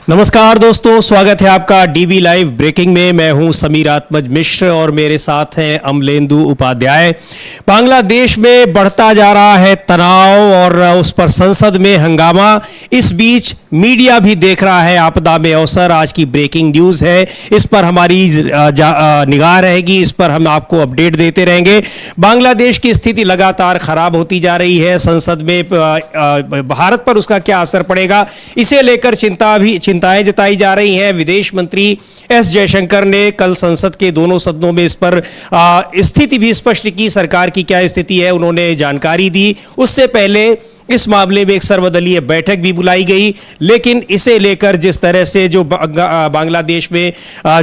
नमस्कार दोस्तों, स्वागत है आपका डीबी लाइव ब्रेकिंग में। मैं हूं समीर आत्मज मिश्र और मेरे साथ हैं अमलेंदु उपाध्याय। बांग्लादेश में बढ़ता जा रहा है तनाव और उस पर संसद में हंगामा। इस बीच मीडिया भी देख रहा है आपदा में अवसर। आज की ब्रेकिंग न्यूज़ है, इस पर हमारी निगाह रहेगी, इस पर हम आपको अपडेट देते रहेंगे। बांग्लादेश की स्थिति लगातार खराब होती जा रही है। संसद में भारत पर उसका क्या असर पड़ेगा, इसे लेकर चिंताएं जताई जा रही हैं। विदेश मंत्री एस जयशंकर ने कल संसद के दोनों सदनों में इस पर स्थिति भी स्पष्ट की, सरकार की क्या स्थिति है उन्होंने जानकारी दी। उससे पहले इस मामले में एक सर्वदलीय बैठक भी बुलाई गई, लेकिन इसे लेकर जिस तरह से जो बांग्लादेश में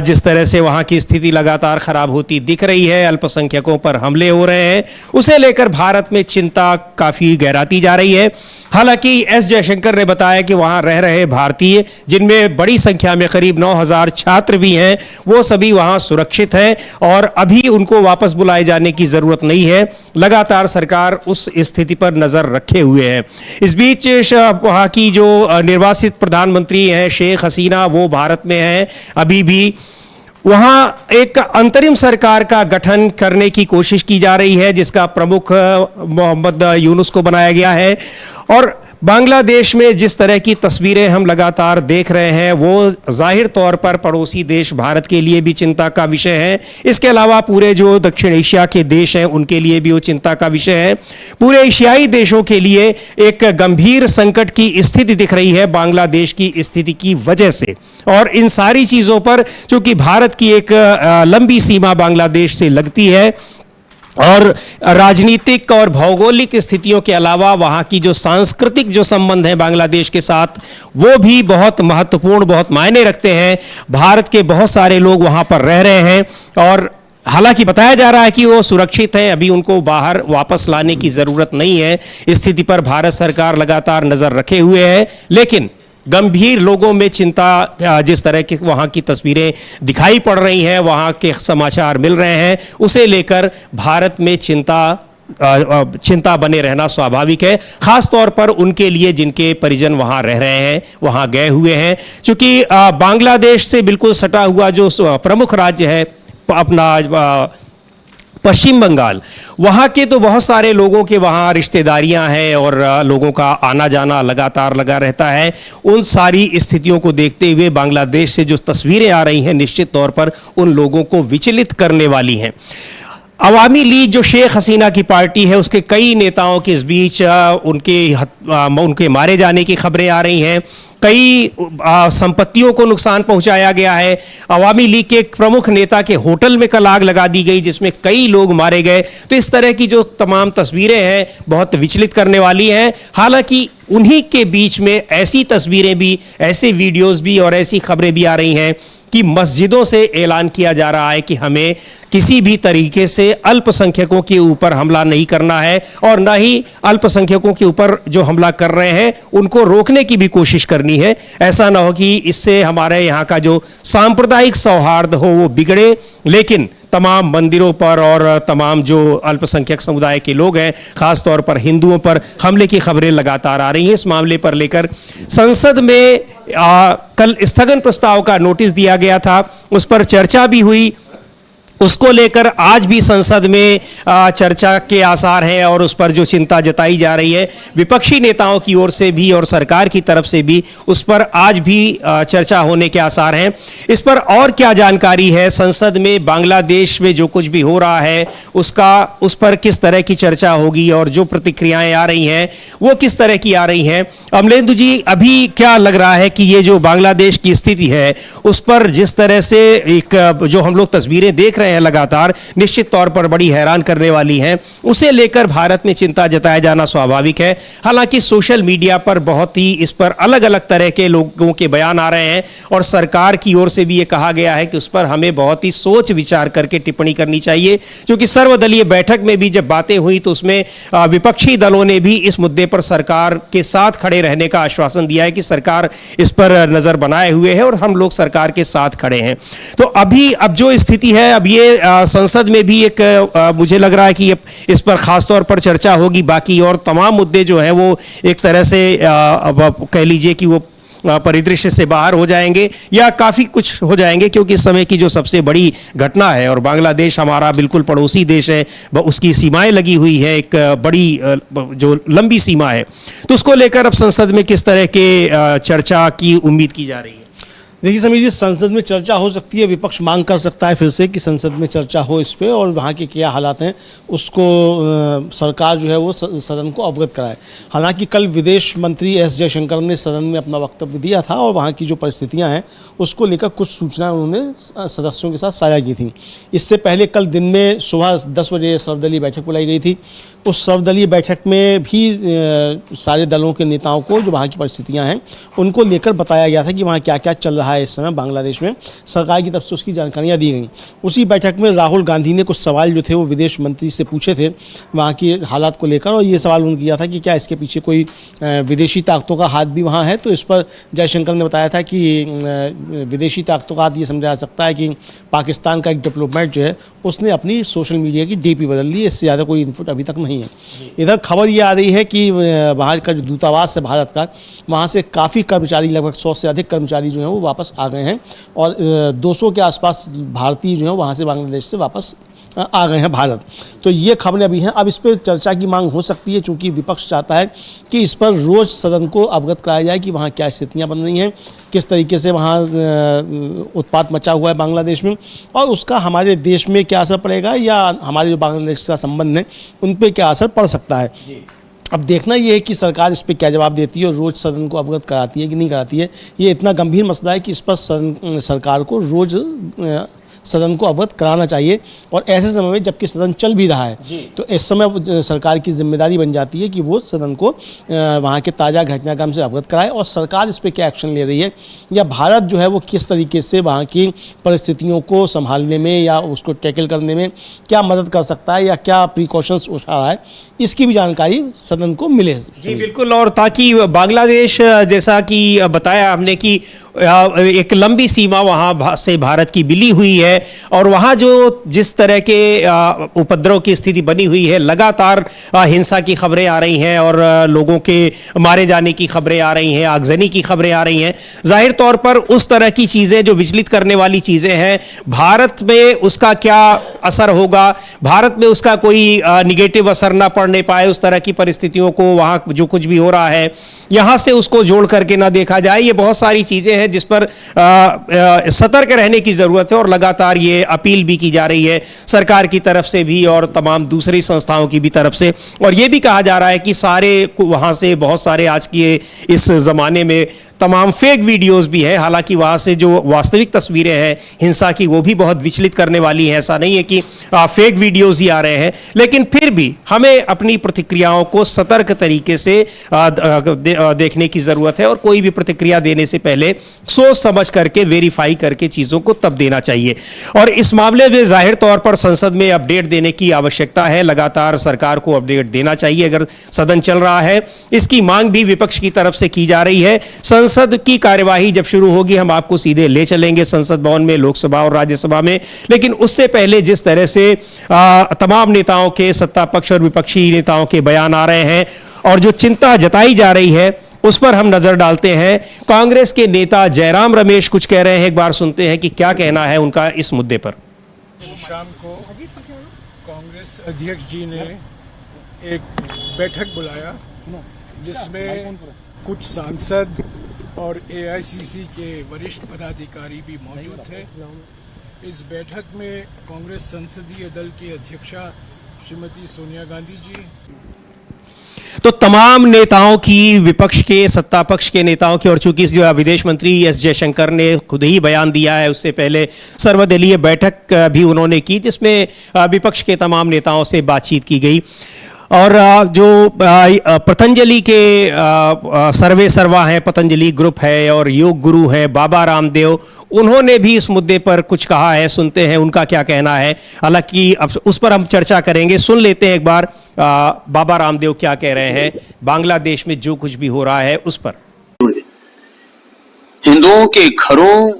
जिस तरह से वहां की स्थिति लगातार खराब होती दिख रही है, अल्पसंख्यकों पर हमले हो रहे हैं, उसे लेकर भारत में चिंता काफी गहराती जा रही है। हालांकि एस जयशंकर ने बताया कि वहां रह रहे भारतीय, जिनमें बड़ी संख्या में करीब 9,000 छात्र भी हैं, वो सभी वहां सुरक्षित हैं और अभी उनको वापस बुलाए जाने की जरूरत नहीं है। लगातार सरकार उस स्थिति पर नजर रखे हुए है। इस बीच वहां की जो निर्वासित प्रधानमंत्री हैं शेख हसीना, वो भारत में हैं अभी भी। वहां एक अंतरिम सरकार का गठन करने की कोशिश की जा रही है, जिसका प्रमुख मोहम्मद यूनुस को बनाया गया है। और बांग्लादेश में जिस तरह की तस्वीरें हम लगातार देख रहे हैं, वो जाहिर तौर पर पड़ोसी देश भारत के लिए भी चिंता का विषय है। इसके अलावा पूरे जो दक्षिण एशिया के देश हैं उनके लिए भी वो चिंता का विषय है। पूरे एशियाई देशों के लिए एक गंभीर संकट की स्थिति दिख रही है बांग्लादेश की स्थिति की वजह से। और इन सारी चीज़ों पर चूंकि भारत की एक लंबी सीमा बांग्लादेश से लगती है और राजनीतिक और भौगोलिक स्थितियों के अलावा वहाँ की जो सांस्कृतिक जो संबंध है बांग्लादेश के साथ, वो भी बहुत महत्वपूर्ण, बहुत मायने रखते हैं। भारत के बहुत सारे लोग वहाँ पर रह रहे हैं और हालांकि बताया जा रहा है कि वो सुरक्षित हैं, अभी उनको बाहर वापस लाने की ज़रूरत नहीं है। स्थिति पर भारत सरकार लगातार नज़र रखे हुए है, लेकिन गंभीर लोगों में चिंता, जिस तरह की वहाँ की तस्वीरें दिखाई पड़ रही हैं, वहाँ के समाचार मिल रहे हैं, उसे लेकर भारत में चिंता बने रहना स्वाभाविक है। खास तौर पर उनके लिए जिनके परिजन वहाँ रह रहे हैं, वहाँ गए हुए हैं। चूँकि बांग्लादेश से बिल्कुल सटा हुआ जो प्रमुख राज्य है अपना पश्चिम बंगाल, वहाँ के तो बहुत सारे लोगों के वहाँ रिश्तेदारियाँ हैं और लोगों का आना जाना लगातार लगा रहता है। उन सारी स्थितियों को देखते हुए बांग्लादेश से जो तस्वीरें आ रही हैं, निश्चित तौर पर उन लोगों को विचलित करने वाली हैं। अवामी लीग जो शेख हसीना की पार्टी है, उसके कई नेताओं के इस बीच उनके मारे जाने की खबरें आ रही हैं। कई संपत्तियों को नुकसान पहुंचाया गया है। अवामी लीग के एक प्रमुख नेता के होटल में कल आग लगा दी गई, जिसमें कई लोग मारे गए। तो इस तरह की जो तमाम तस्वीरें हैं बहुत विचलित करने वाली हैं। हालांकि उन्हीं के बीच में ऐसी तस्वीरें भी, ऐसे वीडियोस भी और ऐसी खबरें भी आ रही हैं कि मस्जिदों से ऐलान किया जा रहा है कि हमें किसी भी तरीके से अल्पसंख्यकों के ऊपर हमला नहीं करना है और ना ही अल्पसंख्यकों के ऊपर जो हमला कर रहे हैं उनको रोकने की भी कोशिश करनी है। ऐसा ना हो कि इससे हमारे यहाँ का जो सांप्रदायिक सौहार्द हो वो बिगड़े। लेकिन तमाम मंदिरों पर और तमाम जो अल्पसंख्यक समुदाय के लोग हैं, खासतौर पर हिंदुओं पर हमले की खबरें लगातार आ रही हैं। इस मामले पर लेकर संसद में कल स्थगन प्रस्ताव का नोटिस दिया गया था, उस पर चर्चा भी हुई। उसको लेकर आज भी संसद में चर्चा के आसार हैं और उस पर जो चिंता जताई जा रही है विपक्षी नेताओं की ओर से भी और सरकार की तरफ से भी, उस पर आज भी चर्चा होने के आसार हैं। इस पर और क्या जानकारी है, संसद में बांग्लादेश में जो कुछ भी हो रहा है उस पर किस तरह की चर्चा होगी और जो प्रतिक्रियाएं आ रही हैं वो किस तरह की आ रही हैं। अमलेंदु जी, अभी क्या लग रहा है कि ये जो बांग्लादेश की स्थिति है उस पर जिस तरह से एक जो हम लोग तस्वीरें देख रहे हैं लगातार, निश्चित तौर पर बड़ी हैरान करने वाली हैं, उसे लेकर भारत में चिंता जताया जाना स्वाभाविक है। हालांकि सोशल मीडिया पर बहुत ही इस पर अलग अलग तरह के लोगों के बयान आ रहे हैं और सरकार की ओर से भी ये कहा गया है कि उस पर हमें बहुत ही सोच विचार करके टिप्पणी करनी चाहिए। क्योंकि सर्वदलीय बैठक में भी जब बातें हुई तो उसमें विपक्षी दलों ने भी इस मुद्दे पर सरकार के साथ खड़े रहने का आश्वासन दिया है कि सरकार इस पर नजर बनाए हुए है और हम लोग सरकार के साथ खड़े हैं। तो अब जो स्थिति है, अब ये संसद में भी एक मुझे लग रहा है कि इस पर खास तौर पर चर्चा होगी। बाकी और तमाम मुद्दे जो हैं वो एक तरह से कह लीजिए कि वो परिदृश्य से बाहर हो जाएंगे या काफ़ी कुछ हो जाएंगे, क्योंकि इस समय की जो सबसे बड़ी घटना है, और बांग्लादेश हमारा बिल्कुल पड़ोसी देश है, उसकी सीमाएं लगी हुई है, एक बड़ी जो लंबी सीमा है, तो उसको लेकर अब संसद में किस तरह के चर्चा की उम्मीद की जा रही है? देखिए समीर जी, संसद में चर्चा हो सकती है, विपक्ष मांग कर सकता है फिर से कि संसद में चर्चा हो इस पे, और वहाँ के क्या हालात हैं उसको सरकार जो है वो सदन को अवगत कराए। हालांकि कल विदेश मंत्री एस जयशंकर ने सदन में अपना वक्तव्य दिया था और वहाँ की जो परिस्थितियाँ हैं उसको लेकर कुछ सूचनाएं उन्होंने सदस्यों के साथ साझा की थी। इससे पहले कल दिन में सुबह 10 बजे सर्वदलीय बैठक बुलाई गई थी। उस सर्वदलीय बैठक में भी सारे दलों के नेताओं को जो वहाँ की परिस्थितियाँ हैं उनको लेकर बताया गया था कि वहाँ क्या क्या चल रहा है इस समय बांग्लादेश में, सरकार की तरफ से उसकी जानकारियाँ दी गई। उसी बैठक में राहुल गांधी ने कुछ सवाल जो थे वो विदेश मंत्री से पूछे थे वहाँ की हालात को लेकर, और ये सवाल उन्होंने किया था कि क्या इसके पीछे कोई विदेशी ताकतों का हाथ भी वहाँ है। तो इस पर जयशंकर ने बताया था कि विदेशी ताकतों का हाथ ये समझा जा सकता है कि पाकिस्तान का एक डिप्लोमेट जो है उसने अपनी सोशल मीडिया की डीपी बदल ली, इससे ज़्यादा कोई इनपुट अभी तक नहीं है। इधर खबर ये आ रही है कि वहाँ का जो दूतावास है भारत का, वहाँ से काफ़ी कर्मचारी, लगभग 100 से अधिक कर्मचारी जो हैं वो वापस आ गए हैं, और 200 के आसपास भारतीय जो हैं वहाँ से बांग्लादेश से वापस आ गए हैं भारत। तो ये खबरें अभी हैं। अब इस पर चर्चा की मांग हो सकती है, चूँकि विपक्ष चाहता है कि इस पर रोज़ सदन को अवगत कराया जाए कि वहाँ क्या स्थितियाँ बन रही हैं, किस तरीके से वहाँ उत्पात मचा हुआ है बांग्लादेश में, और उसका हमारे देश में क्या असर पड़ेगा या हमारे जो बांग्लादेश का संबंध है उन पर क्या असर पड़ सकता है। अब देखना ये है कि सरकार इस पर क्या जवाब देती है और रोज़ सदन को अवगत कराती है कि नहीं कराती है। ये इतना गंभीर मसला है कि इस पर सरकार को रोज़ सदन को अवगत कराना चाहिए, और ऐसे समय में जबकि सदन चल भी रहा है तो इस समय सरकार की जिम्मेदारी बन जाती है कि वो सदन को वहाँ के ताज़ा घटनाक्रम से अवगत कराए, और सरकार इस पर क्या एक्शन ले रही है या भारत जो है वो किस तरीके से वहाँ की परिस्थितियों को संभालने में या उसको टैकल करने में क्या मदद कर सकता है या क्या प्रिकॉशंस उठा रहा है, इसकी भी जानकारी सदन को मिले। जी बिल्कुल, और ताकि बांग्लादेश, जैसा कि बताया हमने कि एक लंबी सीमा वहाँ से भारत की मिली हुई है, और वहाँ जो जिस तरह के उपद्रव की स्थिति बनी हुई है, लगातार हिंसा की खबरें आ रही हैं और लोगों के मारे जाने की खबरें आ रही हैं, आगजनी की खबरें आ रही हैं। जाहिर तौर पर उस तरह की चीज़ें जो विचलित करने वाली चीज़ें हैं, भारत में उसका क्या असर होगा, भारत में उसका कोई निगेटिव असर ना पड़ने पाए, उस तरह की परिस्थितियों को वहाँ जो कुछ भी हो रहा है यहाँ से उसको जोड़ करके ना देखा जाए। ये बहुत सारी चीज़ें हैं जिस पर सतर्क रहने की ज़रूरत है, और लगातार ये अपील भी की जा रही है सरकार की तरफ से भी और तमाम दूसरी संस्थाओं की भी तरफ से। और ये भी कहा जा रहा है कि सारे वहाँ से बहुत सारे आज के इस ज़माने में तमाम फेक वीडियोस भी है, हालांकि वहाँ से जो वास्तविक तस्वीरें हैं हिंसा की वो भी बहुत विचलित करने वाली हैं। ऐसा नहीं है कि फेक वीडियोस ही आ रहे हैं, लेकिन फिर भी हमें अपनी प्रतिक्रियाओं को सतर्क तरीके से देखने की ज़रूरत है, और कोई भी प्रतिक्रिया देने से पहले सोच समझ करके वेरीफाई करके चीज़ों को तब देना चाहिए। और इस मामले में जाहिर तौर पर संसद में अपडेट देने की आवश्यकता है, लगातार सरकार को अपडेट देना चाहिए अगर सदन चल रहा है। इसकी मांग भी विपक्ष की तरफ से की जा रही है। संसद की कार्यवाही जब शुरू होगी हम आपको सीधे ले चलेंगे संसद भवन में, लोकसभा और राज्यसभा में, लेकिन उससे पहले जिस तरह से तमाम नेताओं के, सत्ता पक्ष और विपक्षी नेताओं के बयान आ रहे हैं और जो चिंता जताई जा रही है उस पर हम नजर डालते हैं। कांग्रेस के नेता जयराम रमेश कुछ कह रहे हैं, एक बार सुनते हैं कि क्या कहना है उनका इस मुद्दे पर। शाम को कांग्रेस अध्यक्ष जी ने एक बैठक बुलाया जिसमें कुछ सांसद और एआईसीसी के वरिष्ठ पदाधिकारी भी मौजूद थे। इस बैठक में कांग्रेस संसदीय दल की अध्यक्षा श्रीमती सोनिया गांधी जी, तो तमाम नेताओं की, विपक्ष के, सत्ता पक्ष के नेताओं की, और चूंकि जो विदेश मंत्री एस जयशंकर ने खुद ही बयान दिया है, उससे पहले सर्वदलीय बैठक भी उन्होंने की जिसमें विपक्ष के तमाम नेताओं से बातचीत की गई। और जो पतंजलि के सर्वे सर्वा हैं, पतंजलि ग्रुप है और योग गुरु हैं बाबा रामदेव, उन्होंने भी इस मुद्दे पर कुछ कहा है। सुनते हैं उनका क्या कहना है, हालांकि अब उस पर हम चर्चा करेंगे। सुन लेते हैं एक बार बाबा रामदेव क्या कह रहे हैं बांग्लादेश में जो कुछ भी हो रहा है उस पर। हिंदुओं के घरों,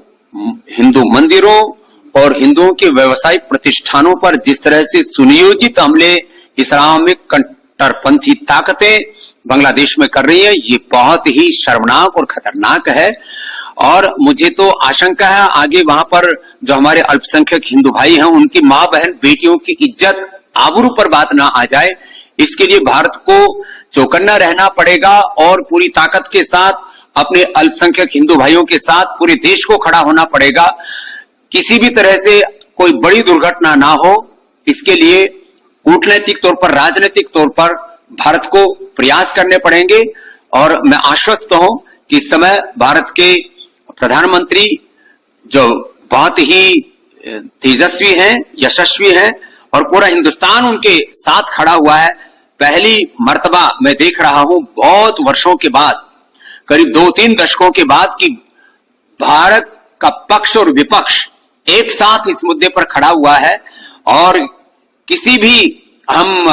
हिंदू मंदिरों और हिंदुओं के व्यावसायिक प्रतिष्ठानों पर जिस तरह से सुनियोजित हमले इस्लामिक कट्टरपंथी ताकतें बांग्लादेश में कर रही है, ये बहुत ही शर्मनाक और खतरनाक है। और मुझे तो आशंका है आगे वहां पर जो हमारे अल्पसंख्यक हिंदू भाई हैं, उनकी मां बहन बेटियों की इज्जत आबरू पर बात ना आ जाए, इसके लिए भारत को चौकन्ना रहना पड़ेगा और पूरी ताकत के साथ अपने अल्पसंख्यक हिंदू भाइयों के साथ पूरे देश को खड़ा होना पड़ेगा। किसी भी तरह से कोई बड़ी दुर्घटना ना हो, इसके लिए कूटनैतिक तौर पर, राजनीतिक तौर पर भारत को प्रयास करने पड़ेंगे। और मैं आश्वस्त हूं कि इस समय भारत के प्रधानमंत्री जो बहुत ही तेजस्वी हैं, यशस्वी हैं और पूरा हिंदुस्तान उनके साथ खड़ा हुआ है। पहली मर्तबा मैं देख रहा हूं बहुत वर्षों के बाद, करीब 2-3 दशकों के बाद, कि भारत का पक्ष और विपक्ष एक साथ इस मुद्दे पर खड़ा हुआ है। और किसी भी हम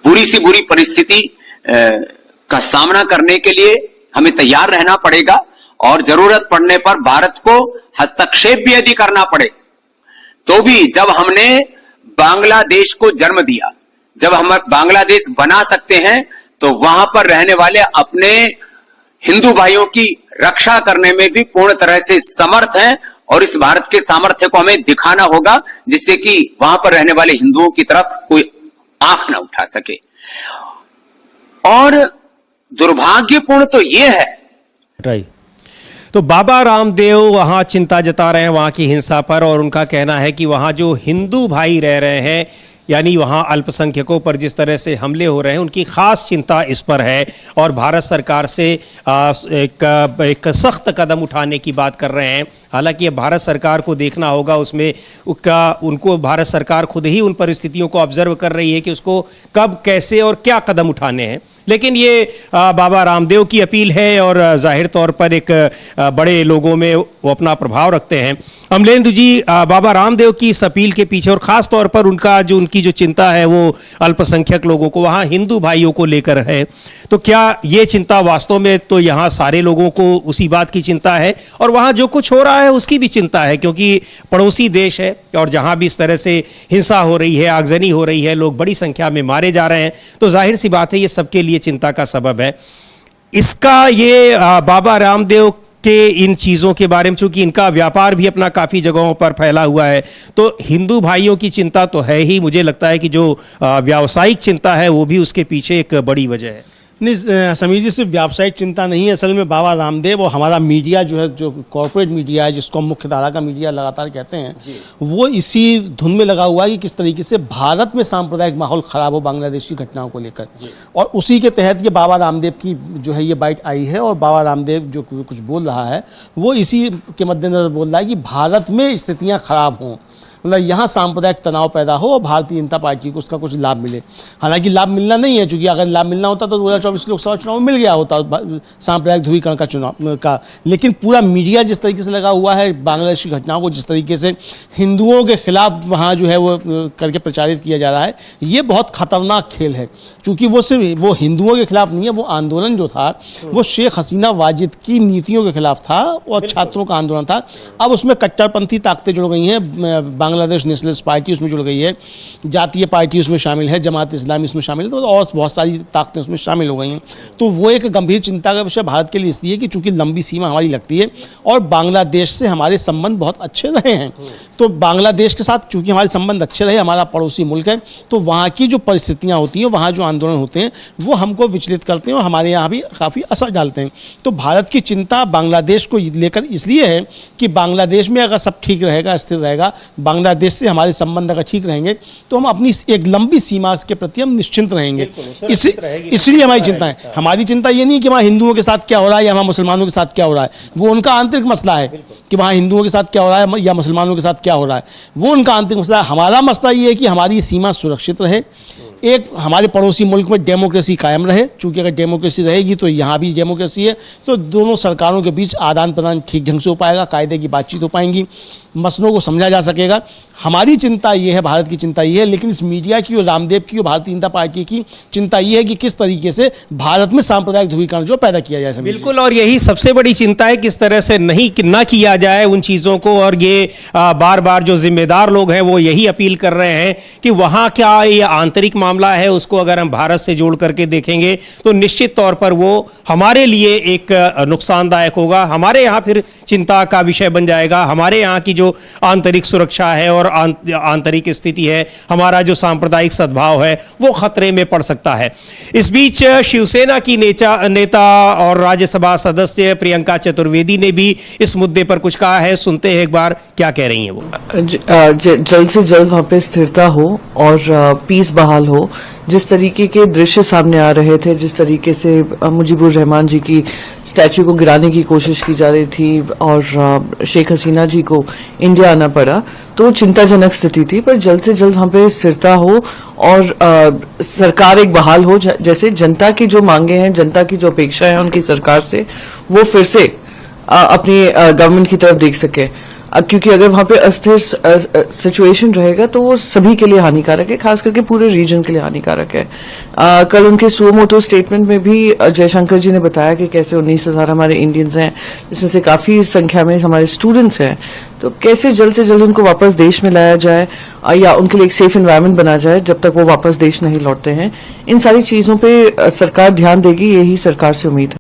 बुरी से बुरी परिस्थिति का सामना करने के लिए हमें तैयार रहना पड़ेगा और जरूरत पड़ने पर भारत को हस्तक्षेप भी यदि करना पड़े तो भी। जब हमने बांग्लादेश को जन्म दिया, जब हम बांग्लादेश बना सकते हैं, तो वहां पर रहने वाले अपने हिंदू भाइयों की रक्षा करने में भी पूर्ण तरह से समर्थ हैं। और इस भारत के सामर्थ्य को हमें दिखाना होगा, जिससे कि वहां पर रहने वाले हिंदुओं की तरफ कोई आंख ना उठा सके। और दुर्भाग्यपूर्ण तो यह है, राइट, तो बाबा रामदेव वहाँ चिंता जता रहे हैं वहाँ की हिंसा पर, और उनका कहना है कि वहाँ जो हिंदू भाई रह रहे हैं, यानी वहाँ अल्पसंख्यकों पर जिस तरह से हमले हो रहे हैं, उनकी ख़ास चिंता इस पर है और भारत सरकार से एक सख्त कदम उठाने की बात कर रहे हैं। हालांकि अब भारत सरकार को देखना होगा, उसमें उनको भारत सरकार खुद ही उन परिस्थितियों को ऑब्जर्व कर रही है कि उसको कब, कैसे और क्या कदम उठाने हैं। लेकिन ये बाबा रामदेव की अपील है और जाहिर तौर पर एक बड़े लोगों में वो अपना प्रभाव रखते हैं। अमलेंदु जी, बाबा रामदेव की इस अपील के पीछे और ख़ास तौर पर उनकी जो चिंता है वो अल्पसंख्यक लोगों को, वहाँ हिंदू भाइयों को लेकर है, तो क्या ये चिंता वास्तव में तो यहाँ सारे लोगों को उसी बात की चिंता है और वहाँ जो कुछ हो रहा है उसकी भी चिंता है, क्योंकि पड़ोसी देश है और जहाँ भी इस तरह से हिंसा हो रही है, आगजनी हो रही है, लोग बड़ी संख्या में मारे जा रहे हैं, तो जाहिर सी बात है ये सबके लिए चिंता का सबब है। इसका ये बाबा रामदेव के इन चीज़ों के बारे में, चूंकि इनका व्यापार भी अपना काफ़ी जगहों पर फैला हुआ है, तो हिंदू भाइयों की चिंता तो है ही। मुझे लगता है कि जो व्यावसायिक चिंता है वो भी उसके पीछे एक बड़ी वजह है। नहीं समीर जी, सिर्फ व्यावसायिक चिंता नहीं है, असल में बाबा रामदेव और हमारा मीडिया जो है, जो कॉर्पोरेट मीडिया है, जिसको हम मुख्य धारा का मीडिया लगातार कहते हैं, वो इसी धुन में लगा हुआ है कि किस तरीके से भारत में सांप्रदायिक माहौल ख़राब हो बांग्लादेश की घटनाओं को लेकर। और उसी के तहत ये बाबा रामदेव की जो है ये बाइट आई है और बाबा रामदेव जो कुछ बोल रहा है वो इसी के मद्देनजर बोल रहा है कि भारत में स्थितियाँ ख़राब हों, मतलब यहाँ सांप्रदायिक तनाव पैदा हो और भारतीय जनता पार्टी को उसका कुछ लाभ मिले। हालांकि लाभ मिलना नहीं है, क्योंकि अगर लाभ मिलना होता तो 2024 लोकसभा चुनाव में मिल गया होता सांप्रदायिक ध्रुवीकरण का चुनाव का। लेकिन पूरा मीडिया जिस तरीके से लगा हुआ है, बांग्लादेश की घटनाओं को जिस तरीके से हिंदुओं के खिलाफ वहाँ जो है वो करके प्रचारित किया जा रहा है, ये बहुत खतरनाक खेल है। चूँकि वो सिर्फ वो हिंदुओं के खिलाफ नहीं है, वो आंदोलन जो था वो शेख हसीना वाजिद की नीतियों के खिलाफ था और छात्रों का आंदोलन था। अब उसमें कट्टरपंथी ताकतें जुड़ गई हैं, बांग्लादेश नेशनलिस्ट पार्टी उसमें जुड़ गई है, जातीय पार्टी उसमें शामिल है, जमात इस्लामी उसमें शामिल है, तो और बहुत सारी ताकतें उसमें शामिल हो गई हैं। तो वो एक गंभीर चिंता का विषय भारत के लिए इसलिए कि चूंकि लंबी सीमा हमारी लगती है और बांग्लादेश से हमारे संबंध बहुत अच्छे रहे हैं, तो बांग्लादेश के साथ चूंकि हमारे संबंध अच्छे रहे, हमारा पड़ोसी मुल्क है, तो वहाँ की जो परिस्थितियाँ होती हैं, वहाँ जो आंदोलन होते हैं, वो हमको विचलित करते हैं और हमारे यहाँ भी काफ़ी असर डालते हैं। तो भारत की चिंता बांग्लादेश को लेकर इसलिए है कि बांग्लादेश में अगर सब ठीक रहेगा, स्थिर रहेगा, बांग्लादेश से हमारे संबंध अगर ठीक रहेंगे, तो हम अपनी एक लंबी सीमा के प्रति हम निश्चिंत रहेंगे। इसलिए हमारी चिंता है। हमारी चिंता ये नहीं कि वहाँ हिंदुओं के साथ क्या हो रहा है या वहाँ मुसलमानों के साथ क्या हो रहा है, वो उनका आंतरिक मसला है कि वहाँ हिंदुओं के साथ क्या हो रहा है या मुसलमानों के साथ क्या हो रहा है, वो उनका आंतरिक मसला है। हमारा मसला ये है कि हमारी सीमा सुरक्षित रहे, एक हमारे पड़ोसी मुल्क में डेमोक्रेसी कायम रहे, चूँकि अगर डेमोक्रेसी रहेगी तो यहाँ भी डेमोक्रेसी है, तो दोनों सरकारों के बीच आदान प्रदान ठीक ढंग से हो पाएगा, कायदे की बातचीत हो पाएंगी, मसलों को समझा जा सकेगा। हमारी चिंता ये है, भारत की चिंता ये है, लेकिन इस मीडिया की और रामदेव की और भारतीय जनता पार्टी की चिंता ये है कि किस तरीके से भारत में सांप्रदायिक ध्रुवीकरण जो पैदा किया जाए। बिल्कुल, और यही सबसे बड़ी चिंता है किस तरह से ना किया जाए उन चीज़ों को। और ये बार बार जो जिम्मेदार लोग हैं वो यही अपील कर रहे हैं कि वहाँ क्या ये आंतरिक मामला है, उसको अगर हम भारत से जोड़ करके देखेंगे तो निश्चित तौर पर वो हमारे लिए एक नुकसानदायक होगा, हमारे यहाँ फिर चिंता का विषय बन जाएगा। हमारे यहाँ की जो आंतरिक सुरक्षा है और आंतरिक स्थिति है, हमारा जो सांप्रदायिक सद्भाव है वो खतरे में पड़ सकता है। इस बीच शिवसेना की नेता और राज्यसभा सदस्य प्रियंका चतुर्वेदी ने भी इस मुद्दे पर कुछ कहा है। सुनते हैं एक बार क्या कह रही हैं वो। जल्द से जल्द वहाँ पे स्थिरता हो और पीस बहाल हो। जिस तरीके के दृश्य सामने आ रहे थे, जिस तरीके से मुजीबुर रहमान जी की स्टैच्यू को गिराने की कोशिश की जा रही थी और शेख हसीना जी को इंडिया आना पड़ा, तो चिंताजनक स्थिति थी। पर जल्द से जल्द वहाँ पे स्थिरता हो और सरकार एक बहाल हो, जैसे जनता की जो मांगे हैं, जनता की जो अपेक्षा है उनकी सरकार से, वो फिर से अपनी गवर्नमेंट की तरफ देख सके। क्योंकि अगर वहां पे अस्थिर सिचुएशन रहेगा तो वो सभी के लिए हानिकारक है, खास करके पूरे रीजन के लिए हानिकारक है। कल उनके सुओ मोटो स्टेटमेंट में भी जयशंकर जी ने बताया कि कैसे 19,000 हमारे इंडियंस हैं, जिसमें से काफी संख्या में हमारे स्टूडेंट्स हैं, तो कैसे जल्द से जल्द उनको वापस देश में लाया जाए या उनके लिए एक सेफ एनवायरनमेंट बना जाए जब तक वो वापस देश नहीं लौटते हैं। इन सारी चीजों पे सरकार ध्यान देगी, यही सरकार से उम्मीद है।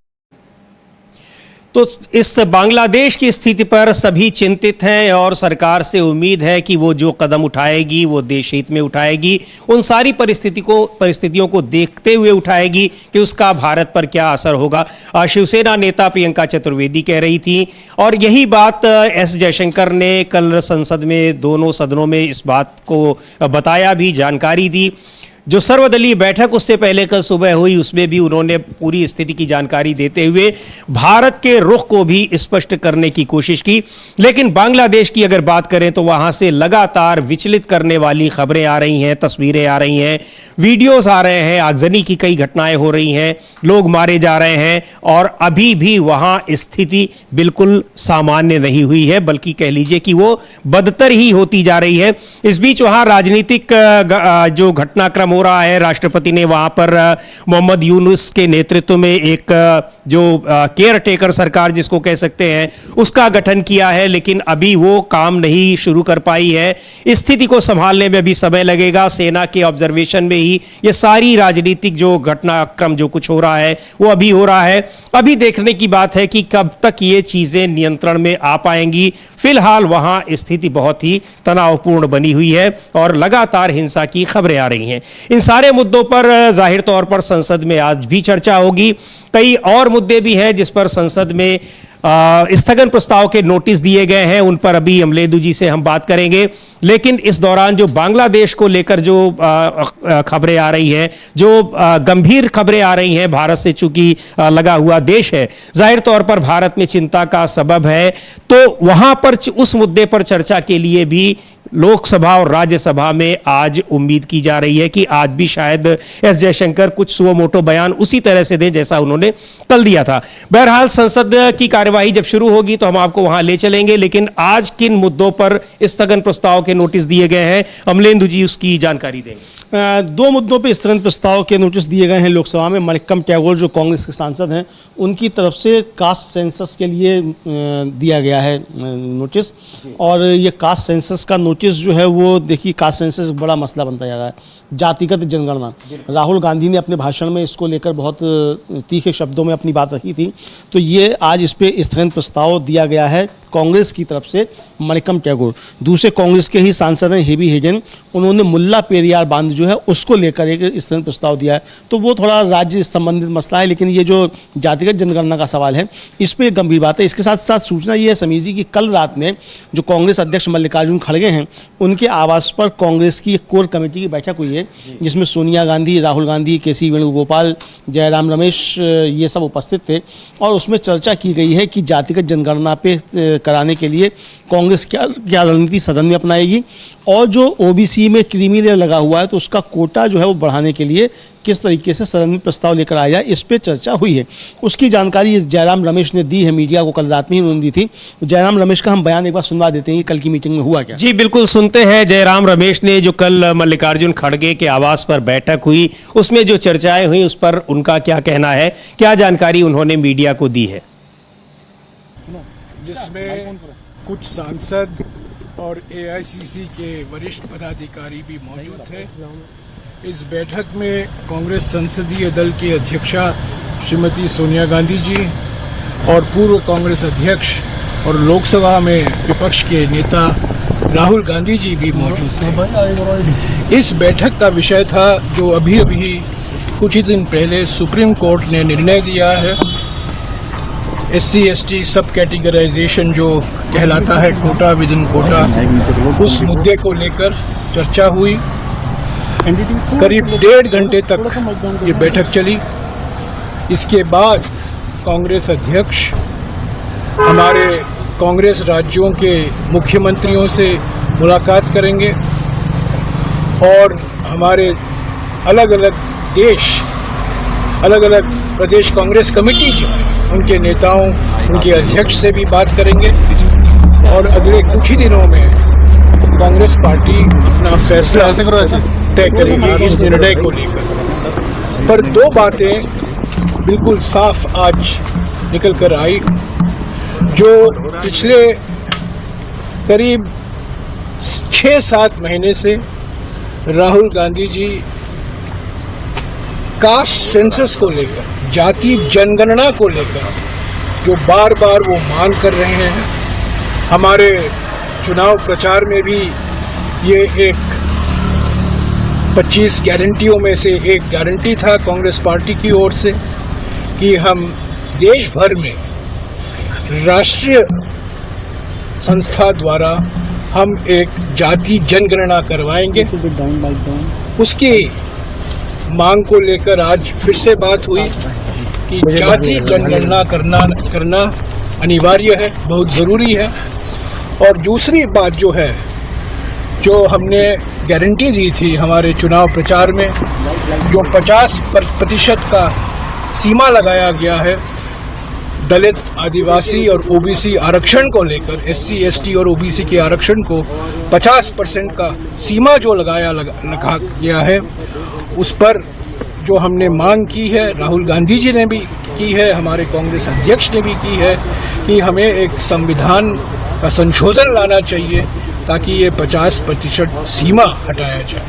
तो इस बांग्लादेश की स्थिति पर सभी चिंतित हैं और सरकार से उम्मीद है कि वो जो कदम उठाएगी वो देश हित में उठाएगी, उन सारी परिस्थितियों को देखते हुए उठाएगी कि उसका भारत पर क्या असर होगा। शिवसेना नेता प्रियंका चतुर्वेदी कह रही थी और यही बात एस जयशंकर ने कल संसद में दोनों सदनों में इस बात को बताया भी, जानकारी दी। जो सर्वदलीय बैठक उससे पहले कल सुबह हुई उसमें भी उन्होंने पूरी स्थिति की जानकारी देते हुए भारत के रुख को भी स्पष्ट करने की कोशिश की। लेकिन बांग्लादेश की अगर बात करें तो वहां से लगातार विचलित करने वाली खबरें आ रही हैं, तस्वीरें आ रही हैं, वीडियोस आ रहे हैं, आगजनी की कई घटनाएं हो रही हैं, लोग मारे जा रहे हैं और अभी भी वहां स्थिति बिल्कुल सामान्य नहीं हुई है, बल्कि कह लीजिए कि वो बदतर ही होती जा रही है। इस बीच वहां राजनीतिक जो घटनाक्रम हो रहा है, राष्ट्रपति ने वहां पर मोहम्मद यूनुस के नेतृत्व में एक जो केयर टेकर सरकार जिसको कह सकते हैं उसका गठन किया है, लेकिन अभी वो काम नहीं शुरू कर पाई है। स्थिति को संभालने में भी समय लगेगा। सेना के ऑब्जर्वेशन में ही ये सारी राजनीतिक जो घटनाक्रम जो कुछ हो रहा है वो अभी हो रहा है। अभी देखने की बात है कि कब तक ये चीजें नियंत्रण में आ पाएंगी। फिलहाल वहां स्थिति बहुत ही तनावपूर्ण बनी हुई है और लगातार हिंसा की खबरें आ रही हैं। इन सारे मुद्दों पर जाहिर तौर पर संसद में आज भी चर्चा होगी। कई और मुद्दे भी हैं जिस पर संसद में स्थगन प्रस्ताव के नोटिस दिए गए हैं, उन पर अभी अमलेंदु जी से हम बात करेंगे। लेकिन इस दौरान जो बांग्लादेश को लेकर जो खबरें आ रही हैं, जो गंभीर खबरें आ रही हैं, भारत से चूंकि लगा हुआ देश है, जाहिर तौर पर भारत में चिंता का सबब है। तो वहां पर उस मुद्दे पर चर्चा के लिए भी लोकसभा और राज्यसभा में आज उम्मीद की जा रही है कि आज भी शायद एस जयशंकर कुछ सुओ मोटो बयान उसी तरह से दें जैसा उन्होंने कल दिया था। बहरहाल संसद की कार्यवाही जब शुरू होगी तो हम आपको वहां ले चलेंगे, लेकिन आज किन मुद्दों पर स्थगन प्रस्ताव के नोटिस दिए गए हैं, अमलेंदु जी उसकी जानकारी देंगे। दो मुद्दों पे स्थगन प्रस्ताव के नोटिस दिए गए हैं लोकसभा में। मरिक्कम टैगोर जो कांग्रेस के सांसद हैं उनकी तरफ से कास्ट सेंसस के लिए दिया गया है नोटिस, और ये कास्ट सेंसस का नोटिस जो है वो देखिए, कास्ट सेंसस बड़ा मसला बनता जा रहा है, जातिगत जनगणना। राहुल गांधी ने अपने भाषण में इसको लेकर बहुत तीखे शब्दों में अपनी बात रखी थी, तो ये आज इस पर स्थगन प्रस्ताव दिया गया है कांग्रेस की तरफ से। मरिक्कम टैगोर दूसरे कांग्रेस के ही सांसद हैं, हेबी हेडन, उन्होंने मुल्ला पेरियार बांध जो है उसको लेकर एक स्थगन प्रस्ताव दिया है। तो वो थोड़ा राज्य संबंधित मसला है, लेकिन ये जो जातिगत जनगणना का सवाल है इस पर गंभीर बात है। इसके साथ साथ सूचना ये है समीर जी की कल रात में जो कांग्रेस अध्यक्ष मल्लिकार्जुन खड़गे हैं उनके आवास पर कांग्रेस की एक कोर कमेटी की बैठक हुई है, जिसमें सोनिया गांधी, राहुल गांधी, के.सी. वेणुगोपाल, जयराम रमेश ये सब उपस्थित थे, और उसमें चर्चा की गई है कि जातिगत जनगणना पे कराने के लिए कांग्रेस क्या रणनीति सदन में अपनाएगी, और जो ओबीसी में क्रीमी लेयर लगा हुआ है तो उसका कोटा जो है वो बढ़ाने के लिए किस तरीके से सदन में प्रस्ताव लेकर आया जाए, इस पे चर्चा हुई है। उसकी जानकारी जयराम रमेश ने दी है मीडिया को, कल रात में ही उन्होंने दी थी। जयराम रमेश का हम बयान एक बार सुनवा देते हैं कि कल की मीटिंग में हुआ क्या। जी बिल्कुल, सुनते हैं जयराम रमेश ने जो कल मल्लिकार्जुन खड़गे के आवास पर बैठक हुई, उसमें जो चर्चाएं हुई उस पर उनका क्या कहना है, क्या जानकारी उन्होंने मीडिया को दी है। जिसमें कुछ सांसद और एआईसीसी के वरिष्ठ पदाधिकारी भी मौजूद थे। इस बैठक में कांग्रेस संसदीय दल की अध्यक्षा श्रीमती सोनिया गांधी जी और पूर्व कांग्रेस अध्यक्ष और लोकसभा में विपक्ष के नेता राहुल गांधी जी भी मौजूद थे। इस बैठक का विषय था जो अभी कुछ ही दिन पहले सुप्रीम कोर्ट ने निर्णय दिया है, SC ST सब कैटेगराइजेशन जो कहलाता है कोटा विद इन कोटा, उस मुद्दे को लेकर चर्चा हुई। करीब 1.5 घंटे तक ये बैठक चली। इसके बाद कांग्रेस अध्यक्ष हमारे कांग्रेस राज्यों के मुख्यमंत्रियों से मुलाकात करेंगे और हमारे अलग अलग प्रदेश कांग्रेस कमेटी जो है उनके नेताओं, उनके अध्यक्ष से भी बात करेंगे और अगले कुछ ही दिनों में कांग्रेस पार्टी अपना फैसला तय करेगी इस निर्णय को लेकर। पर 2 बातें बिल्कुल साफ आज निकल कर आई। जो पिछले करीब 6-7 महीने से राहुल गांधी जी कास्ट सेंसस को लेकर, जाति जनगणना को लेकर जो बार बार वो मांग कर रहे हैं, हमारे चुनाव प्रचार में भी ये एक 25 गारंटियों में से एक गारंटी था कांग्रेस पार्टी की ओर से कि हम देश भर में राष्ट्रीय संस्था द्वारा हम एक जाति जनगणना करवाएंगे। उसकी मांग को लेकर आज फिर से बात हुई कि जाति जनगणना करना अनिवार्य है, बहुत ज़रूरी है। और दूसरी बात जो है, जो हमने गारंटी दी थी हमारे चुनाव प्रचार में, जो 50% का सीमा लगाया गया है दलित, आदिवासी और ओबीसी आरक्षण को लेकर, SC ST और ओबीसी के आरक्षण को 50% का सीमा जो लगा गया है, उस पर जो हमने मांग की है, राहुल गांधी जी ने भी की है, हमारे कांग्रेस अध्यक्ष ने भी की है कि हमें एक संविधान का संशोधन लाना चाहिए ताकि ये 50% सीमा हटाया जाए।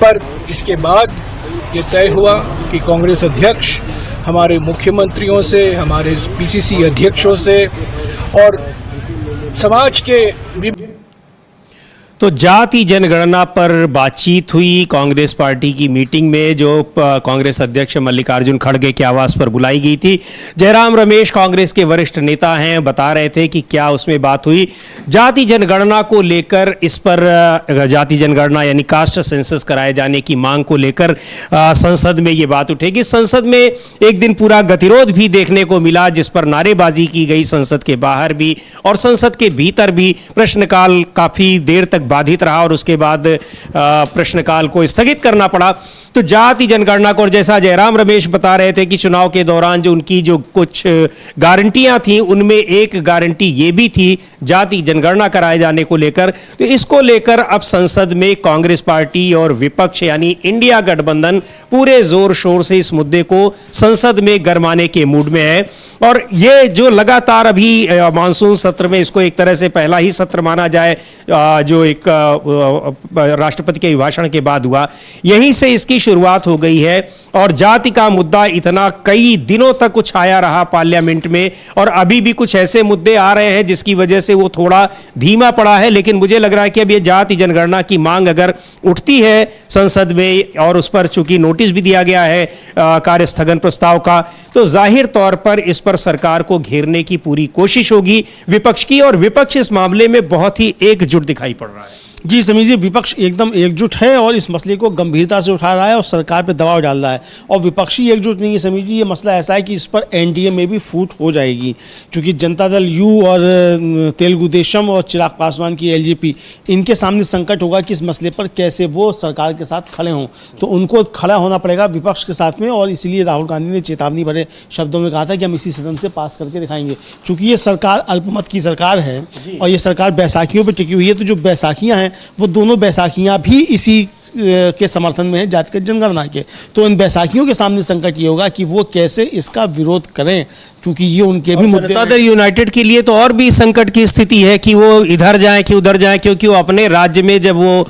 पर इसके बाद ये तय हुआ कि कांग्रेस अध्यक्ष हमारे मुख्यमंत्रियों से, हमारे PCC अध्यक्षों से और समाज के तो जाति जनगणना पर बातचीत हुई कांग्रेस पार्टी की मीटिंग में, जो कांग्रेस अध्यक्ष मल्लिकार्जुन खड़गे के आवास पर बुलाई गई थी। जयराम रमेश कांग्रेस के वरिष्ठ नेता हैं, बता रहे थे कि क्या उसमें बात हुई। जाति जनगणना को लेकर, इस पर जाति जनगणना यानी कास्ट सेंसस कराए जाने की मांग को लेकर संसद में ये बात उठेगी। संसद में एक दिन पूरा गतिरोध भी देखने को मिला, जिस पर नारेबाजी की गई संसद के बाहर भी और संसद के भीतर भी। प्रश्नकाल काफी देर तक बाधित रहा और उसके बाद प्रश्नकाल को स्थगित करना पड़ा। तो जाति जनगणना को, और जैसा जयराम रमेश बता रहे थे कि चुनाव के दौरान जो उनकी जो कुछ गारंटियां थी, उनमें एक गारंटी ये भी थी जाति जनगणना कराए जाने को लेकर। तो इसको लेकर अब संसद में कांग्रेस पार्टी और विपक्ष यानी इंडिया गठबंधन पूरे जोर शोर से इस मुद्दे को संसद में गरमाने के मूड में है। और ये जो लगातार अभी मानसून सत्र में, इसको एक तरह से पहला ही सत्र माना जाए जो एक राष्ट्रपति के भाषण के बाद हुआ, यहीं से इसकी शुरुआत हो गई है। और जाति का मुद्दा इतना कई दिनों तक उछाया रहा पार्लियामेंट में, और अभी भी कुछ ऐसे मुद्दे आ रहे हैं जिसकी वजह से वो थोड़ा धीमा पड़ा है। लेकिन मुझे लग रहा है कि अब ये जाति जनगणना की मांग अगर उठती है संसद में, और उस पर चूंकि नोटिस भी दिया गया है कार्य स्थगन प्रस्ताव का, तो जाहिर तौर पर इस पर सरकार को घेरने की पूरी कोशिश होगी विपक्ष की, और विपक्ष इस मामले में बहुत ही एकजुट दिखाई पड़ रहा है। जी समीर जी, विपक्ष एकदम एकजुट है और इस मसले को गंभीरता से उठा रहा है और सरकार पे दबाव डाल रहा है। और विपक्षी एकजुट नहीं है समीर जी, ये मसला ऐसा है कि इस पर एनडीए में भी फूट हो जाएगी, क्योंकि जनता दल यू और तेलुगु देशम और चिराग पासवान की एलजेपी, इनके सामने संकट होगा कि इस मसले पर कैसे वो सरकार के साथ खड़े हों। तो उनको खड़ा होना पड़ेगा विपक्ष के साथ में, और इसीलिए राहुल गांधी ने चेतावनी भरे शब्दों में कहा था कि हम इसी सदन से पास करके दिखाएंगे। चूँकि ये सरकार अल्पमत की सरकार है और ये सरकार बैसाखियों पर टिकी हुई है, तो जो बैसाखियाँ हैं वो दोनों बैसाखियां भी इसी के समर्थन में है, जातिगत जनगणना के। तो इन बैसाखियों के सामने संकट ये होगा कि वो कैसे इसका विरोध करें, क्योंकि ये उनके भी मुद्दे जनता दल यूनाइटेड के लिए तो और भी संकट की स्थिति है कि वो इधर जाए कि उधर जाए, क्योंकि वो अपने राज्य में जब वो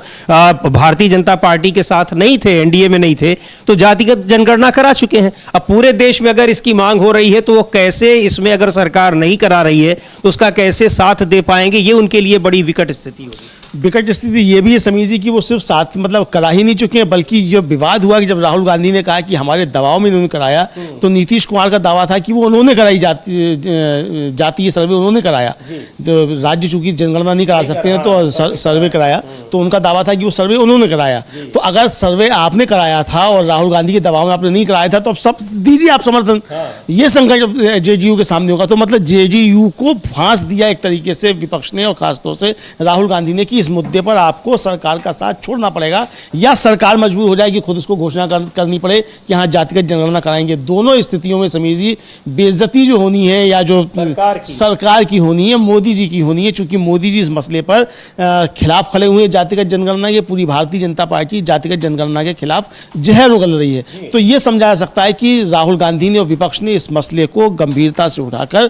भारतीय जनता पार्टी के साथ नहीं थे, एनडीए में नहीं थे, तो जातिगत जनगणना करा चुके हैं। अब पूरे देश में अगर इसकी मांग हो रही है तो वो कैसे, इसमें अगर सरकार नहीं करा रही है तो उसका कैसे साथ दे पाएंगे, ये उनके लिए बड़ी विकट स्थिति होगी। विकट स्थिति ये भी है समीर जी कि वो सिर्फ साथ मतलब करा ही नहीं चुके हैं, बल्कि जो विवाद हुआ कि जब राहुल गांधी ने कहा कि हमारे दबाव में इन्होंने कराया, तो नीतीश कुमार का दावा था कि वो उन्होंने कराई जातीय सर्वे उन्होंने कराया। तो राज्य चूंकि जनगणना नहीं करा सकते हैं तो सर्वे कराया, तो उनका दावा था कि वो सर्वे उन्होंने कराया। तो अगर सर्वे आपने कराया था और राहुल गांधी के दबाव में आपने नहीं कराया था, तो अब सब दीजिए आप समर्थन। ये संकट जेडीयू के सामने होगा। तो मतलब जेडीयू को फांस दिया एक तरीके से विपक्ष ने और खासतौर से राहुल गांधी ने कि इस मुद्दे पर आपको सरकार का साथ छोड़ना पड़ेगा, या सरकार मजबूर हो जाएगी खुद उसको घोषणा करनी पड़े कि हाँ जातिगत जनगणना कराएंगे। दोनों स्थितियों में समीर जी बेइज्जती जो होनी है या जो सरकार की होनी है, मोदी जी की होनी है, क्योंकि मोदी जी इस मसले पर खिलाफ खड़े हुए जातिगत जनगणना के। पूरी भारतीय जनता पार्टी जातिगत जनगणना के खिलाफ जहर उगल रही है। तो ये समझा जा सकता है कि राहुल गांधी ने और विपक्ष ने इस मसले को गंभीरता से उठाकर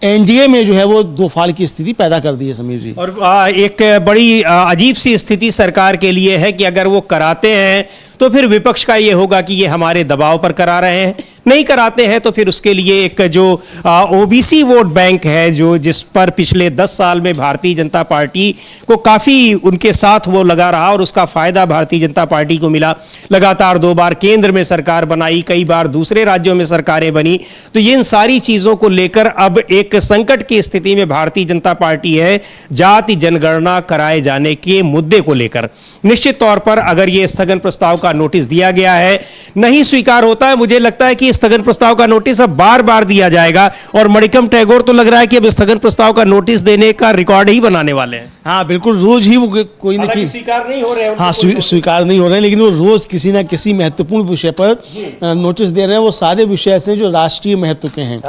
एनडीए में जो है वो दो फाड़ की स्थिति पैदा कर दी है समीर जी। और एक बड़ी अजीब सी स्थिति सरकार के लिए है कि अगर वो कराते हैं तो फिर विपक्ष का ये होगा कि ये हमारे दबाव पर करा रहे हैं, नहीं कराते हैं तो फिर उसके लिए एक जो ओबीसी वोट बैंक है, जो जिस पर पिछले 10 साल में भारतीय जनता पार्टी को काफ़ी उनके साथ वो लगा रहा और उसका फायदा भारतीय जनता पार्टी को मिला। लगातार 2 बार केंद्र में सरकार बनाई, कई बार दूसरे राज्यों में सरकारें बनी। तो ये इन सारी चीज़ों को लेकर अब एक संकट की स्थिति में भारतीय जनता पार्टी है, जाति जनगणना कराए जाने के मुद्दे को लेकर। निश्चित तौर पर अगर ये स्थगन प्रस्ताव का नोटिस दिया गया है, नहीं स्वीकार होता है, मुझे लगता है कि स्थगन प्रस्ताव का नोटिस अब बार बार दिया जाएगा। और मणिकम टैगोर तो लग रहा है कि अब स्थगन प्रस्ताव का नोटिस देने का रिकॉर्ड ही बनाने वाले हैं। हाँ बिल्कुल, रोज ही वो कोई न स्वीकार नहीं हो रहे हैं। हाँ स्वीकार नहीं हो रहे हैं, लेकिन वो रोज किसी न किसी महत्वपूर्ण विषय पर नोटिस दे रहे हैं। वो सारे विषय ऐसे जो राष्ट्रीय महत्व के हैं।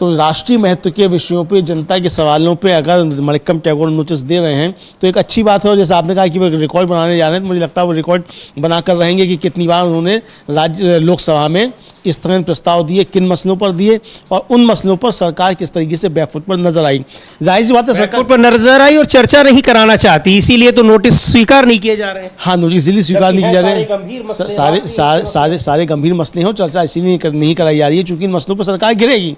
तो राष्ट्रीय महत्व के विषयों पे, जनता के सवालों पे अगर मणिकम टैगोर नोटिस दे रहे हैं तो एक अच्छी बात है। और जैसे आपने कहा कि वो रिकॉर्ड बनाने जा रहे हैं, तो मुझे लगता है वो रिकॉर्ड बनाकर रहेंगे कि कितनी बार उन्होंने राज्य लोकसभा में स्थगन प्रस्ताव दिए, किन मसलों पर दिए, और उन मसलों पर सरकार किस तरीके से बैकफुट पर नजर आई। जाहिर सी बात है सरकार पर नजर आई और चर्चा नहीं कराना चाहती, इसीलिए तो नोटिस स्वीकार नहीं किए जा रहे हैं। हाँ, नोटिस इसीलिए स्वीकार नहीं किए जा रहे हैं। सारे गंभीर मसले हैं, चर्चा इसीलिए नहीं कराई जा रही है क्योंकि इन मसलों पर सरकार गिरेगी।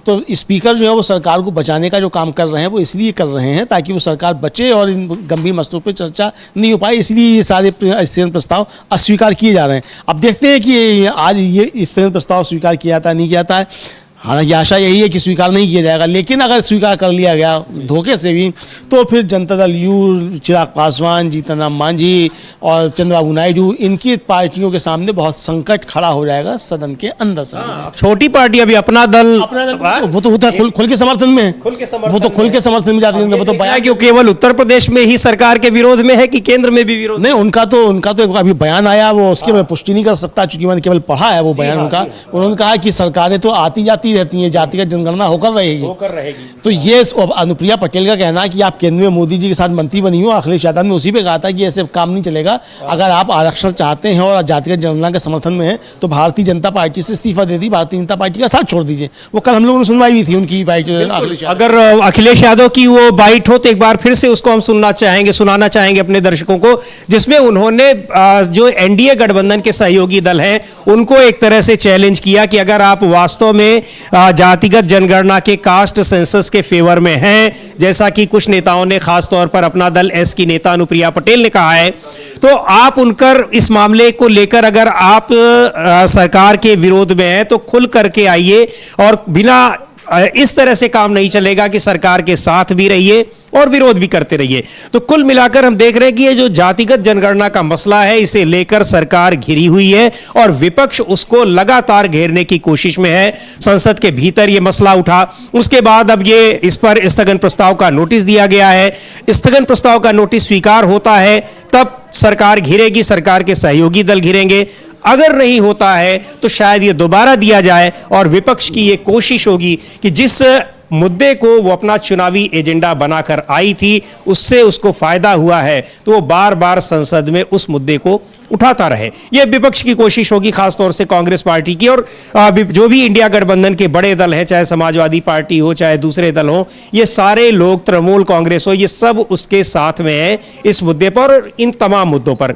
तो स्पीकर जो है वो सरकार को बचाने का जो काम कर रहे हैं वो इसलिए कर रहे हैं ताकि वो सरकार बचे और इन गंभीर मसलों पर चर्चा नहीं हो पाए, इसलिए ये सारे स्थगन प्रस्ताव अस्वीकार किए जा रहे हैं। अब देखते हैं कि आज ये स्थगन प्रस्ताव स्वीकार किया जाता है नहीं किया जाता है। हालांकि आशा यही है कि स्वीकार नहीं किया जाएगा, लेकिन अगर स्वीकार कर लिया गया धोखे से भी, तो फिर जनता दल यू, चिराग पासवान, जीतन राम मांझी और चंद्रबाबू नायडू, इनकी पार्टियों के सामने बहुत संकट खड़ा हो जाएगा सदन के अंदर से। छोटी पार्टी अभी अपना दल वो तो होता है खुल के समर्थन में, वो तो खुल के समर्थन में जाती है। वो तो बयान क्यों केवल उत्तर प्रदेश में ही सरकार के विरोध में है कि केंद्र में भी विरोध? नहीं, उनका तो अभी बयान आया, वो उसके मैं पुष्टि नहीं कर सकता चूंकि मैंने केवल पढ़ा है वो बयान उनका। उन्होंने कहा कि सरकारें तो आती जाती रहती है, जातिगत जनगणना होकर रहेगी। तो ये अनुप्रिया पटेल का कहना है कि आप केंद्र में मोदी जी के साथ मंत्री बनी हो, अखिलेश यादव ने उसी पे कहा था कि ऐसे काम नहीं चलेगा। अगर आप आरक्षण चाहते हैं और जातिगत जनगणना के समर्थन में है तो भारतीय जनता पार्टी से इस्तीफा दे दी, भारतीय जनता पार्टी का साथ छोड़ दीजिए। वो कल हम लोगों ने सुनवाई भी थी उनकी बाइट। अगर अखिलेश यादव की वो बाइट हो तो एक बार फिर से उसको हम सुनाना चाहेंगे अपने दर्शकों को, जिसमें उन्होंने जो एनडीए गठबंधन के सहयोगी दल हैं उनको एक तरह से चैलेंज किया कि अगर आप वास्तव में जातिगत जनगणना के कास्ट सेंसस के फेवर में हैं, जैसा कि कुछ नेताओं ने, खासतौर पर अपना दल एस की नेता अनुप्रिया पटेल ने कहा है, तो आप उनकर इस मामले को लेकर अगर आप सरकार के विरोध में हैं तो खुल करके आइए और बिना इस तरह से काम नहीं चलेगा कि सरकार के साथ भी रहिए और विरोध भी करते रहिए। तो कुल मिलाकर हम देख रहे हैं कि ये जो जातिगत जनगणना का मसला है, इसे लेकर सरकार घिरी हुई है और विपक्ष उसको लगातार घेरने की कोशिश में है। संसद के भीतर ये मसला उठा, उसके बाद अब ये इस पर स्थगन प्रस्ताव का नोटिस दिया गया है। स्थगन प्रस्ताव का नोटिस स्वीकार होता है तब सरकार घिरेगी, सरकार के सहयोगी दल घिरेंगे। अगर नहीं होता है तो शायद ये दोबारा दिया जाए और विपक्ष की ये कोशिश होगी कि जिस मुद्दे को वो अपना चुनावी एजेंडा बनाकर आई थी, उससे उसको फायदा हुआ है, तो वो बार बार संसद में उस मुद्दे को उठाता रहे। यह विपक्ष की कोशिश होगी, खासतौर से कांग्रेस पार्टी की। और जो भी इंडिया गठबंधन के बड़े दल हैं, चाहे समाजवादी पार्टी हो चाहे दूसरे दल हो, ये सारे लोग, तृणमूल कांग्रेस हो, ये सब उसके साथ में है इस मुद्दे पर और इन तमाम मुद्दों पर।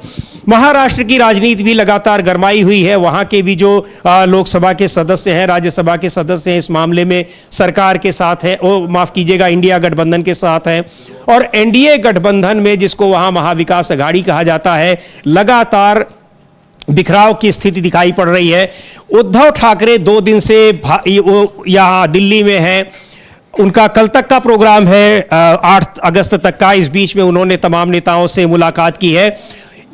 महाराष्ट्र की राजनीति भी लगातार गरमाई हुई है। वहां के भी जो लोकसभा के सदस्य हैं, राज्यसभा के सदस्य हैं, इस मामले में सरकार के साथ है, माफ कीजिएगा, इंडिया गठबंधन के साथ है। और एनडीए गठबंधन में, जिसको वहां महाविकास अघाड़ी कहा जाता है, लगातार बिखराव की स्थिति दिखाई पड़ रही है। उद्धव ठाकरे 2 दिन से यहां दिल्ली में हैं। उनका कल तक का प्रोग्राम है 8 अगस्त तक का। इस बीच में उन्होंने तमाम नेताओं से मुलाकात की है।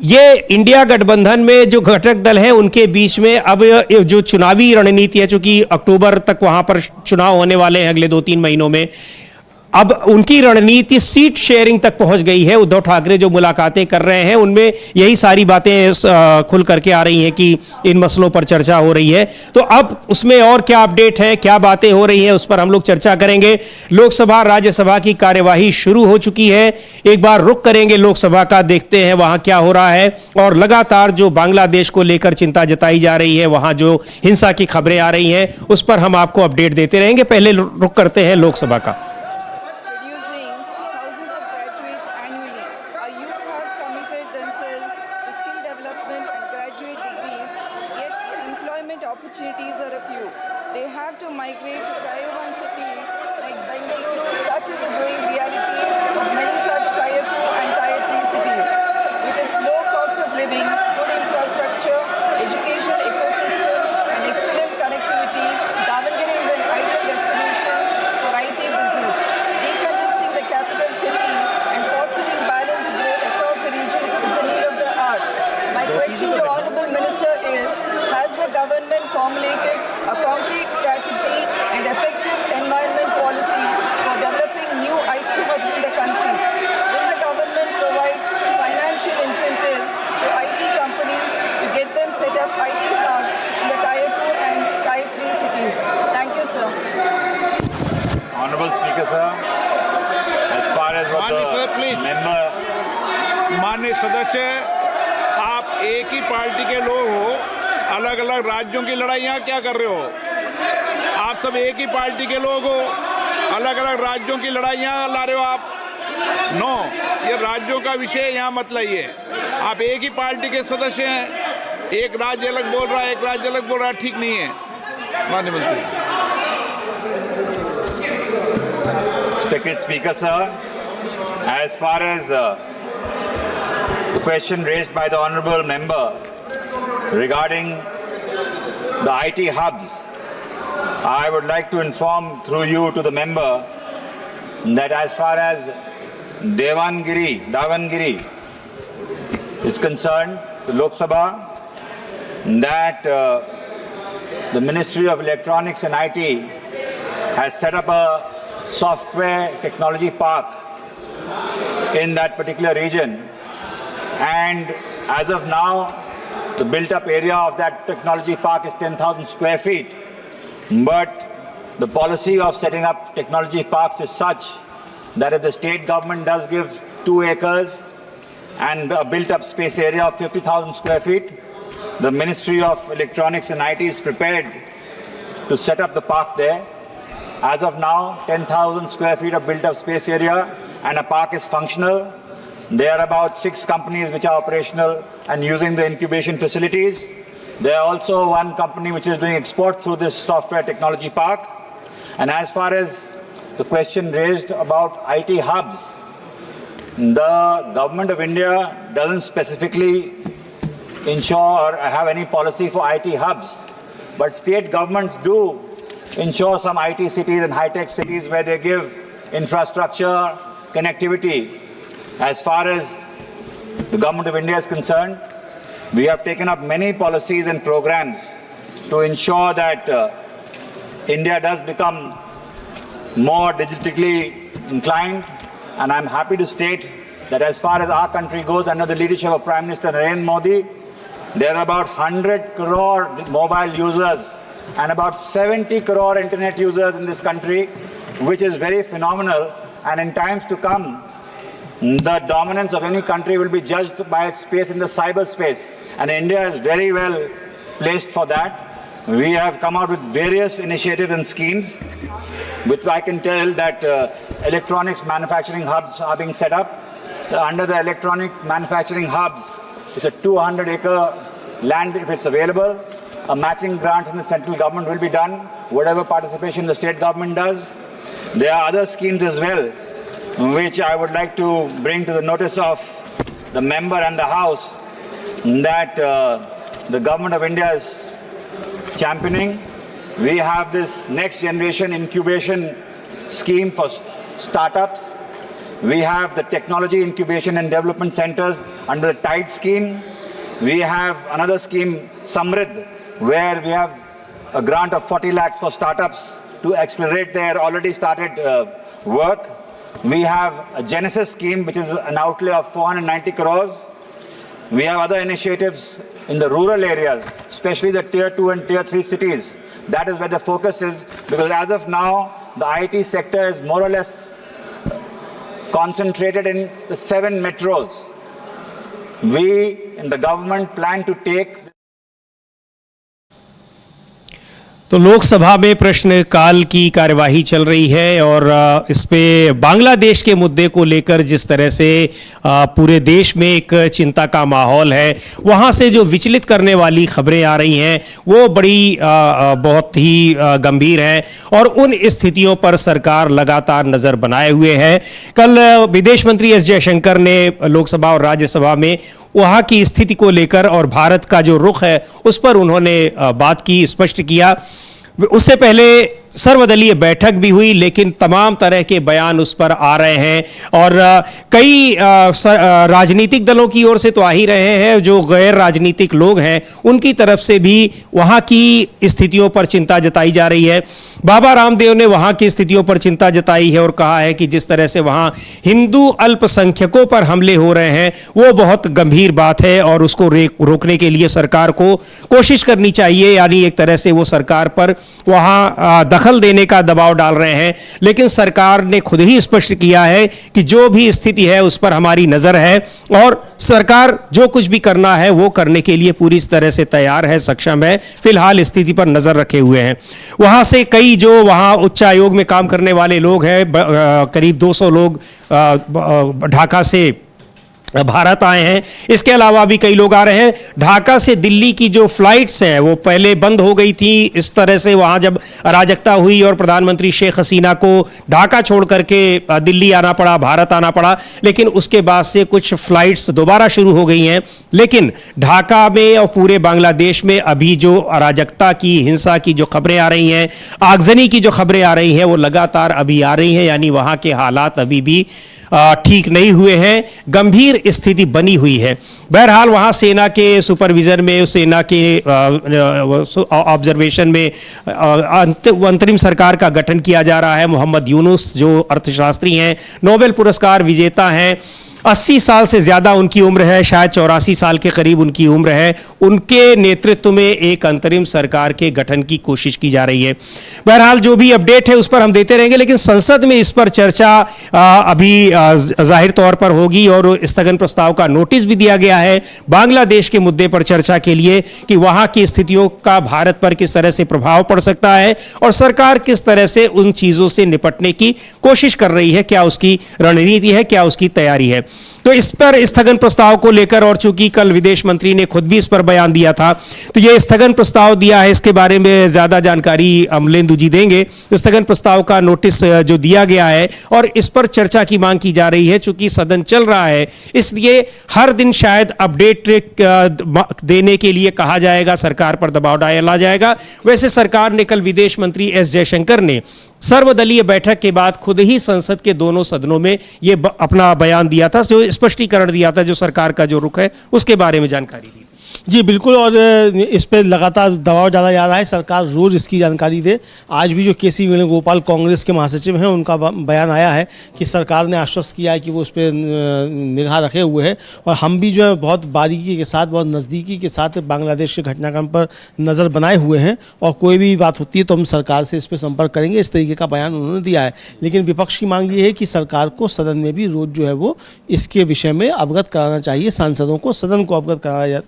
ये इंडिया गठबंधन में जो घटक दल हैं उनके बीच में अब जो चुनावी रणनीति है, चूंकि अक्टूबर तक वहां पर चुनाव होने वाले हैं अगले 2-3 महीनों में, अब उनकी रणनीति सीट शेयरिंग तक पहुंच गई है। उद्धव ठाकरे जो मुलाकातें कर रहे हैं उनमें यही सारी बातें खुल करके आ रही हैं कि इन मसलों पर चर्चा हो रही है। तो अब उसमें और क्या अपडेट है, क्या बातें हो रही हैं, उस पर हम लोग चर्चा करेंगे। लोकसभा राज्यसभा की कार्यवाही शुरू हो चुकी है। एक बार रुक करेंगे लोकसभा का, देखते हैं वहां क्या हो रहा है। और लगातार जो बांग्लादेश को लेकर चिंता जताई जा रही है, वहां जो हिंसा की खबरें आ रही हैं, उस पर हम आपको अपडेट देते रहेंगे। पहले रुक करते हैं लोकसभा का। Opportunities are a few. They have to migrate to Tier 1 cities like Bengaluru. Such is a growing reality of many such Tier 2 and Tier 3 cities. With its low cost of living, good infrastructure, education ecosystem, and excellent connectivity, Davangere is an ideal destination for IT business. Decongesting the capital city and fostering balanced growth across the region is the need of the hour. My question to Honourable Minister is, has the government formulated a concrete strategy and effective environment policy for developing new IT hubs in the country? Will the government provide financial incentives to IT companies to get them set up IT hubs in the Tier 2 and Tier 3 cities? Thank you, sir. Honorable Speaker, sir, as far as what the member... माननीय सदस्य, आप एक ही party के लोग हो, अलग अलग राज्यों की लड़ाइयाँ क्या कर रहे हो? आप सब एक ही पार्टी के लोग हो, अलग अलग राज्यों की लड़ाइयाँ ला रहे हो आप। नो, ये राज्यों का विषय यहाँ मत लाइए। आप एक ही पार्टी के सदस्य हैं, एक राज्य अलग बोल रहा है, एक राज्य अलग बोल रहा है, ठीक नहीं है। माननीय मंत्री। Respected Speaker, sir, as far as the question raised by the honourable member regarding the IT hubs, I would like to inform through you to the member that as far as Davangere is concerned, the Lok Sabha, that the Ministry of Electronics and IT has set up a software technology park in that particular region, and as of now the built up area of that technology park is 10,000 square feet, but the policy of setting up technology parks is such that if the state government does give 2 acres and a built up space area of 50,000 square feet, the Ministry of Electronics and IT is prepared to set up the park there. As of now, 10,000 square feet of built up space area and a park is functional. There are about 6 companies which are operational and using the incubation facilities. There are also 1 company which is doing export through this software technology park. And as far as the question raised about IT hubs, the government of India doesn't specifically ensure or have any policy for IT hubs, but state governments do ensure some IT cities and high-tech cities where they give infrastructure, connectivity. As far as the Government of India is concerned, we have taken up many policies and programs to ensure that India does become more digitally inclined, and I'm happy to state that as far as our country goes, under the leadership of Prime Minister Narendra Modi, there are about 100 crore mobile users and about 70 crore internet users in this country, which is very phenomenal. And in times to come, the dominance of any country will be judged by its space in the cyberspace. And India is very well placed for that. We have come out with various initiatives and schemes, which I can tell that electronics manufacturing hubs are being set up. Under the electronic manufacturing hubs, it's a 200-acre land if it's available. A matching grant from the central government will be done, whatever participation the state government does. There are other schemes as well, which I would like to bring to the notice of the member and the House, that the Government of India is championing. We have this next generation incubation scheme for startups. We have the technology incubation and development centers under the TIDE scheme. We have another scheme, Samrid, where we have a grant of 40 lakhs for startups to accelerate their already started work. We have a Genesis scheme, which is an outlay of 490 crores. We have other initiatives in the rural areas, especially the tier 2 and tier 3 cities. That is where the focus is, because as of now, the IT sector is more or less concentrated in the 7 metros. We in the government plan to take तो लोकसभा में प्रश्नकाल की कार्यवाही चल रही है और इस पे बांग्लादेश के मुद्दे को लेकर जिस तरह से पूरे देश में एक चिंता का माहौल है, वहाँ से जो विचलित करने वाली खबरें आ रही हैं वो बड़ी बहुत ही गंभीर हैं और उन स्थितियों पर सरकार लगातार नज़र बनाए हुए है। कल विदेश मंत्री एस जयशंकर ने लोकसभा और राज्यसभा में वहाँ की स्थिति को लेकर और भारत का जो रुख है उस पर उन्होंने बात की, स्पष्ट किया। उससे पहले सर्वदलीय बैठक भी हुई, लेकिन तमाम तरह के बयान उस पर आ रहे हैं और कई राजनीतिक दलों की ओर से तो आ ही रहे हैं, जो गैर राजनीतिक लोग हैं उनकी तरफ से भी वहाँ की स्थितियों पर चिंता जताई जा रही है। बाबा रामदेव ने वहाँ की स्थितियों पर चिंता जताई है और कहा है कि जिस तरह से वहाँ हिंदू अल्पसंख्यकों पर हमले हो रहे हैं वो बहुत गंभीर बात है और उसको रोकने के लिए सरकार को कोशिश करनी चाहिए, यानी एक तरह से वो सरकार पर वहाँ दखल देने का दबाव डाल रहे हैं। लेकिन सरकार ने खुद ही स्पष्ट किया है कि जो भी स्थिति है उस पर हमारी नजर है और सरकार जो कुछ भी करना है वो करने के लिए पूरी तरह से तैयार है, सक्षम है। फिलहाल स्थिति पर नजर रखे हुए हैं। वहां से कई जो वहां उच्चायोग में काम करने वाले लोग हैं, करीब 200 लोग ढाका से भारत आए हैं। इसके अलावा भी कई लोग आ रहे हैं। ढाका से दिल्ली की जो फ्लाइट्स हैं वो पहले बंद हो गई थी। इस तरह से वहां जब अराजकता हुई और प्रधानमंत्री शेख हसीना को ढाका छोड़ करके दिल्ली आना पड़ा, भारत आना पड़ा, लेकिन उसके बाद से कुछ फ्लाइट्स दोबारा शुरू हो गई हैं। लेकिन ढाका में और पूरे बांग्लादेश में अभी जो अराजकता की, हिंसा की जो खबरें आ रही हैं, आगजनी की जो खबरें आ रही हैं वो लगातार अभी आ रही हैं, यानी वहां के हालात अभी भी ठीक नहीं हुए हैं, गंभीर स्थिति बनी हुई है। बहरहाल वहां सेना के सुपरविजन में, सेना के ऑब्जर्वेशन में अंतरिम सरकार का गठन किया जा रहा है। मोहम्मद यूनुस जो अर्थशास्त्री हैं, नोबेल पुरस्कार विजेता हैं, 80 साल से ज़्यादा उनकी उम्र है, शायद 84 साल के करीब उनकी उम्र है। उनके नेतृत्व में एक अंतरिम सरकार के गठन की कोशिश की जा रही है। बहरहाल जो भी अपडेट है उस पर हम देते रहेंगे, लेकिन संसद में इस पर चर्चा अभी जाहिर तौर पर होगी और स्थगन प्रस्ताव का नोटिस भी दिया गया है बांग्लादेश के मुद्दे पर चर्चा के लिए कि वहाँ की स्थितियों का भारत पर किस तरह से प्रभाव पड़ सकता है और सरकार किस तरह से उन चीज़ों से निपटने की कोशिश कर रही है, क्या उसकी रणनीति है, क्या उसकी तैयारी है। तो इस पर स्थगन प्रस्ताव को लेकर, और चूंकि कल विदेश मंत्री ने खुद भी इस पर बयान दिया था, तो ये स्थगन प्रस्ताव दिया है, इसके बारे में ज्यादा जानकारी अमलेंदु जी देंगे। स्थगन प्रस्ताव का नोटिस जो दिया गया है और इस पर चर्चा की मांग की जा रही है। चूंकि सदन चल रहा है इसलिए हर दिन शायद अपडेट देने के लिए कहा जाएगा, सरकार पर दबाव डाला जाएगा। वैसे सरकार ने कल विदेश मंत्री एस जयशंकर ने सर्वदलीय बैठक के बाद खुद ही संसद के दोनों सदनों में ये अपना बयान दिया था, जो स्पष्टीकरण दिया था, जो सरकार का जो रुख है उसके बारे में जानकारी दी। जी बिल्कुल, और इस पर लगातार दबाव डाला जा रहा है, सरकार रोज इसकी जानकारी दे। आज भी जो केसी वेणुगोपाल कांग्रेस के महासचिव हैं उनका बयान आया है कि सरकार ने आश्वस्त किया है कि वो उस पर निगाह रखे हुए है, और हम भी जो है बहुत बारीकी के साथ, बहुत नज़दीकी के साथ बांग्लादेश के घटनाक्रम पर नज़र बनाए हुए हैं, और कोई भी बात होती है तो हम सरकार से इस पर संपर्क करेंगे, इस तरीके का बयान उन्होंने दिया है। लेकिन विपक्ष की मांग ये है कि सरकार को सदन में भी रोज जो है वो इसके विषय में अवगत कराना चाहिए, सांसदों को, सदन को अवगत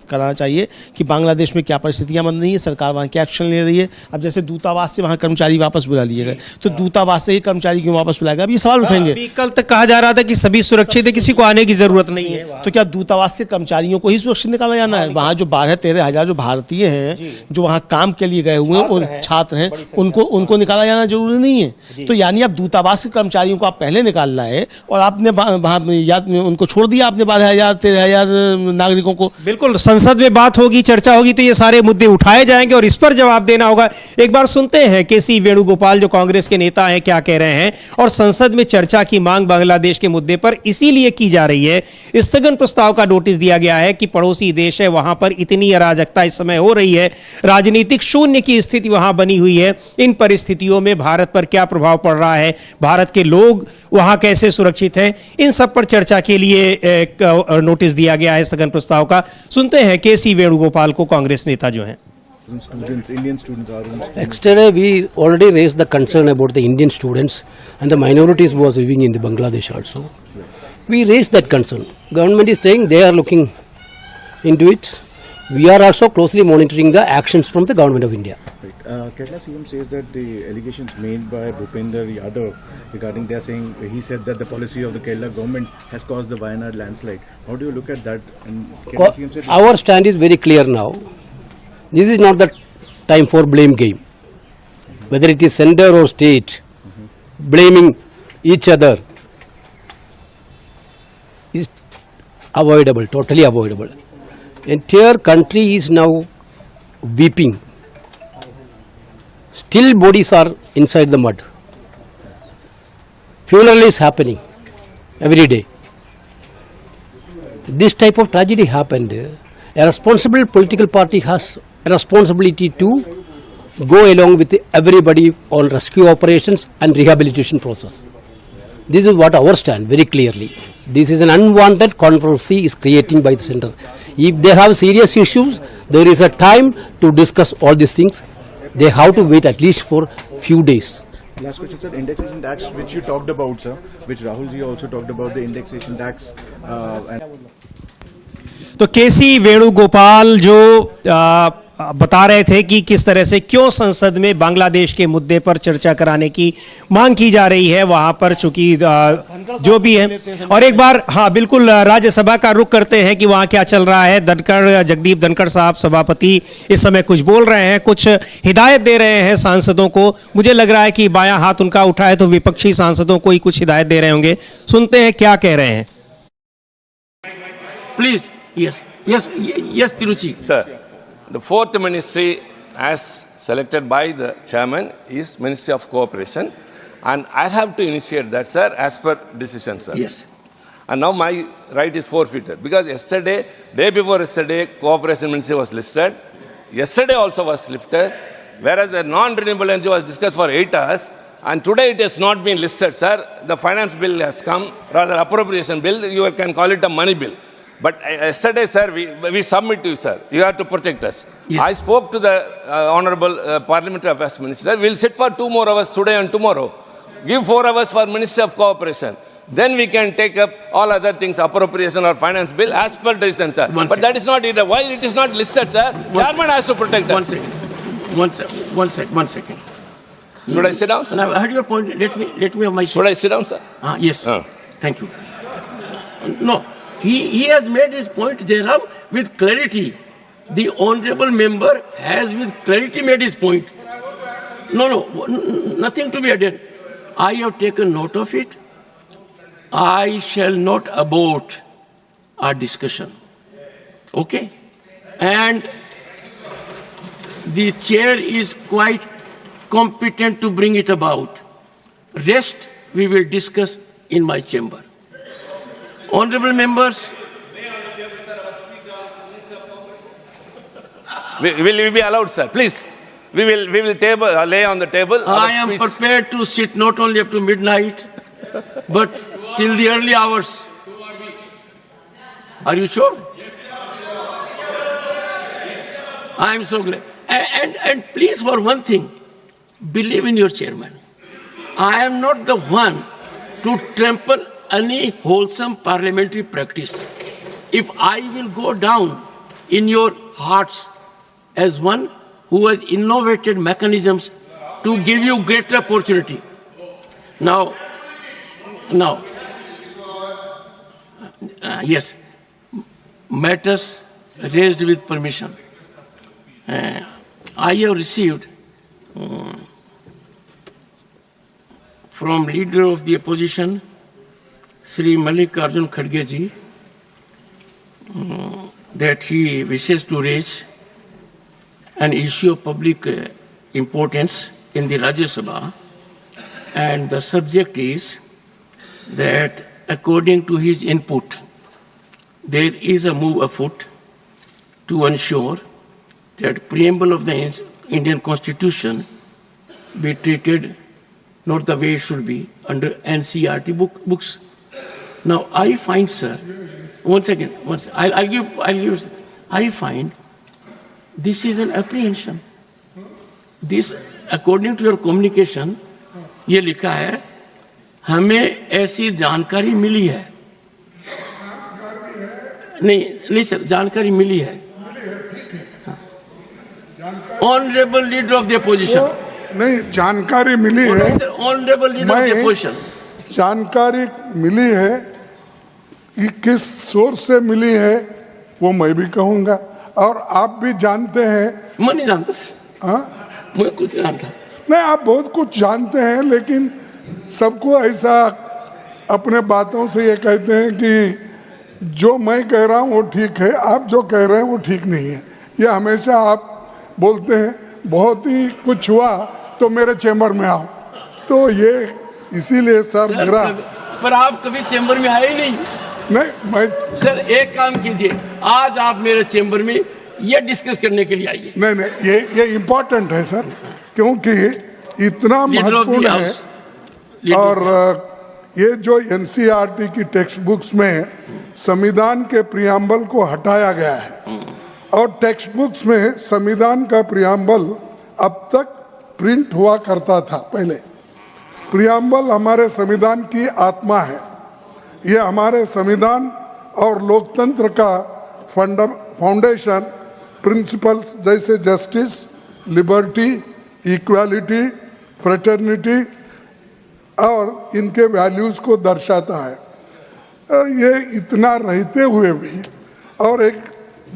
कराना चाहिए कि बांग्लादेश में क्या परिस्थितियां बन रही है, सरकार वहां क्या एक्शन ले रही है। अब जैसे दूतावास से वहां कर्मचारी वापस बुला लिए गए, तो दूतावास से ही कर्मचारी क्यों वापस बुलाएगा? अब ये सवाल उठेंगे। कल तक कहा जा रहा था कि सभी सुरक्षित है, किसी को आने की जरूरत नहीं है, तो क्या दूतावास के कर्मचारियों को ही सुरक्षित निकाला जाना है? वहाँ जो 12-13 हज़ार जो भारतीय हैं जो वहाँ काम के लिए गए हुए हैं और छात्र हैं, उनको निकाला जाना जरूरी नहीं है। तो यानी आप दूतावास के कर्मचारियों को आप पहले निकाल लाए और आपने वहाँ उनको छोड़ दिया, आपने 12,000-13,000 नागरिकों को। बिल्कुल, संसद में बात होगी, चर्चा होगी तो ये सारे मुद्दे उठाए जाएंगे और इस पर जवाब देना होगा। एक बार सुनते हैं केसी वेणुगोपाल जो कांग्रेस के नेता हैं क्या कह रहे हैं, और संसद में चर्चा की मांग बांग्लादेश के मुद्दे पर इसीलिए की जा रही है। स्थगन प्रस्ताव का नोटिस दिया गया है कि पड़ोसी देश है, वहां पर इतनी अराजकता इस समय हो रही है, राजनीतिक शून्य की स्थिति वहां बनी हुई है। इन परिस्थितियों में भारत पर क्या प्रभाव पड़ रहा है, भारत के लोग वहां कैसे सुरक्षित हैं, इन सब पर चर्चा के लिए एक नोटिस दिया गया है स्थगन प्रस्ताव का। सुनते हैं केसी वेणुगोपाल को, कांग्रेस नेता जो हैं। Yesterday, we already raised the concern about the Indian students and the minorities who was living in the Bangladesh also. We raised that concern. Government is saying they are looking into it. We are also closely monitoring the actions from the government of India. Kerala CM says that the allegations made by Bhupender Yadav regarding they are saying he said that the policy of the Kerala government has caused the Wayanad landslide. How do you look at that? And Kerala CM said Our stand is very clear now. This is not the time for blame game. Whether it is center or state, blaming each other is avoidable, totally avoidable. Entire country is now weeping. Still bodies are inside the mud. Funeral is happening every day. This type of tragedy happened. A responsible political party has a responsibility to go along with everybody on rescue operations and rehabilitation process. This is what our stand very clearly. This is an unwanted controversy is creating by the center. If they have serious issues, there is a time to discuss all these things. They have to wait at least for few days. last question, sir. Indexation tax, which you talked about, sir, which Rahul ji also talked about the indexation tax. And तो केसी वेणुगोपाल जो बता रहे थे कि किस तरह से क्यों संसद में बांग्लादेश के मुद्दे पर चर्चा कराने की मांग की जा रही है वहां पर, चूंकि जो भी है। और एक बार हाँ बिल्कुल राज्यसभा का रुख करते हैं कि वहां क्या चल रहा है। धनखड़, जगदीप धनखड़ साहब सभापति इस समय कुछ बोल रहे हैं, कुछ हिदायत दे रहे हैं सांसदों को। मुझे लग रहा है कि बायां हाथ उनका उठा है तो विपक्षी सांसदों को ही कुछ हिदायत दे रहे होंगे। सुनते हैं क्या कह रहे हैं। Please, yes, Tiruchi. Sir, the fourth ministry as selected by the chairman is Ministry of Cooperation, and I have to initiate that, sir, as per decision, sir. Yes. And now my right is forfeited because yesterday, day before yesterday, Cooperation Ministry was listed. Yesterday also was lifted, whereas the non-renewable energy was discussed for 8 hours. And today it has not been listed, sir. The finance bill has come, rather appropriation bill, you can call it a money bill. But yesterday, sir, we submit to you, sir. You have to protect us. Yes. I spoke to the Honorable Parliamentary Affairs Minister. We'll sit for 2 more hours today and tomorrow. Give 4 hours for Ministry of Cooperation. Then we can take up all other things, appropriation or finance bill as per decision, sir. But that is not it. Why it is not listed, sir? Chairman has to protect us. One second. Should I sit down, sir? Now, I heard your point. Let me have my. Should I sit down, sir? Yes. Thank you. No, he has made his point, Jairam, with clarity. The honorable member has with clarity made his point. No, nothing to be added. I have taken note of it. I shall not abort our discussion. Okay? And the chair is quite competent to bring it about. Rest we will discuss in my chamber. Honorable members, Will we be allowed, sir? Please. We will table, lay on the table. our I am speech. prepared to sit not only up to midnight, but till the early hours. Are you sure? I am so glad. And please, for one thing, believe in your chairman. I am not the one to trample any wholesome parliamentary practice. If I will go down in your hearts as one who has innovated mechanisms to give you greater opportunity. Now, yes, matters raised with permission. I have received from leader of the opposition, Sri Mallikarjun Kharge ji, that he wishes to raise an issue of public importance in the Rajya Sabha, and the subject is that according to his input, there is a move afoot to ensure that preamble of the Indian Constitution be treated not the way it should be under NCERT books. Now I find, sir, I find this is an apprehension. This, according to your communication, ये लिखा है, हमें ऐसी जानकारी मिली है. नहीं sir, जानकारी मिली है. Honorable leader of the opposition. नहीं, जानकारी मिली है. Honorable leader of the opposition. जानकारी मिली है, ये किस सोर्स से मिली है वो मैं भी कहूँगा, और आप भी जानते हैं. मैं नहीं जानता सर. हाँ, मैं कुछ नहीं जानता. नहीं, आप बहुत कुछ जानते हैं, लेकिन सबको ऐसा अपने बातों से ये कहते हैं कि जो मैं कह रहा हूँ वो ठीक है, आप जो कह रहे हैं वो ठीक नहीं है. ये हमेशा आप बोलते हैं, बहुत ही कुछ हुआ तो मेरे चैम्बर में आओ. तो ये इसीलिए सर मेरा. पर आप कभी चैम्बर में आए नहीं. नहीं, मैं सर एक काम कीजिए, आज आप मेरे चैम्बर में ये डिस्कस करने के लिए आइए. नहीं, ये इम्पोर्टेंट है सर, क्योंकि इतना महत्वपूर्ण है. और ये जो एनसीईआरटी की टेक्स्ट बुक्स में संविधान के प्रियम्बल को हटाया गया है, और टेक्स्ट बुक्स में संविधान का प्रियम्बल अब तक प्रिंट हुआ करता था. पहले प्रियम्बल हमारे संविधान की आत्मा है. ये हमारे संविधान और लोकतंत्र का फाउंडेशन प्रिंसिपल्स जैसे जस्टिस, लिबर्टी, इक्वालिटी, फ्रेटर्निटी और इनके वैल्यूज़ को दर्शाता है. ये इतना रहते हुए भी, और एक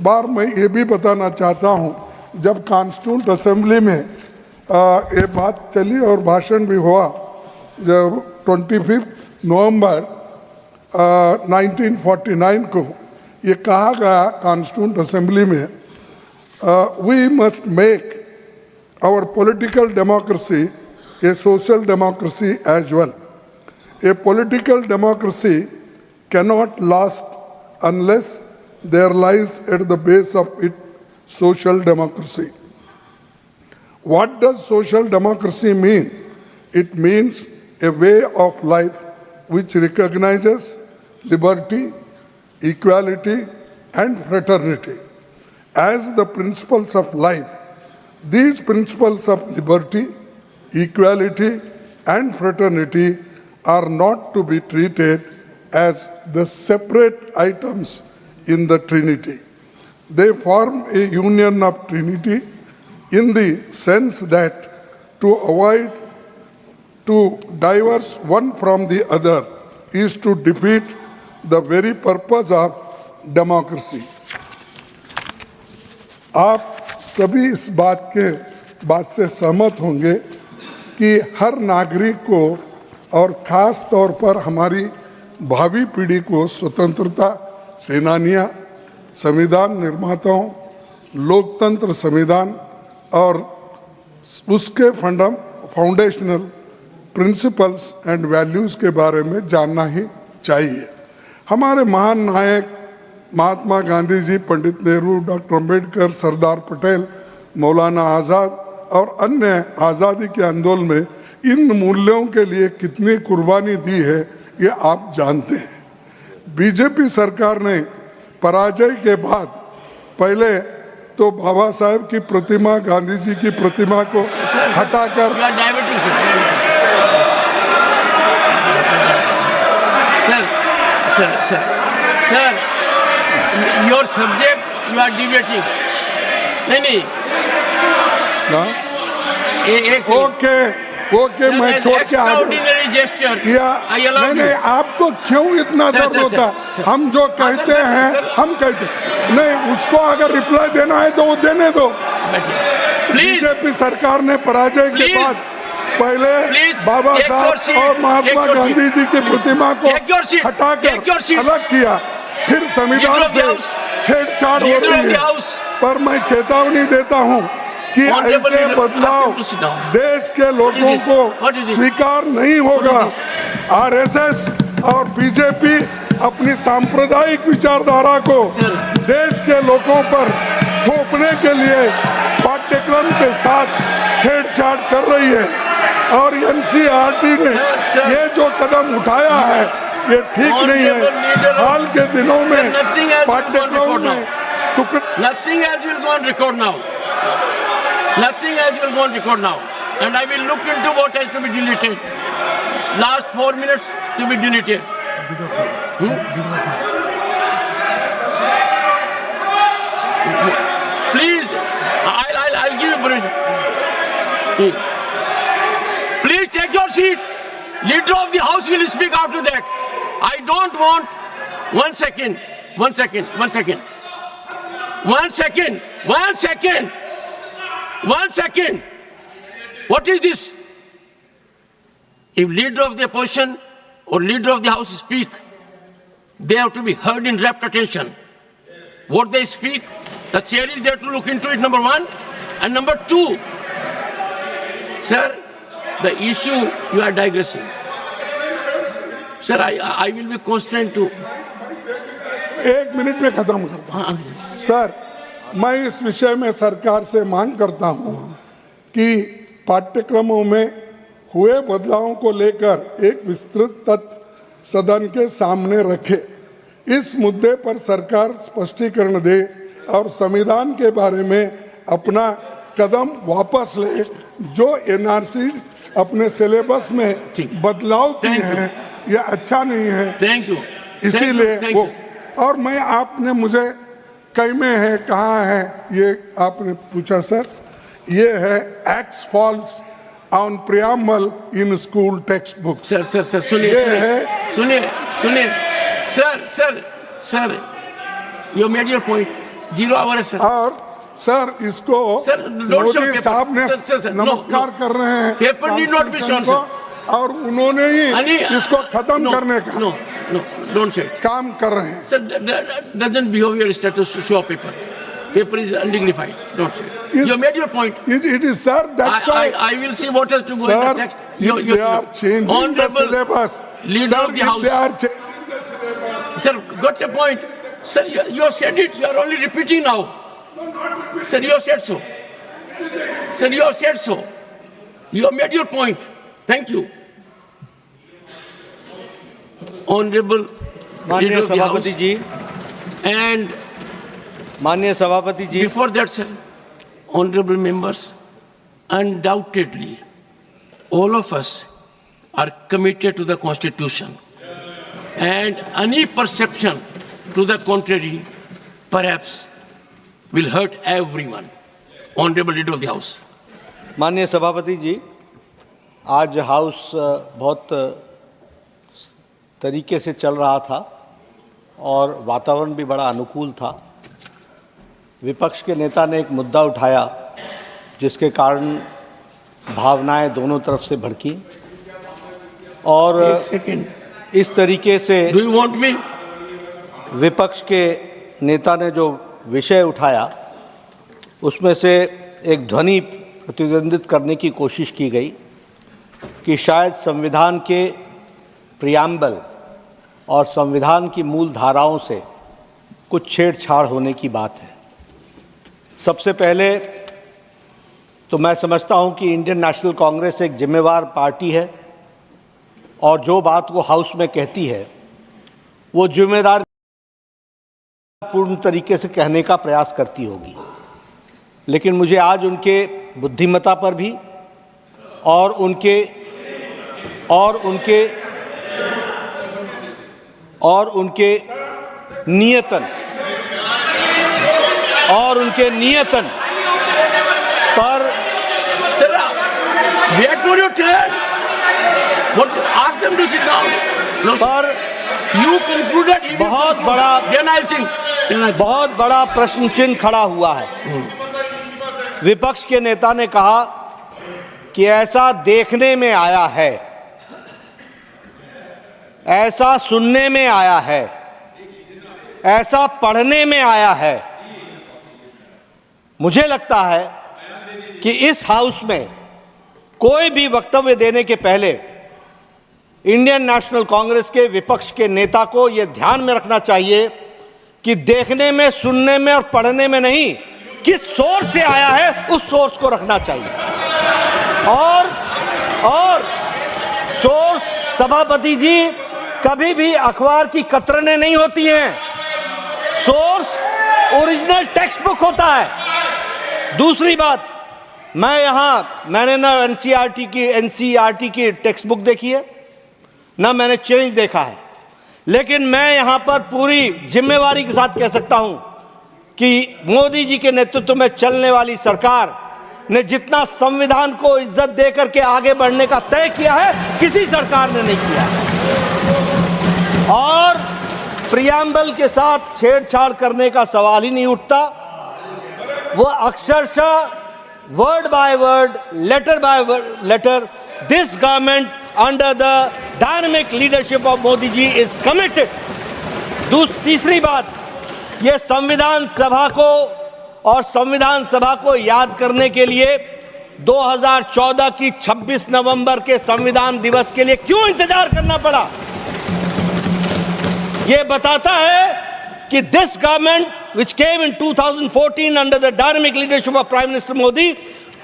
बार मैं ये भी बताना चाहता हूँ, जब कॉन्स्टिट्यूंट असेंबली में ये बात चली और भाषण भी हुआ, जब 25 नवंबर 1949 को ये कहा गया कॉन्स्टिट्यूंट असेंबली में, we must make our political democracy a social democracy as well. A political democracy cannot last unless there lies at the base of it social democracy. What does social democracy mean? It means a way of life which recognizes liberty, equality, and fraternity as the principles of life. These principles of liberty, equality, and fraternity are not to be treated as the separate items in the Trinity. They form a union of Trinity in the sense that to avoid to diverse one from the other is to defeat the very purpose of democracy. आप सभी इस बात से सहमत होंगे कि हर नागरिक को और ख़ास तौर पर हमारी भावी पीढ़ी को स्वतंत्रता सेनानियां, संविधान निर्माताओं, लोकतंत्र संविधान और उसके फाउंडेशनल प्रिंसिपल्स एंड वैल्यूज़ के बारे में जानना ही चाहिए। हमारे महान नायक महात्मा गांधी जी, पंडित नेहरू, डॉक्टर अंबेडकर, सरदार पटेल, मौलाना आज़ाद और अन्य आज़ादी के आंदोलन में इन मूल्यों के लिए कितनी कुर्बानी दी है ये आप जानते हैं। बीजेपी सरकार ने पराजय के बाद पहले तो बाबा साहेब की प्रतिमा, गांधी जी की प्रतिमा को हटाकर sir your subject you are debating नहीं ओके मैं छोड़ के आ जाऊँ। नहीं आपको क्यों इतना दर्द होता? हम जो कहते हैं हम कहते नहीं, उसको अगर रिप्लाई देना है तो वो देने दो। बीजेपी सरकार ने पराजय के बाद पहले बाबा साहब और महात्मा गांधी जी की प्रतिमा को हटाकर अलग किया, फिर संविधान से छेड़छाड़ हो रही है। पर मैं चेतावनी देता हूं कि ऐसे बदलाव देश के लोगों को स्वीकार नहीं होगा। आरएसएस और बीजेपी अपनी सांप्रदायिक विचारधारा को देश के लोगों पर थोपने के लिए पाठ्यक्रम के साथ छेड़छाड़ कर रही है और एनसीईआरटी ने ये जो कदम उठाया है ये ठीक नहीं है। हाल के दिनों में पाठ्यक्रम में Nothing else will go on record now. Nothing else will go on record now. And I will look into what has to be deleted. Last 4 minutes to be deleted. Please, I'll give you permission. Please take your seat. Leader of the House will speak after that. I don't want 1 second. 1 second. 1 second. 1 second. 1 second. 1 second. What is this? If leader of the opposition or leader of the House speak, they have to be heard in rapt attention. What they speak, the chair is there to look into it, number one. And number two, sir, the issue you are digressing. Sir, I will be constrained to. 1 minute में खत्म करता हूं। Sir, मैं इस विषय में सरकार से मांग करता हूं कि पाठ्यक्रमों में हुए बदलावों को लेकर एक विस्तृत तथ्य सदन के सामने रखे। इस मुद्दे पर सरकार स्पष्टीकरण दे और संविधान के बारे में अपना कदम वापस ले। जो एनआरसी अपने सिलेबस में बदलाव किए हैं ये अच्छा नहीं है। Thank you. इसीलिए वो, और मैं आपने मुझे कई में है कहाँ है ये आपने पूछा सर, ये है X falls on preamble in school text book. Sir सुनिए sir you made your point. 0 hour है सर। और सर इसको मोदी साहब ने नमस्कार कर रहे हैं paper need not be shown और उन्होंने ही इसको खत्म करने का डोंट से काम कर रहे हैं। Sir doesn't behave your status to show paper. Paper is undignified. Don't say. Yes, you made your point. It is, sir. That's why I will see what has to go in the text. They are changing the syllabus. Leader of the House. They are changing the syllabus. Sir, got your point. Sir, you said it. You are only repeating now. No, not repeating. Sir, you said so. Sir, you said so. You have made your point. Thank you. Honorable Leader of the House. And माननीय सभापति जी, before that, sir, honorable members, undoubtedly, all of us are committed to the Constitution, and any perception to the contrary, perhaps, will hurt everyone. Honorable Leader of the House. माननीय सभापति जी, आज house बहुत तरीके से चल रहा था और वातावरण भी बड़ा अनुकूल था। विपक्ष के नेता ने एक मुद्दा उठाया जिसके कारण भावनाएं दोनों तरफ से भड़की और इस तरीके से विपक्ष के नेता ने जो विषय उठाया उसमें से एक ध्वनि प्रतिद्वंदित करने की कोशिश की गई कि शायद संविधान के प्रियम्बल और संविधान की मूल धाराओं से कुछ छेड़छाड़ होने की बात है। सबसे पहले तो मैं समझता हूं कि इंडियन नेशनल कांग्रेस एक जिम्मेवार पार्टी है और जो बात वो हाउस में कहती है वो जिम्मेदार पूर्ण तरीके से कहने का प्रयास करती होगी। लेकिन मुझे आज उनके बुद्धिमत्ता पर भी और उनके नियतन पर बहुत बड़ा प्रश्न चिन्ह खड़ा हुआ है। विपक्ष के नेता ने कहा कि ऐसा देखने में आया है, ऐसा सुनने में आया है, ऐसा पढ़ने में आया है। मुझे लगता है कि इस हाउस में कोई भी वक्तव्य देने के पहले इंडियन नेशनल कांग्रेस के विपक्ष के नेता को यह ध्यान में रखना चाहिए कि देखने में, सुनने में और पढ़ने में नहीं, किस सोर्स से आया है उस सोर्स को रखना चाहिए। और सोर्स, सभापति जी, कभी भी अखबार की कतरनें नहीं होती हैं। सोर्स ओरिजिनल टेक्स्ट बुक होता है। दूसरी बात, मैंने ना एनसीईआरटी की टेक्स्ट बुक देखी है, ना मैंने चेंज देखा है, लेकिन मैं यहां पर पूरी जिम्मेवारी के साथ कह सकता हूं कि मोदी जी के नेतृत्व में चलने वाली सरकार ने जितना संविधान को इज्जत देकर के आगे बढ़ने का तय किया है, किसी सरकार ने नहीं किया। और प्रियम्बल के साथ छेड़छाड़ करने का सवाल ही नहीं उठता। वो अक्षरशः word by word, letter by letter, this government under the dynamic leadership of Modi ji is committed. तीसरी बात, ये संविधान सभा को याद करने के लिए 2014 की 26 नवंबर के संविधान दिवस के लिए क्यों इंतजार करना पड़ा? ये बताता है कि this government which came in 2014 under the dynamic leadership of Prime Minister Modi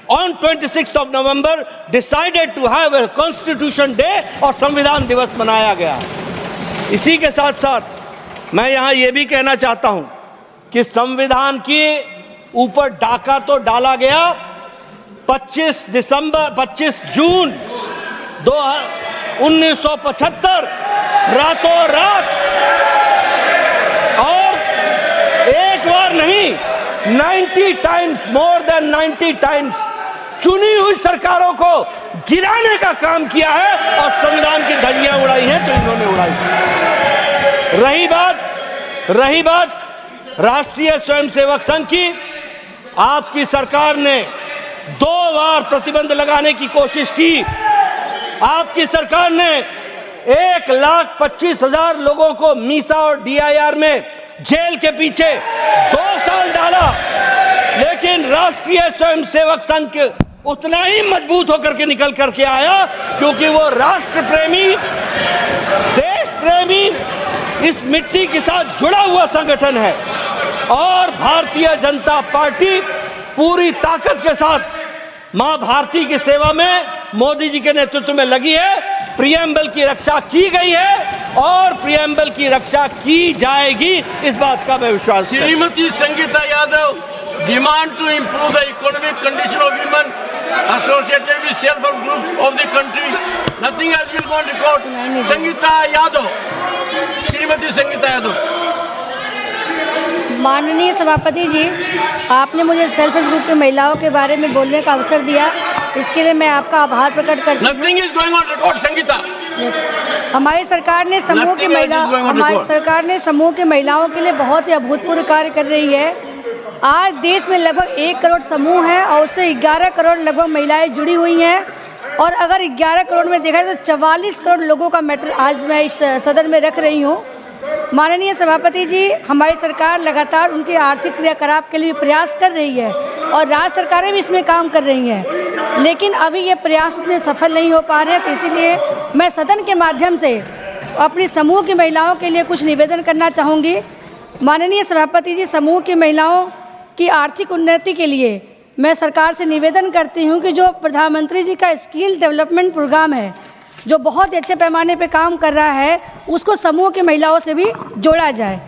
on 26th of November decided to have a Constitution Day और संविधान दिवस मनाया गया। इसी के साथ साथ मैं यहाँ ये भी कहना चाहता हूँ कि संविधान के ऊपर डाका तो डाला गया 25 जून 1975 रातों रात, और एक बार नहीं 90 टाइम्स, मोर देन 90 टाइम्स चुनी हुई सरकारों को गिराने का काम किया है और संविधान की धज्जियां उड़ाई हैं तो इन्होंने उड़ाई। रही बात राष्ट्रीय स्वयंसेवक संघ की, आपकी सरकार ने 2 बार प्रतिबंध लगाने की कोशिश की। आपकी सरकार ने 1,25,000 लोगों को मीसा और डीआईआर में जेल के पीछे 2 साल डाला, लेकिन राष्ट्रीय स्वयंसेवक संघ उतना ही मजबूत होकर के निकल करके आया क्योंकि वो राष्ट्र प्रेमी, देश प्रेमी, इस मिट्टी के साथ जुड़ा हुआ संगठन है। और भारतीय जनता पार्टी पूरी ताकत के साथ मां भारती की सेवा में मोदी जी के नेतृत्व में लगी है। प्रियम्बल की रक्षा की गई है और प्रियम्बल की रक्षा की जाएगी, इस बात का मैं विश्वास करता हूं। Shrimati Sangeeta Yadav demand to improve the economic condition of women associated with self-help groups of the country. Nothing else will go on record. Sangeeta Yadav, Shrimati Sangeeta Yadav. माननीय सभापति जी, आपने मुझे सेल्फ हेल्प ग्रुप की महिलाओं के बारे में बोलने का अवसर दिया, इसके लिए मैं आपका आभार प्रकट करती हूँ। Nothing is going on record, Sangeeta. हमारी सरकार ने समूह की महिलाओं के लिए बहुत ही अभूतपूर्व कार्य कर रही है। आज देश में लगभग 1 करोड़ समूह है और उससे 11 करोड़ लगभग महिलाएं जुड़ी हुई हैं। और अगर 11 करोड़ में देखा जाए तो 44 करोड़ लोगों का मैटर आज मैं इस सदन में रख रही हूँ। माननीय सभापति जी, हमारी सरकार लगातार उनके आर्थिक क्रियाकलाप के लिए प्रयास कर रही है और राज्य सरकारें भी इसमें काम कर रही हैं, लेकिन अभी ये प्रयास उतने सफल नहीं हो पा रहे हैं। तो इसीलिए मैं सदन के माध्यम से अपनी समूह की महिलाओं के लिए कुछ निवेदन करना चाहूँगी। माननीय सभापति जी, समूह की महिलाओं की आर्थिक उन्नति के लिए मैं सरकार से निवेदन करती हूँ कि जो प्रधानमंत्री जी का स्किल डेवलपमेंट प्रोग्राम है, जो बहुत ही अच्छे पैमाने पे काम कर रहा है, उसको समूह की महिलाओं से भी जोड़ा जाए।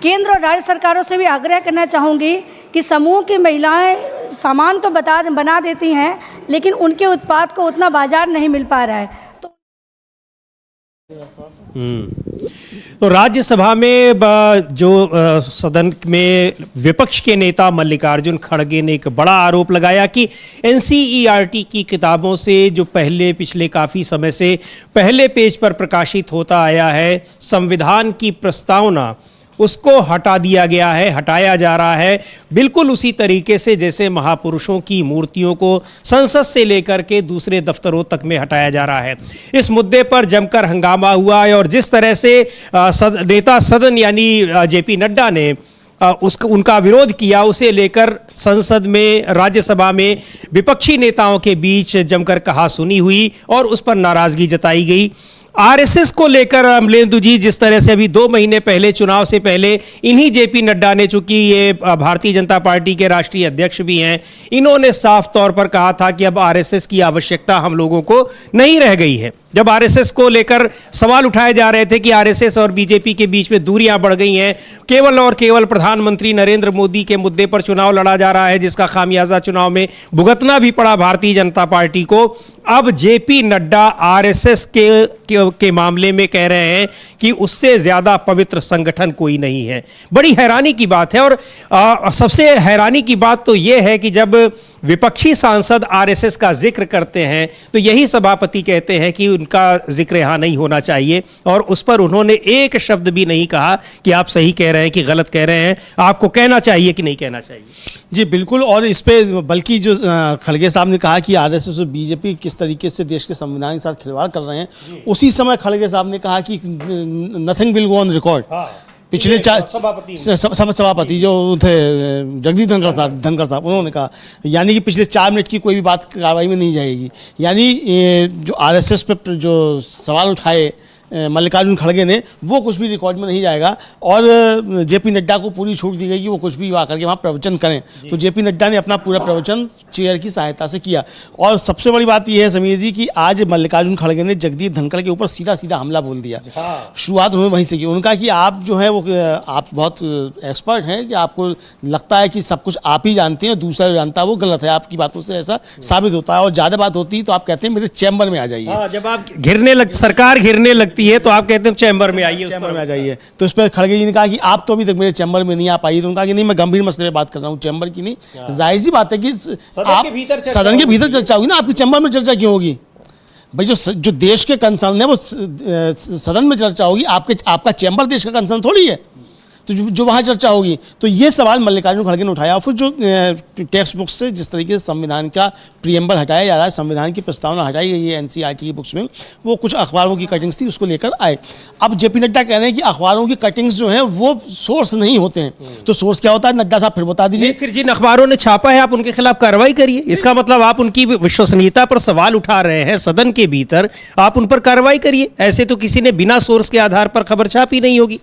केंद्र और राज्य सरकारों से भी आग्रह करना चाहूँगी कि समूह की महिलाएं सामान तो बना देती हैं, लेकिन उनके उत्पाद को उतना बाजार नहीं मिल पा रहा है। तो राज्यसभा में जो सदन में विपक्ष के नेता मल्लिकार्जुन खड़गे ने एक बड़ा आरोप लगाया कि एनसीईआरटी की किताबों से जो पिछले काफ़ी समय से पहले पेज पर प्रकाशित होता आया है संविधान की प्रस्तावना, उसको हटाया जा रहा है, बिल्कुल उसी तरीके से जैसे महापुरुषों की मूर्तियों को संसद से लेकर के दूसरे दफ्तरों तक में हटाया जा रहा है। इस मुद्दे पर जमकर हंगामा हुआ है और जिस तरह से नेता सदन यानी जेपी नड्डा ने उनका विरोध किया, उसे लेकर संसद में, राज्यसभा में विपक्षी नेताओं के बीच जमकर कहासुनी हुई और उस पर नाराजगी जताई गई। आरएसएस को लेकर अमलेंदु जी, जिस तरह से अभी 2 महीने पहले, चुनाव से पहले, इन्हीं जेपी नड्डा ने, चूंकि ये भारतीय जनता पार्टी के राष्ट्रीय अध्यक्ष भी हैं, इन्होंने साफ तौर पर कहा था कि अब आरएसएस की आवश्यकता हम लोगों को नहीं रह गई है। जब आरएसएस को लेकर सवाल उठाए जा रहे थे कि आरएसएस और बीजेपी के बीच में दूरियां बढ़ गई हैं, केवल और केवल प्रधानमंत्री नरेंद्र मोदी के मुद्दे पर चुनाव लड़ा जा रहा है, जिसका खामियाजा चुनाव में भुगतना भी पड़ा भारतीय जनता पार्टी को। अब जेपी नड्डा आरएसएस के मामले में कह रहे हैं कि उससे ज्यादा पवित्र संगठन कोई नहीं है। बड़ी हैरानी की बात है। और सबसे हैरानी की बात तो यह है कि जब विपक्षी सांसद आरएसएस का जिक्र करते हैं तो यही सभापति कहते हैं कि उनका जिक्र यहां नहीं होना चाहिए, और उस पर उन्होंने एक शब्द भी नहीं कहा कि आप सही कह रहे हैं कि गलत कह रहे हैं, आपको कहना चाहिए कि नहीं कहना चाहिए। जी बिल्कुल। और इस पे बल्कि जो खड़गे साहब ने कहा कि आरएसएस और बीजेपी किस तरीके से देश के संविधान के साथ खिलवाड़ कर रहे हैं, उसी समय खड़गे साहब ने कहा कि nothing will go on record. पिछले सभापति जो थे जगदीप धनखड़ साहब, उन्होंने कहा, यानी कि पिछले 4 मिनट की कोई भी बात कार्रवाई में नहीं जाएगी। यानी जो आरएसएस पे जो सवाल उठाए मल्लिकार्जुन खड़गे ने, वो कुछ भी रिकॉर्ड में नहीं जाएगा। और जेपी नड्डा को पूरी छूट दी गई कि वो कुछ भी आकर के वहाँ प्रवचन करें। तो जेपी नड्डा ने अपना पूरा प्रवचन चेयर की सहायता से किया। और सबसे बड़ी बात यह है समीर जी कि आज मल्लिकार्जुन खड़गे ने जगदीप धनखड़ के ऊपर सीधा सीधा हमला बोल दिया। शुरुआत उन्होंने वहीं से की। उनका कि आप जो है वो आप बहुत एक्सपर्ट हैं, कि आपको लगता है कि सब कुछ आप ही जानते हैं, दूसरा जानता है वो गलत है। आपकी बातों से ऐसा साबित होता है। और ज़्यादा बात होती है तो आप कहते हैं मेरे चैम्बर में आ जाइए। जब आप सरकार घिरने लगती है तो आप कहते हैं चैम्बर में आइए, चैम्बर में आ जाइए। तो इस पर खड़गे जी ने कहा कि आप तो अभी तक मेरे चैम्बर में नहीं आ पाई। तो उन्होंने कहा कि नहीं, मैं गंभीर मसले पर बात कर रहा हूँ, चैम्बर की नहीं। जाहिर सी बात है कि आप सदन के भीतर चर्चा होगी ना, आपकी चैम्बर में चर्चा क्यों होगी भाई? जो देश के कंसर्न है वो सदन में चर्चा होगी। आपका चैम्बर देश का कंसर्न थोड़ी है, तो जो वहाँ चर्चा होगी। तो ये सवाल मल्लिकार्जुन खड़गे ने उठाया। और फिर जो टेक्स्ट बुक से जिस तरीके से संविधान का प्रीएम्बल हटाया जा रहा है, संविधान की प्रस्तावना हटाई गई है एनसीईआरटी की बुक्स में, वो कुछ अखबारों की कटिंग्स थी, उसको लेकर आए। अब जेपी नड्डा कह रहे हैं कि अखबारों की कटिंग्स जो हैं वो सोर्स नहीं होते हैं। तो सोर्स क्या होता है, नड्डा साहब फिर बता दीजिए। फिर जिन अखबारों ने छापा है आप उनके खिलाफ कार्रवाई करिए। इसका मतलब आप उनकी विश्वसनीयता पर सवाल उठा रहे हैं सदन के भीतर, आप उन पर कार्रवाई करिए। ऐसे तो किसी ने बिना सोर्स के आधार पर खबर छापी नहीं होगी।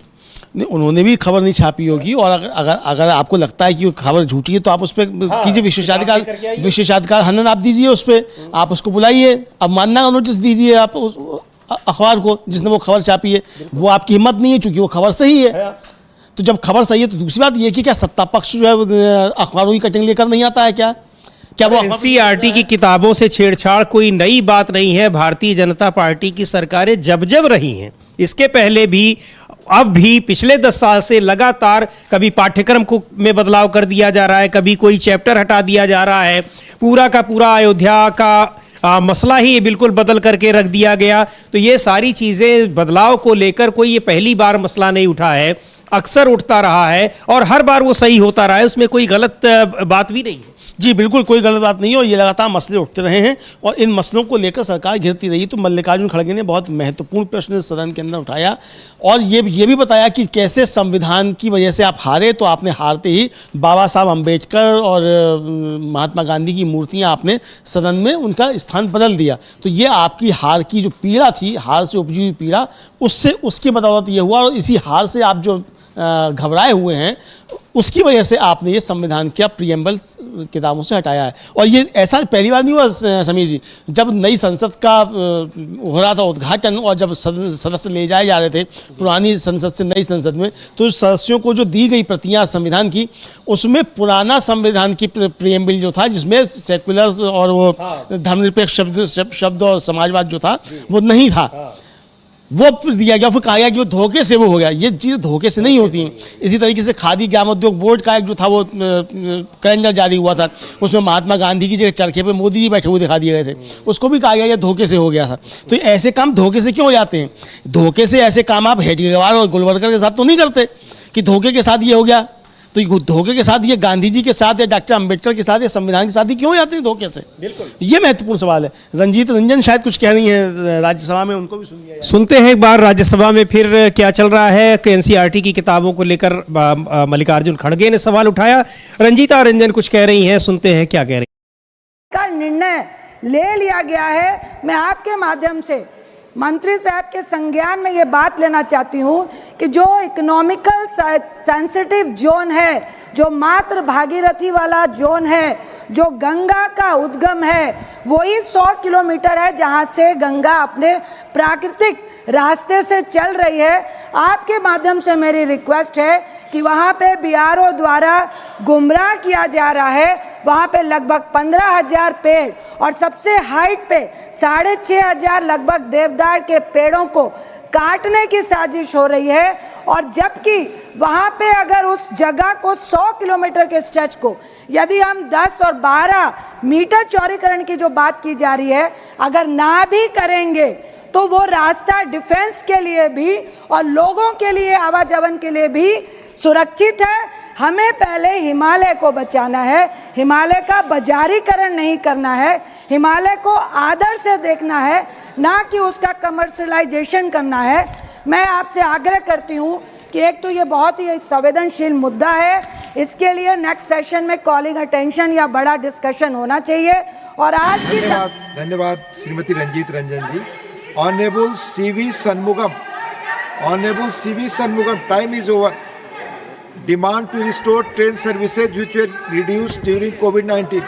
उन्होंने भी खबर नहीं छापी होगी। और अगर आपको लगता है कि वो खबर झूठी है तो आप उस पर कीजिए विशेषाधिकार हनन आप दीजिए, उस पर आप उसको बुलाइए, अब मानना का नोटिस दीजिए आप उस अखबार को जिसने वो खबर छापी है। वो आपकी हिम्मत नहीं है चूंकि वो खबर सही है। तो जब खबर सही है तो दूसरी बात ये कि क्या सत्ता पक्ष जो है अखबारों की कटिंग लेकर नहीं आता है? क्या वो एनसीईआरटी की किताबों से छेड़छाड़ कोई नई बात नहीं है। भारतीय जनता पार्टी की सरकारें जब रही हैं, इसके पहले भी, अब भी, पिछले 10 साल से लगातार कभी पाठ्यक्रम को में बदलाव कर दिया जा रहा है, कभी कोई चैप्टर हटा दिया जा रहा है। पूरा का पूरा अयोध्या का मसला ही बिल्कुल बदल करके रख दिया गया। तो ये सारी चीज़ें बदलाव को लेकर कोई ये पहली बार मसला नहीं उठा है, अक्सर उठता रहा है और हर बार वो सही होता रहा है, उसमें कोई गलत बात भी नहीं है। जी बिल्कुल, कोई गलत बात नहीं है और ये लगातार मसले उठते रहे हैं और इन मसलों को लेकर सरकार घिरती रही। तो मल्लिकार्जुन खड़गे ने बहुत महत्वपूर्ण प्रश्न सदन के अंदर उठाया और ये भी बताया कि कैसे संविधान की वजह से आप हारे, तो आपने हारते ही बाबा साहब अम्बेडकर और महात्मा गांधी की मूर्तियां आपने सदन में उनका स्थान बदल दिया। तो ये आपकी हार की जो पीड़ा थी, हार से उपजी हुई पीड़ा, उसकी बदौलत ये हुआ और इसी हार से आप जो घबराए हुए हैं उसकी वजह से आपने ये संविधान के प्रीएम्बल किताबों से हटाया है। और ये ऐसा पहली बार नहीं हुआ समीर जी, जब नई संसद का हो रहा था उद्घाटन और जब सदस्य ले जाए जा रहे थे पुरानी संसद से नई संसद में, तो सदस्यों को जो दी गई प्रतियां संविधान की, उसमें पुराना संविधान की प्रीएम्बल जो था जिसमें सेक्युलर और वो धर्मनिरपेक्ष शब्द और समाजवाद जो था वो नहीं था, वो दिया गया। फिर कहा गया कि वो धोखे से वो हो गया। ये चीज़ धोखे से नहीं होती हैं। इसी तरीके से खादी ग्रामोद्योग बोर्ड का एक जो था वो कैलेंडर जारी हुआ था, उसमें महात्मा गांधी की जगह चरखे पे मोदी जी बैठे हुए दिखा दिए गए थे, उसको भी कहा गया ये धोखे से हो गया था। तो ऐसे काम धोखे से क्यों हो जाते हैं? धोखे से ऐसे काम आप हेडगेवार और गोलवलकर के साथ तो नहीं करते कि धोखे के साथ ये हो गया। तो धोखे के साथ ये गांधी जी के साथ या डॉक्टर अंबेडकर के साथ या संविधान के साथ ही क्यों जाते हैं धोखे से? बिल्कुल, ये महत्वपूर्ण सवाल है। रंजीत रंजन शायद कुछ कह रही है राज्यसभा में, उनको भी सुनिए। सुनते हैं एक बार राज्यसभा में फिर क्या चल रहा है। एनसीईआरटी की किताबों को लेकर मल्लिकार्जुन खड़गे ने सवाल उठाया, रंजीता रंजन कुछ कह रही हैं, सुनते हैं क्या कह रही का निर्णय ले लिया गया है। मैं आपके माध्यम से मंत्री साहब के संज्ञान में ये बात लेना चाहती हूँ कि जो इकोनॉमिकल सेंसिटिव जोन है, जो मात्र भागीरथी वाला जोन है, जो गंगा का उद्गम है, वही 100 किलोमीटर है जहाँ से गंगा अपने प्राकृतिक रास्ते से चल रही है। आपके माध्यम से मेरी रिक्वेस्ट है कि वहाँ पे बीआरओ द्वारा गुमराह किया जा रहा है। वहाँ पे लगभग 15,000 पेड़ और सबसे हाइट पे 6,500 लगभग देवदार के पेड़ों को काटने की साजिश हो रही है। और जबकि वहाँ पे अगर उस जगह को 100 किलोमीटर के स्ट्रेच को यदि हम 10 और 12 मीटर चौड़ीकरण की जो बात की जा रही है अगर ना भी करेंगे तो वो रास्ता डिफेंस के लिए भी और लोगों के लिए आवाजावन के लिए भी सुरक्षित है। हमें पहले हिमालय को बचाना है, हिमालय का बाजारीकरण नहीं करना है, हिमालय को आदर से देखना है, ना कि उसका कमर्शलाइजेशन करना है। मैं आपसे आग्रह करती हूँ कि एक तो ये बहुत ही संवेदनशील मुद्दा है, इसके लिए नेक्स्ट सेशन में कॉलिंग अटेंशन या बड़ा डिस्कशन होना चाहिए। और आज की धन्यवाद श्रीमती रंजीत रंजन जी। Honorable CV Shanmugam, Honorable CV Shanmugam, time is over. Demand to restore train services which were reduced during COVID-19.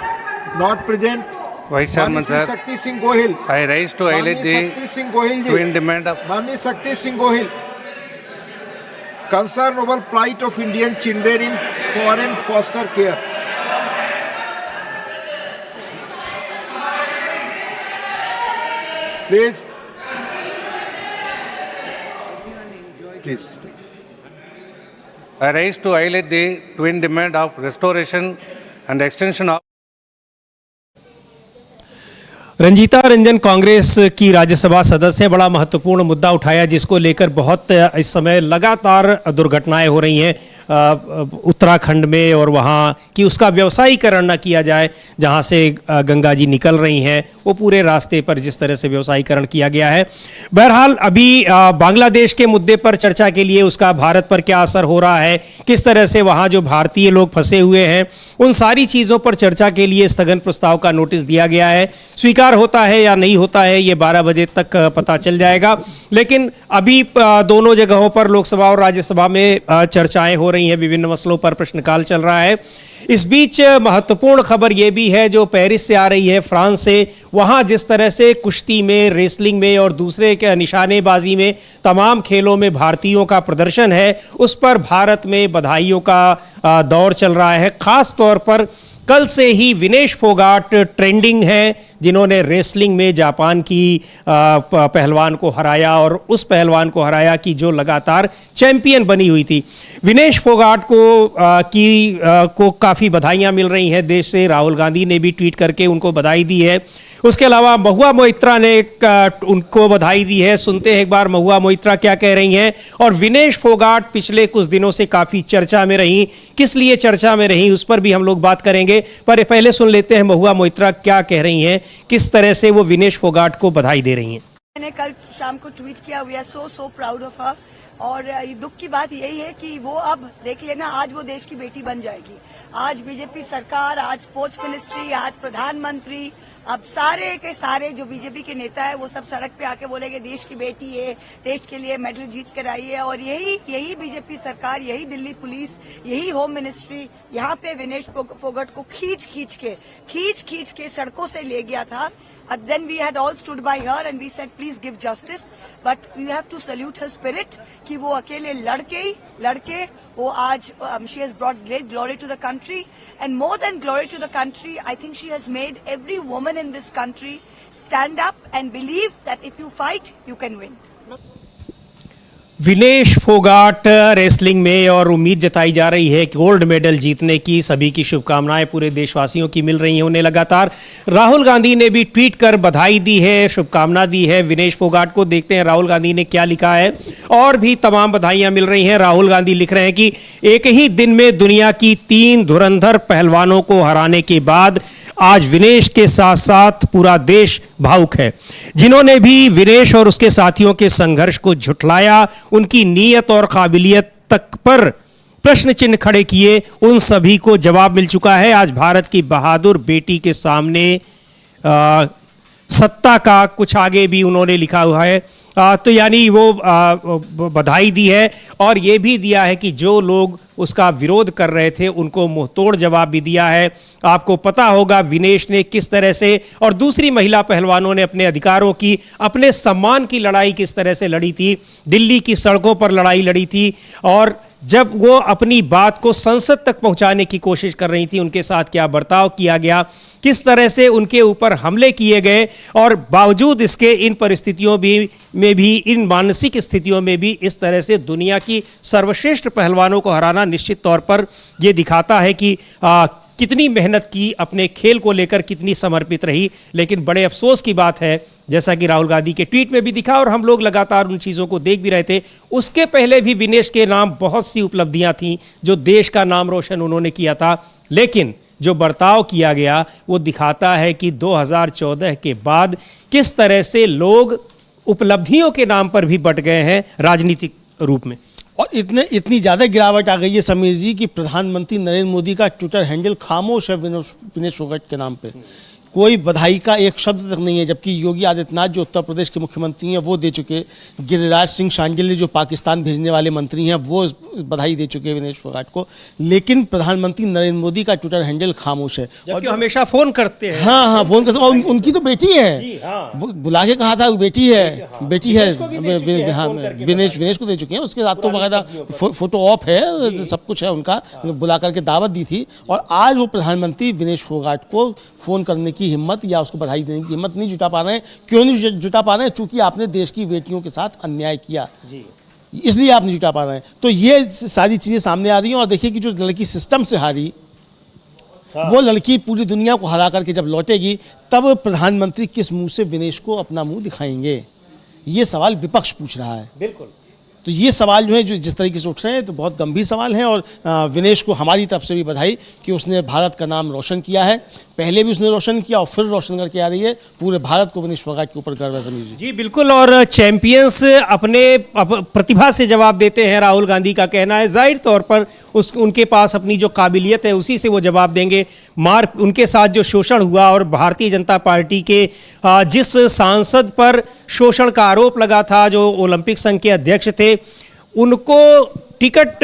Not present. Vice Chairman sir, Shakti Singh Gohil. I rise to highlight the twin demand of Mani Shakti Singh Gohil. Concern over plight of Indian children in foreign foster care. Please. Please. I rise to highlight the twin demand of restoration and extension of Ranjita Ranjan Congress की राज्यसभा सदस्य बड़ा महत्वपूर्ण मुद्दा उठाया जिसको लेकर बहुत इस समय लगातार दुर्घटनाएं हो रही हैं उत्तराखंड में और वहाँ कि उसका व्यवसायीकरण न किया जाए। जहाँ से गंगा जी निकल रही हैं वो पूरे रास्ते पर जिस तरह से व्यवसायीकरण किया गया है। बहरहाल अभी बांग्लादेश के मुद्दे पर चर्चा के लिए उसका भारत पर क्या असर हो रहा है, किस तरह से वहाँ जो भारतीय लोग फंसे हुए हैं, उन सारी चीज़ों पर चर्चा के लिए स्थगन प्रस्ताव का नोटिस दिया गया है। स्वीकार होता है या नहीं होता है ये 12 बजे तक पता चल जाएगा। लेकिन अभी दोनों जगहों पर लोकसभा और राज्यसभा में चर्चाएं हो रही हैं, विभिन्न मसलों पर प्रश्नकाल चल रहा है। इस बीच महत्वपूर्ण खबर यह भी है जो पेरिस से आ रही है, फ्रांस से। वहां जिस तरह से कुश्ती में, रेसलिंग में और दूसरे के निशानेबाजी में तमाम खेलों में भारतीयों का प्रदर्शन है, उस पर भारत में बधाइयों का दौर चल रहा है। खास तौर पर कल से ही विनेश फोगाट ट्रेंडिंग है जिन्होंने रेसलिंग में जापान की पहलवान को हराया और उस पहलवान को हराया कि जो लगातार चैंपियन बनी हुई थी। विनेश फोगाट को काफ़ी बधाइयां मिल रही हैं देश से। राहुल गांधी ने भी ट्वीट करके उनको बधाई दी है। उसके अलावा महुआ मोइत्रा ने उनको बधाई दी है। सुनते हैं एक बार महुआ मोइत्रा क्या कह रही हैं। और विनेश फोगाट पिछले कुछ दिनों से काफ़ी चर्चा में रही, किस लिए चर्चा में रही उस पर भी हम लोग बात करेंगे, पर पहले सुन लेते हैं महुआ मोइत्रा क्या कह रही हैं, किस तरह से वो विनेश फोगाट को बधाई दे रही हैं। मैंने कल शाम को ट्वीट किया, we are so proud of her. और दुख की बात यही है कि वो अब देख लेना, आज वो देश की बेटी बन जाएगी। आज बीजेपी सरकार, आज स्पोर्ट्स मिनिस्ट्री, आज प्रधानमंत्री, अब सारे के सारे जो बीजेपी के नेता है वो सब सड़क पे आके बोलेंगे देश की बेटी है, देश के लिए मेडल जीत कर आई है। और यही बीजेपी सरकार, यही दिल्ली पुलिस, यही होम मिनिस्ट्री यहाँ पे विनेश फोगाट को खींच के सड़कों से ले गया था। And then we had all stood by her and we said, please give justice. But we have to salute her spirit कि वो अकेले लड़के वो आज she has brought great glory to the country. And more than glory to the country, I think she has made every woman in this country stand up and believe that if you fight, you can win. Vinesh Phogat wrestling में, और उम्मीद जताई जा रही है कि gold medal जीतने की। सभी की शुभकामनाएं पूरे देशवासियों की मिल रही हैं उन्हें लगातार। राहुल गांधी ने भी ट्वीट कर बधाई दी है, शुभकामना दी है विनेश फोगाट को। देखते हैं राहुल गांधी ने क्या लिखा है। और भी तमाम बधाइयां मिल रही हैं। राहुल गांधी लिख रहे हैं कि एक ही दिन में दुनिया की 3 धुरंधर पहलवानों को हराने के बाद आज विनेश के साथ साथ पूरा देश भावुक है। जिन्होंने भी विनेश और उसके साथियों के संघर्ष को झुठलाया, उनकी नीयत और काबिलियत तक पर प्रश्न चिन्ह खड़े किए, उन सभी को जवाब मिल चुका है। आज भारत की बहादुर बेटी के सामने सत्ता का कुछ आगे भी उन्होंने लिखा हुआ है। तो यानी वो बधाई दी है और ये भी दिया है कि जो लोग उसका विरोध कर रहे थे उनको मुंहतोड़ जवाब भी दिया है। आपको पता होगा विनेश ने किस तरह से और दूसरी महिला पहलवानों ने अपने अधिकारों की, अपने सम्मान की लड़ाई किस तरह से लड़ी थी। दिल्ली की सड़कों पर लड़ाई लड़ी थी और जब वो अपनी बात को संसद तक पहुंचाने की कोशिश कर रही थी, उनके साथ क्या बर्ताव किया गया, किस तरह से उनके ऊपर हमले किए गए। और बावजूद इसके इन परिस्थितियों में भी, इन मानसिक स्थितियों में भी इस तरह से दुनिया की सर्वश्रेष्ठ पहलवानों को हराना निश्चित तौर पर ये दिखाता है कि कितनी मेहनत की, अपने खेल को लेकर कितनी समर्पित रही। लेकिन बड़े अफसोस की बात है, जैसा कि राहुल गांधी के ट्वीट में भी दिखा और हम लोग लगातार उन चीज़ों को देख भी रहे थे, उसके पहले भी विनेश के नाम बहुत सी उपलब्धियां थीं जो देश का नाम रोशन उन्होंने किया था। लेकिन जो बर्ताव किया गया वो दिखाता है कि 2014 के बाद किस तरह से लोग उपलब्धियों के नाम पर भी बट गए हैं राजनीतिक रूप में। और इतनी ज़्यादा गिरावट आ गई है समीर जी कि प्रधानमंत्री नरेंद्र मोदी का ट्विटर हैंडल खामोश है विनेश फोगाट के नाम पे। कोई बधाई का एक शब्द तक नहीं है, जबकि योगी आदित्यनाथ जो उत्तर प्रदेश के मुख्यमंत्री हैं वो दे चुके, गिरिराज सिंह शांडिल्य जो पाकिस्तान भेजने वाले मंत्री हैं वो बधाई दे चुके विनेश फोगाट को। लेकिन प्रधानमंत्री नरेंद्र मोदी का ट्विटर हैंडल खामोश है और जो हमेशा फ़ोन करते हैं। हाँ फ़ोन करते हैं। उनकी तो बेटी है, बुला के कहा था बेटी है, हाँ विनेश को दे चुके हैं। उसके साथ तो बाकायदा फोटो ऑफ है, सब कुछ है उनका, बुला करके दावत दी थी। और आज वो प्रधानमंत्री विनेश फोगाट को फ़ोन करने की हिम्मत या उसको बधाई देने की हिम्मत नहीं जुटा पा रहे हैं। क्यों नहीं जुटा पा रहे हैं? चूंकि आपने देश की बेटियों के साथ अन्याय किया, इसलिए आप नहीं जुटा पा रहे हैं। तो ये सारी चीज़ें सामने आ रही हैं। और देखिए कि जो लड़की सिस्टम से हारी, वो लड़की पूरी दुनिया को हरा करके जब लौटेगी तब प्रधानमंत्री किस मुंह से विनेश को अपना मुंह दिखाएंगे, ये सवाल विपक्ष पूछ रहा है। बिल्कुल। तो ये सवाल जो है जो जिस तरीके से उठ रहे हैं तो बहुत गंभीर सवाल हैं। और विनेश को हमारी तरफ से भी बधाई कि उसने भारत का नाम रोशन किया है। पहले भी उसने रोशन किया और फिर रोशन करके आ रही है। पूरे भारत को विनेश फोगाट के ऊपर गर्व है समीर जी। जी बिल्कुल। और चैंपियंस अपने प्रतिभा से जवाब देते हैं, राहुल गांधी का कहना है। जाहिर तौर पर उनके पास अपनी जो काबिलियत है उसी से वो जवाब देंगे। उनके साथ जो शोषण हुआ और भारतीय जनता पार्टी के जिस सांसद पर शोषण का आरोप लगा था, जो ओलंपिक संघ के अध्यक्ष थे, उनको टिकट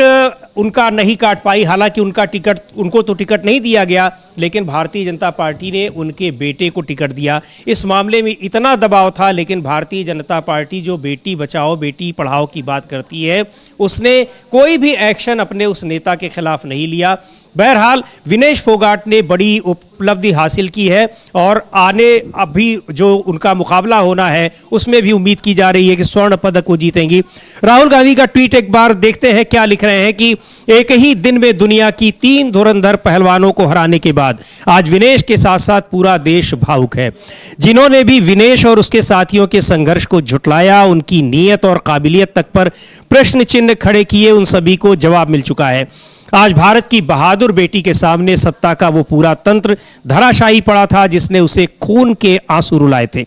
उनका नहीं काट पाई। हालांकि उनको तो टिकट नहीं दिया गया, लेकिन भारतीय जनता पार्टी ने उनके बेटे को टिकट दिया। इस मामले में इतना दबाव था, लेकिन भारतीय जनता पार्टी जो बेटी बचाओ बेटी पढ़ाओ की बात करती है, उसने कोई भी एक्शन अपने उस नेता के खिलाफ नहीं लिया। बहरहाल विनेश फोगाट ने बड़ी उपलब्धि हासिल की है और अभी जो उनका मुकाबला होना है उसमें भी उम्मीद की जा रही है कि स्वर्ण पदक वो जीतेंगी। राहुल गांधी का ट्वीट एक बार देखते हैं क्या लिख रहे हैं कि एक ही दिन में दुनिया की 3 धुरंधर पहलवानों को हराने के बाद आज विनेश के साथ साथ पूरा देश भावुक है। जिन्होंने भी विनेश और उसके साथियों के संघर्ष को झुटलाया, उनकी नीयत और काबिलियत तक पर प्रश्न चिन्ह खड़े किए, उन सभी को जवाब मिल चुका है। आज भारत की बहादुर बेटी के सामने सत्ता का वो पूरा तंत्र धराशायी पड़ा था जिसने उसे खून के आंसू रुलाए थे।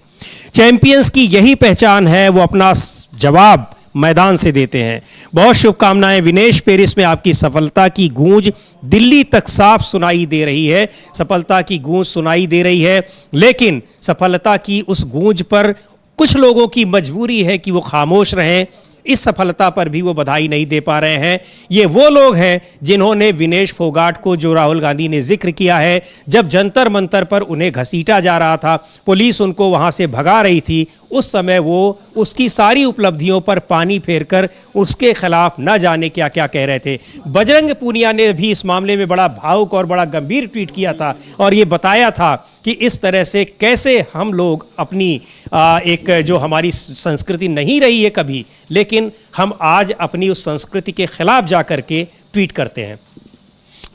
चैंपियंस की यही पहचान है, वो अपना जवाब मैदान से देते हैं। बहुत शुभकामनाएं विनेश। पेरिस में आपकी सफलता की गूंज दिल्ली तक साफ सुनाई दे रही है। सफलता की गूंज सुनाई दे रही है, लेकिन सफलता की उस गूंज पर कुछ लोगों की मजबूरी है कि वो खामोश रहें। इस सफलता पर भी वो बधाई नहीं दे पा रहे हैं। ये वो लोग हैं जिन्होंने विनेश फोगाट को, जो राहुल गांधी ने जिक्र किया है, जब जंतर मंतर पर उन्हें घसीटा जा रहा था, पुलिस उनको वहां से भगा रही थी, उस समय वो उसकी सारी उपलब्धियों पर पानी फेरकर उसके खिलाफ न जाने क्या क्या कह रहे थे। बजरंग पूनिया ने भी इस मामले में बड़ा भावुक और बड़ा गंभीर ट्वीट किया था और ये बताया था कि इस तरह से कैसे हम लोग अपनी एक जो हमारी संस्कृति नहीं रही है कभी, लेकिन हम आज अपनी उस संस्कृति के खिलाफ जाकर के ट्वीट करते हैं।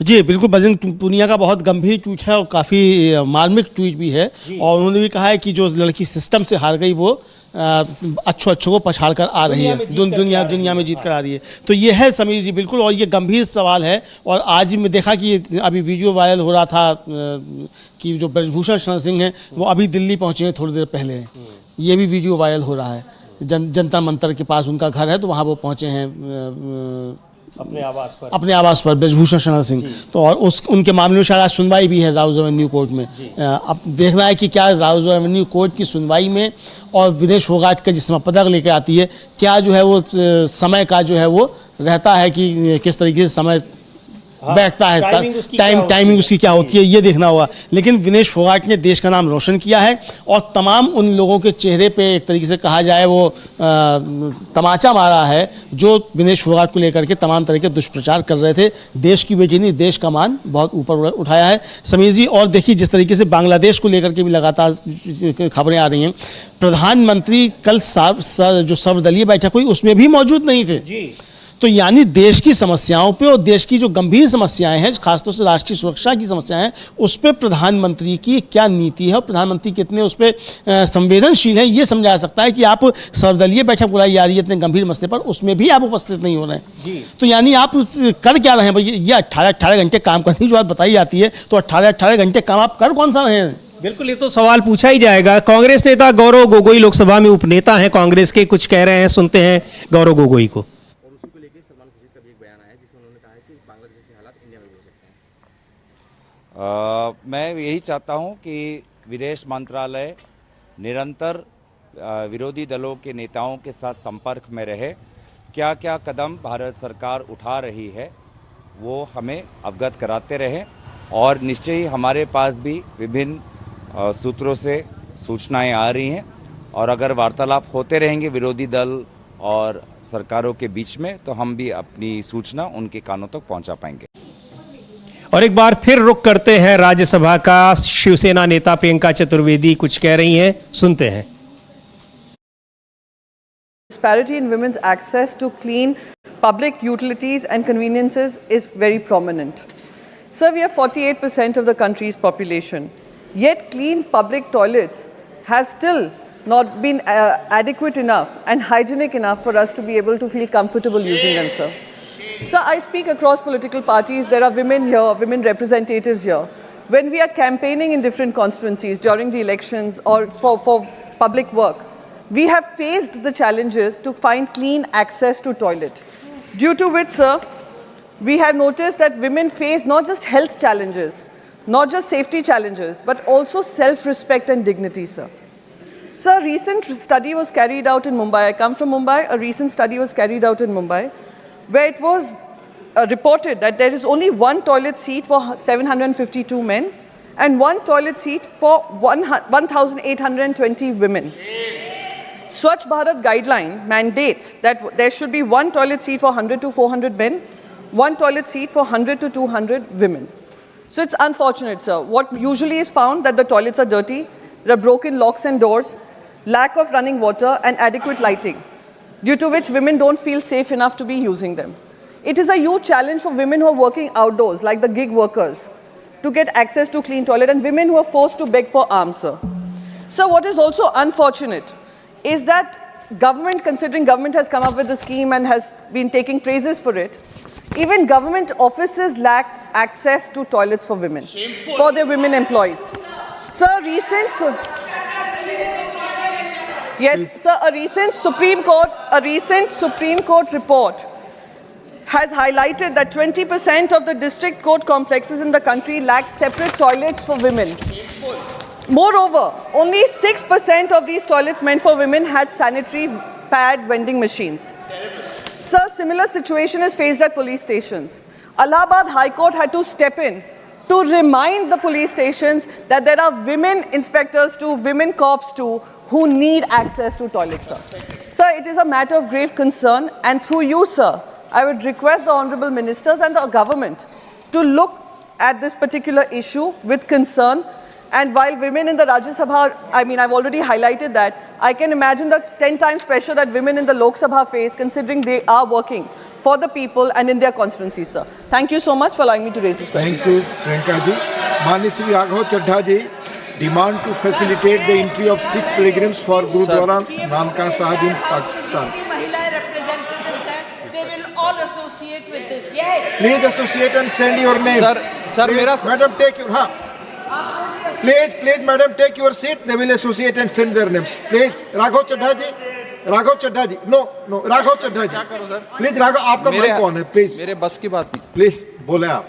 जी बिल्कुल, बजरंग पूनिया का बहुत गंभीर ट्वीट है और काफ़ी मार्मिक ट्वीट भी है। और उन्होंने भी कहा है कि जो लड़की सिस्टम से हार गई वो अच्छों को पछाड़ कर आ रही है, दुनिया में जीत कर आ रही है। तो ये है समीर जी बिल्कुल, और ये गंभीर सवाल है। और आज मैं देखा कि अभी वीडियो वायरल हो रहा था कि जो ब्रजभूषण शरण सिंह हैं वो अभी दिल्ली पहुँचे हैं थोड़ी देर पहले। ये भी वीडियो वायरल हो रहा है। जनता मंतर के पास उनका घर है, तो वहाँ वो पहुँचे हैं अपने आवास पर ब्रजभूषण शरण सिंह। तो और उनके मामले में शायद आज सुनवाई भी है राउज एवेन्यू कोर्ट में। अब देखना है कि क्या राउज एवेन्यू कोर्ट की सुनवाई में और विनेश फोगाट का जिसमें पदक लेकर आती है, क्या जो है वो समय का जो है वो रहता है कि किस तरीके से समय बैठता है, टाइमिंग उसकी क्या होती है, ये देखना होगा। लेकिन विनेश फोगाट ने देश का नाम रोशन किया है और तमाम उन लोगों के चेहरे पे एक तरीके से कहा जाए वो तमाचा मारा है जो विनेश फोगाट को लेकर के तमाम तरह के दुष्प्रचार कर रहे थे। देश की बेटी ने देश का मान बहुत ऊपर उठाया है समीर जी। और देखिए जिस तरीके से बांग्लादेश को लेकर के भी लगातार खबरें आ रही हैं, प्रधानमंत्री कल जो सर्वदलीय बैठक हुई उसमें भी मौजूद नहीं थे जी। तो यानी देश की समस्याओं पे और देश की जो गंभीर समस्याएं हैं, खासतौर से राष्ट्रीय सुरक्षा की समस्याएं हैं, उस पर प्रधानमंत्री की क्या नीति है और प्रधानमंत्री कितने उस पर संवेदनशील है, ये समझा जा सकता है कि आप सर्वदलीय बैठक बुलाई जा रही है इतने गंभीर मसले पर, उसमें भी आप उपस्थित नहीं हो रहे हैं जी। तो यानी आप कर क्या रहे हैं भाई? ये 18 घंटे काम करने की जो बात बताई जाती है, तो 18 घंटे काम आप कर कौन सा रहे हैं? बिल्कुल, ये तो सवाल पूछा ही जाएगा। कांग्रेस नेता गौरव गोगोई लोकसभा में उपनेता हैं कांग्रेस के, कुछ कह रहे हैं, सुनते हैं गौरव गोगोई को। मैं यही चाहता हूं कि विदेश मंत्रालय निरंतर विरोधी दलों के नेताओं के साथ संपर्क में रहे। क्या क्या कदम भारत सरकार उठा रही है वो हमें अवगत कराते रहे और निश्चय ही हमारे पास भी विभिन्न सूत्रों से सूचनाएं आ रही हैं और अगर वार्तालाप होते रहेंगे विरोधी दल और सरकारों के बीच में तो हम भी अपनी सूचना उनके कानों तक पहुंचा पाएंगे। और एक बार फिर रुख करते हैं राज्यसभा का। शिवसेना नेता प्रियंका चतुर्वेदी कुछ कह रही हैं, सुनते हैं। Disparity in women's access to clean public utilities and conveniences is very prominent. Sir, we are 48% of the country's population, yet clean public toilets have still not been adequate enough and hygienic enough for us to be able to feel comfortable using them, sir. Sir, I speak across political parties. There are women here, women representatives here. When we are campaigning in different constituencies during the elections or for public work, we have faced the challenges to find clean access to toilet. Due to which, sir, we have noticed that women face not just health challenges, not just safety challenges, but also self-respect and dignity, sir. Sir, a recent study was carried out in Mumbai. I come from Mumbai. A recent study was carried out in Mumbai, where it was reported that there is only one toilet seat for 752 men and one toilet seat for 1,820 women. Swachh Bharat guideline mandates that there should be one toilet seat for 100 to 400 men, one toilet seat for 100 to 200 women. So it's unfortunate, sir. What usually is found that the toilets are dirty, there are broken locks and doors, lack of running water and adequate lighting, due to which women don't feel safe enough to be using them. It is a huge challenge for women who are working outdoors, like the gig workers, to get access to clean toilet, and women who are forced to beg for alms, sir. So what is also unfortunate is that government, considering government has come up with a scheme and has been taking praises for it, even government offices lack access to toilets for women, for their women employees. Sir, a recent Supreme Court report has highlighted that 20% of the district court complexes in the country lack separate toilets for women. Moreover, only 6% of these toilets meant for women had sanitary pad vending machines. Sir, similar situation is faced at police stations. Allahabad High Court had to step in to remind the police stations that there are women inspectors too, women cops too, who need access to toilets, sir. Sir, it is a matter of grave concern, and through you, sir, I would request the honorable ministers and the government to look at this particular issue with concern. And while women in the Rajya Sabha, I've already highlighted that, I can imagine the 10 times pressure that women in the Lok Sabha face, considering they are working for the people and in their constituencies, sir. Thank you so much for allowing me to raise this question. Thank you, Priyanka ji. Mani Shri Raghav Chaddha ji, demand to facilitate the entry of Sikh pilgrims for Gurudwara Nanka Sahib in Pakistan. Please associate and send your name. Sir, Madam, take your Please, madam, take your seat. They will associate and send their names. Please, Raghav Chaddha ji. No, Raghav Chaddha ji. Please, Raghav, आपका mic कौन है? Please. मेरे बस की बात नहीं। Please, बोले आप।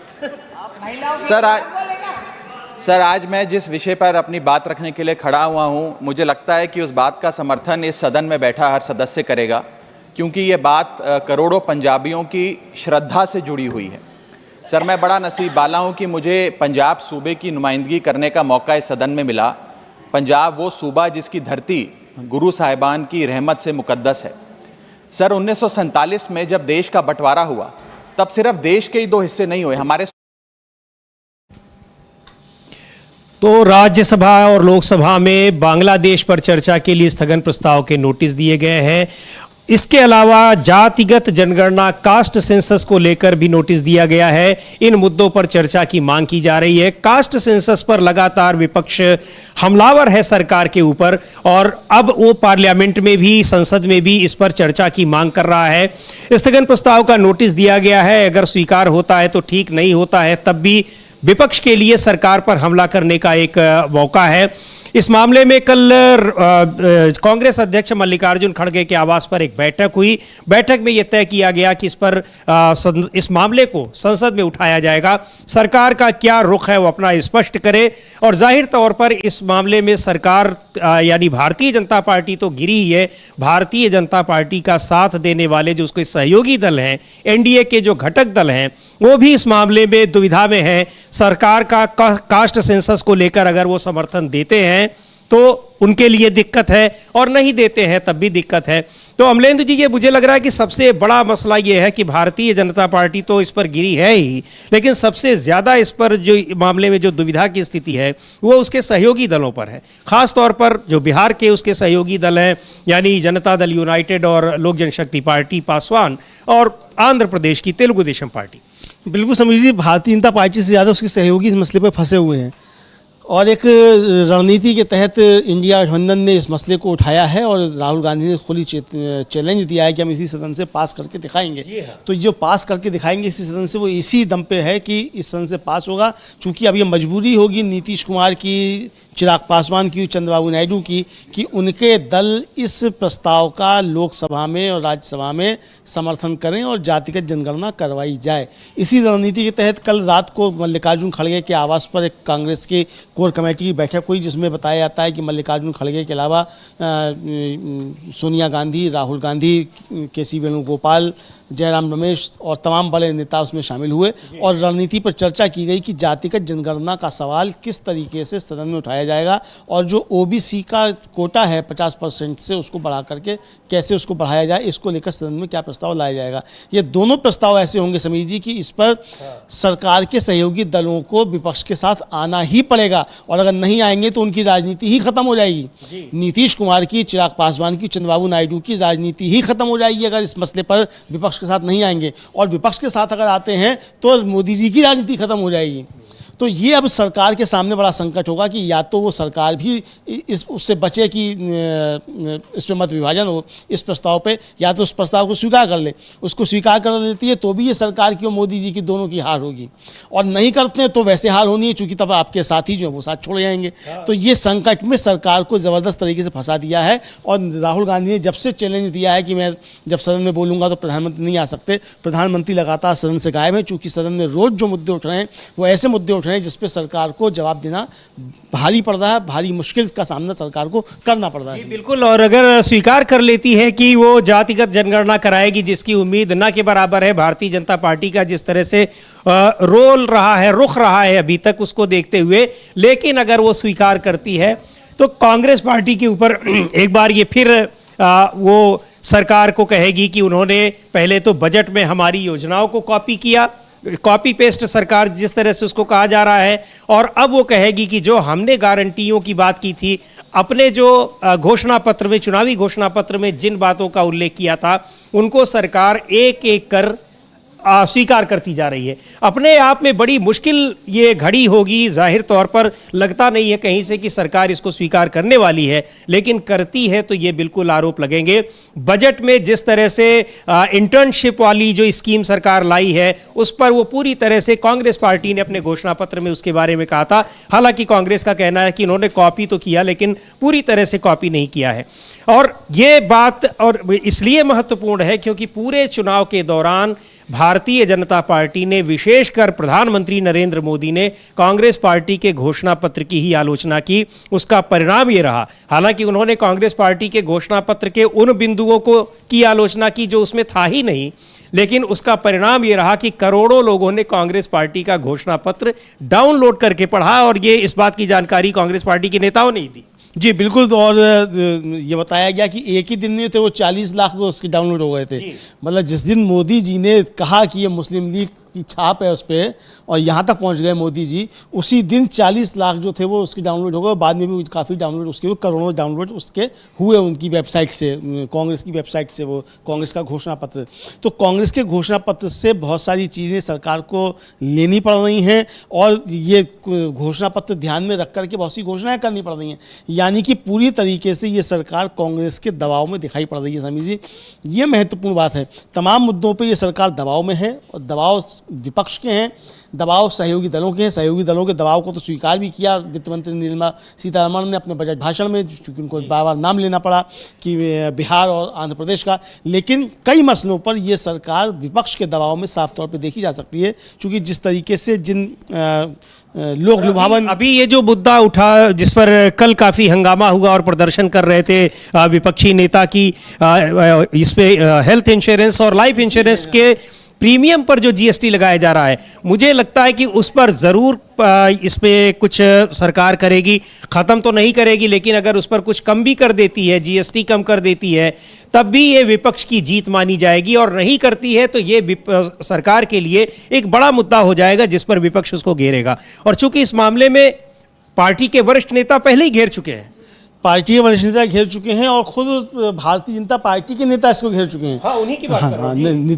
सर, आज मैं जिस विषय पर अपनी बात रखने के लिए खड़ा हुआ हूँ, मुझे लगता है कि उस बात का समर्थन इस सदन में बैठा हर सदस्य करेगा, क्योंकि ये बात करोड़ों पंजाबियों की श्रद्धा से जुड़ी हुई है। सर, मैं बड़ा नसीब वाला हूँ कि मुझे पंजाब सूबे की नुमाइंदगी करने का मौका इस सदन में मिला। पंजाब वो सूबा जिसकी धरती गुरु साहिबान की रहमत से मुकद्दस है। सर, 1947 में जब देश का बंटवारा हुआ, तब सिर्फ देश के ही 2 हिस्से नहीं हुए, हमारे तो राज्यसभा और लोकसभा में बांग्लादेश पर चर्चा के लिए स्थगन प्रस्ताव के नोटिस दिए गए हैं। इसके अलावा जातिगत जनगणना कास्ट सेंसस को लेकर भी नोटिस दिया गया है। इन मुद्दों पर चर्चा की मांग की जा रही है। कास्ट सेंसस पर लगातार विपक्ष हमलावर है सरकार के ऊपर, और अब वो पार्लियामेंट में भी, संसद में भी इस पर चर्चा की मांग कर रहा है। स्थगन प्रस्ताव का नोटिस दिया गया है। अगर स्वीकार होता है तो ठीक, नहीं होता है तब भी विपक्ष के लिए सरकार पर हमला करने का एक मौका है। इस मामले में कल कांग्रेस अध्यक्ष मल्लिकार्जुन खड़गे के आवास पर एक बैठक हुई। बैठक में यह तय किया गया कि इस मामले को संसद में उठाया जाएगा। सरकार का क्या रुख है वो अपना स्पष्ट करे, और जाहिर तौर पर इस मामले में सरकार यानी भारतीय जनता पार्टी तो गिरी ही है। भारतीय जनता पार्टी का साथ देने वाले जो उसके सहयोगी दल हैं, एनडीए के जो घटक दल हैं, वो भी इस मामले में दुविधा में हैं। सरकार का कास्ट सेंसस को लेकर अगर वो समर्थन देते हैं तो उनके लिए दिक्कत है, और नहीं देते हैं तब भी दिक्कत है। तो अमलेंदु जी, ये मुझे लग रहा है कि सबसे बड़ा मसला ये है कि भारतीय जनता पार्टी तो इस पर गिरी है ही, लेकिन सबसे ज़्यादा इस पर जो मामले में जो दुविधा की स्थिति है वो उसके सहयोगी दलों पर है। ख़ास तौर पर जो बिहार के उसके सहयोगी दल हैं, यानी जनता दल यूनाइटेड और लोक जनशक्ति पार्टी पासवान, और आंध्र प्रदेश की तेलुगु देशम पार्टी। बिल्कुल समीर जी, भारतीय जनता पार्टी से ज़्यादा उसके सहयोगी इस मसले पर फंसे हुए हैं, और एक रणनीति के तहत इंडिया गठबंधन ने इस मसले को उठाया है, और राहुल गांधी ने खुली चैलेंज दिया है कि हम इसी सदन से पास करके दिखाएंगे। तो जो पास करके दिखाएंगे इसी सदन से, वो इसी दम पे है कि इस सदन से पास होगा। चूँकि अब ये मजबूरी होगी नीतीश कुमार की, चिराग पासवान की, चंद्रबाबू नायडू की, कि उनके दल इस प्रस्ताव का लोकसभा में और राज्यसभा में समर्थन करें और जातिगत जनगणना करवाई जाए। इसी रणनीति के तहत कल रात को मल्लिकार्जुन खड़गे के आवास पर एक कांग्रेस के कोर कमेटी की बैठक हुई, जिसमें बताया जाता है कि मल्लिकार्जुन खड़गे के अलावा सोनिया गांधी, राहुल गांधी, के.सी. वेणुगोपाल, जयराम रमेश और तमाम बड़े नेता उसमें शामिल हुए, और रणनीति पर चर्चा की गई कि जातिगत जनगणना का सवाल किस तरीके से सदन में उठाया जाएगा और जो ओबीसी का कोटा है 50% से उसको बढ़ा करके कैसे उसको बढ़ाया जाए, इसको लेकर सदन में क्या प्रस्ताव लाया जाएगा। ये दोनों प्रस्ताव ऐसे होंगे समीर जी कि इस पर सरकार के सहयोगी दलों को विपक्ष के साथ आना ही पड़ेगा और अगर नहीं आएंगे तो उनकी राजनीति ही खत्म हो जाएगी। नीतीश कुमार की, चिराग पासवान की, चंद्रबाबू नायडू की राजनीति ही खत्म हो जाएगी अगर इस मसले पर विपक्ष के साथ नहीं आएंगे, और विपक्ष के साथ अगर आते हैं तो मोदी जी की राजनीति खत्म हो जाएगी। तो ये अब सरकार के सामने बड़ा संकट होगा कि या तो वो सरकार भी इस उससे बचे कि इस पे मत विभाजन हो इस प्रस्ताव पे, या तो उस प्रस्ताव को स्वीकार कर ले। उसको स्वीकार कर देती है तो भी ये सरकार की और मोदी जी की दोनों की हार होगी, और नहीं करते हैं तो वैसे हार होनी है, चूंकि तब आपके साथी जो है वो साथ छोड़ जाएंगे। तो ये संकट में सरकार को ज़बरदस्त तरीके से फंसा दिया है। और राहुल गांधी ने जब से चैलेंज दिया है कि मैं जब सदन में बोलूँगा तो प्रधानमंत्री नहीं आ सकते, प्रधानमंत्री लगातार सदन से गायब है, चूँकि सदन में रोज़ जो मुद्दे उठ रहे हैं वो ऐसे मुद्दे उठ रहे हैं जिस पे सरकार को जवाब देना भारी पड़ रहा है, भारी मुश्किल का सामना सरकार को करना पड़ रहा है। बिल्कुल, और अगर स्वीकार कर लेती है कि वो जातिगत जनगणना कराएगी जिसकी उम्मीद न के बराबर है, भारतीय जनता पार्टी का जिस तरह से रोल रहा है, रुख रहा है अभी तक उसको देखते हुए, लेकिन अगर वो स्वीकार करती है तो कांग्रेस पार्टी के ऊपर एक बार ये फिर वो सरकार को कहेगी कि उन्होंने पहले तो बजट में हमारी योजनाओं को कॉपी किया, कॉपी पेस्ट सरकार जिस तरह से उसको कहा जा रहा है, और अब वो कहेगी कि जो हमने गारंटियों की बात की थी अपने जो घोषणा पत्र में, चुनावी घोषणा पत्र में जिन बातों का उल्लेख किया था उनको सरकार एक एक कर स्वीकार करती जा रही है। अपने आप में बड़ी मुश्किल ये घड़ी होगी। जाहिर तौर पर लगता नहीं है कहीं से कि सरकार इसको स्वीकार करने वाली है, लेकिन करती है तो ये बिल्कुल आरोप लगेंगे। बजट में जिस तरह से इंटर्नशिप वाली जो स्कीम सरकार लाई है उस पर वो पूरी तरह से कांग्रेस पार्टी ने अपने घोषणा पत्र में उसके बारे में कहा था। हालांकि कांग्रेस का कहना है कि इन्होंने कॉपी तो किया लेकिन पूरी तरह से कॉपी नहीं किया है। और ये बात और इसलिए महत्वपूर्ण है क्योंकि पूरे चुनाव के दौरान भारतीय जनता पार्टी ने, विशेषकर प्रधानमंत्री नरेंद्र मोदी ने कांग्रेस पार्टी के घोषणा पत्र की ही आलोचना की। उसका परिणाम ये रहा, हालांकि उन्होंने कांग्रेस पार्टी के घोषणा पत्र के उन बिंदुओं को की आलोचना की जो उसमें था ही नहीं, लेकिन उसका परिणाम ये रहा कि करोड़ों लोगों ने कांग्रेस पार्टी का घोषणा पत्र डाउनलोड करके पढ़ा, और ये इस बात की जानकारी कांग्रेस पार्टी के नेताओं ने ही दी। जी बिल्कुल। तो और ये बताया गया कि एक ही दिन में थे वो 40 लाख उसके डाउनलोड हो गए थे। मतलब जिस दिन मोदी जी ने कहा कि ये मुस्लिम लीग की छाप है उस पर और यहाँ तक पहुँच गए मोदी जी, उसी दिन 40 लाख जो थे वो उसके डाउनलोड हो गए। बाद में भी काफ़ी डाउनलोड उसके करोड़ों डाउनलोड उसके हुए उनकी वेबसाइट से, कांग्रेस की वेबसाइट से, वो कांग्रेस का घोषणा पत्र। तो कांग्रेस के घोषणा पत्र से बहुत सारी चीज़ें सरकार को लेनी पड़ रही हैं और ये घोषणा पत्र ध्यान में रख करके बहुत सी घोषणाएँ करनी पड़ रही हैं। यानी कि पूरी तरीके से ये सरकार कांग्रेस के दबाव में दिखाई पड़ रही है। समीर जी, ये महत्वपूर्ण बात है। तमाम मुद्दों पे ये सरकार दबाव में है और दबाव विपक्ष के हैं, दबाव सहयोगी दलों के हैं। सहयोगी दलों के दबाव को तो स्वीकार भी किया वित्त मंत्री निर्मला सीतारमण ने अपने बजट भाषण में, चूँकि उनको बार बार नाम लेना पड़ा कि बिहार और आंध्र प्रदेश का, लेकिन कई मसलों पर ये सरकार विपक्ष के दबाव में साफ तौर पर देखी जा सकती है। चूँकि जिस तरीके से जिन लोक लुभावन अभी ये जो मुद्दा उठा जिस पर कल काफ़ी हंगामा हुआ और प्रदर्शन कर रहे थे विपक्षी नेता की, इस पे हेल्थ इंश्योरेंस और लाइफ इंश्योरेंस के प्रीमियम पर जो जीएसटी लगाया जा रहा है, मुझे लगता है कि उस पर ज़रूर इस पे कुछ सरकार करेगी। ख़त्म तो नहीं करेगी, लेकिन अगर उस पर कुछ कम भी कर देती है, जीएसटी कम कर देती है, तब भी ये विपक्ष की जीत मानी जाएगी। और नहीं करती है तो ये सरकार के लिए एक बड़ा मुद्दा हो जाएगा जिस पर विपक्ष उसको घेरेगा। और चूंकि इस मामले में पार्टी के वरिष्ठ नेता पहले ही घेर चुके हैं, पार्टी के वरिष्ठ नेता घेर चुके हैं और खुद भारतीय जनता पार्टी के नेता इसको घेर चुके हैं। हाँ, उन्हीं की बात कर रहा हूं।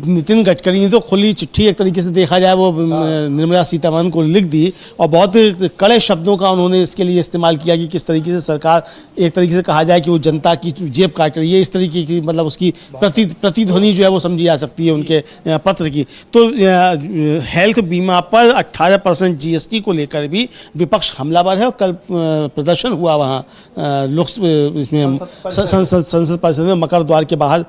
नितिन गडकरी ने तो खुली चिट्ठी एक तरीके से देखा जाए वो निर्मला सीतारमण को लिख दी और बहुत कड़े शब्दों का उन्होंने इसके लिए इस्तेमाल किया कि किस तरीके से सरकार, एक तरीके से कहा जाए कि वो जनता की जेब काट रही है, इस तरीके की मतलब उसकी प्रतिध्वनि जो है वो समझी जा सकती है उनके पत्र की। तो हेल्थ बीमा पर 18% जीएसटी को लेकर भी विपक्ष हमलावर है और कल प्रदर्शन हुआ वहाँ इसमें संसद परिसर में मकर द्वार के बाहर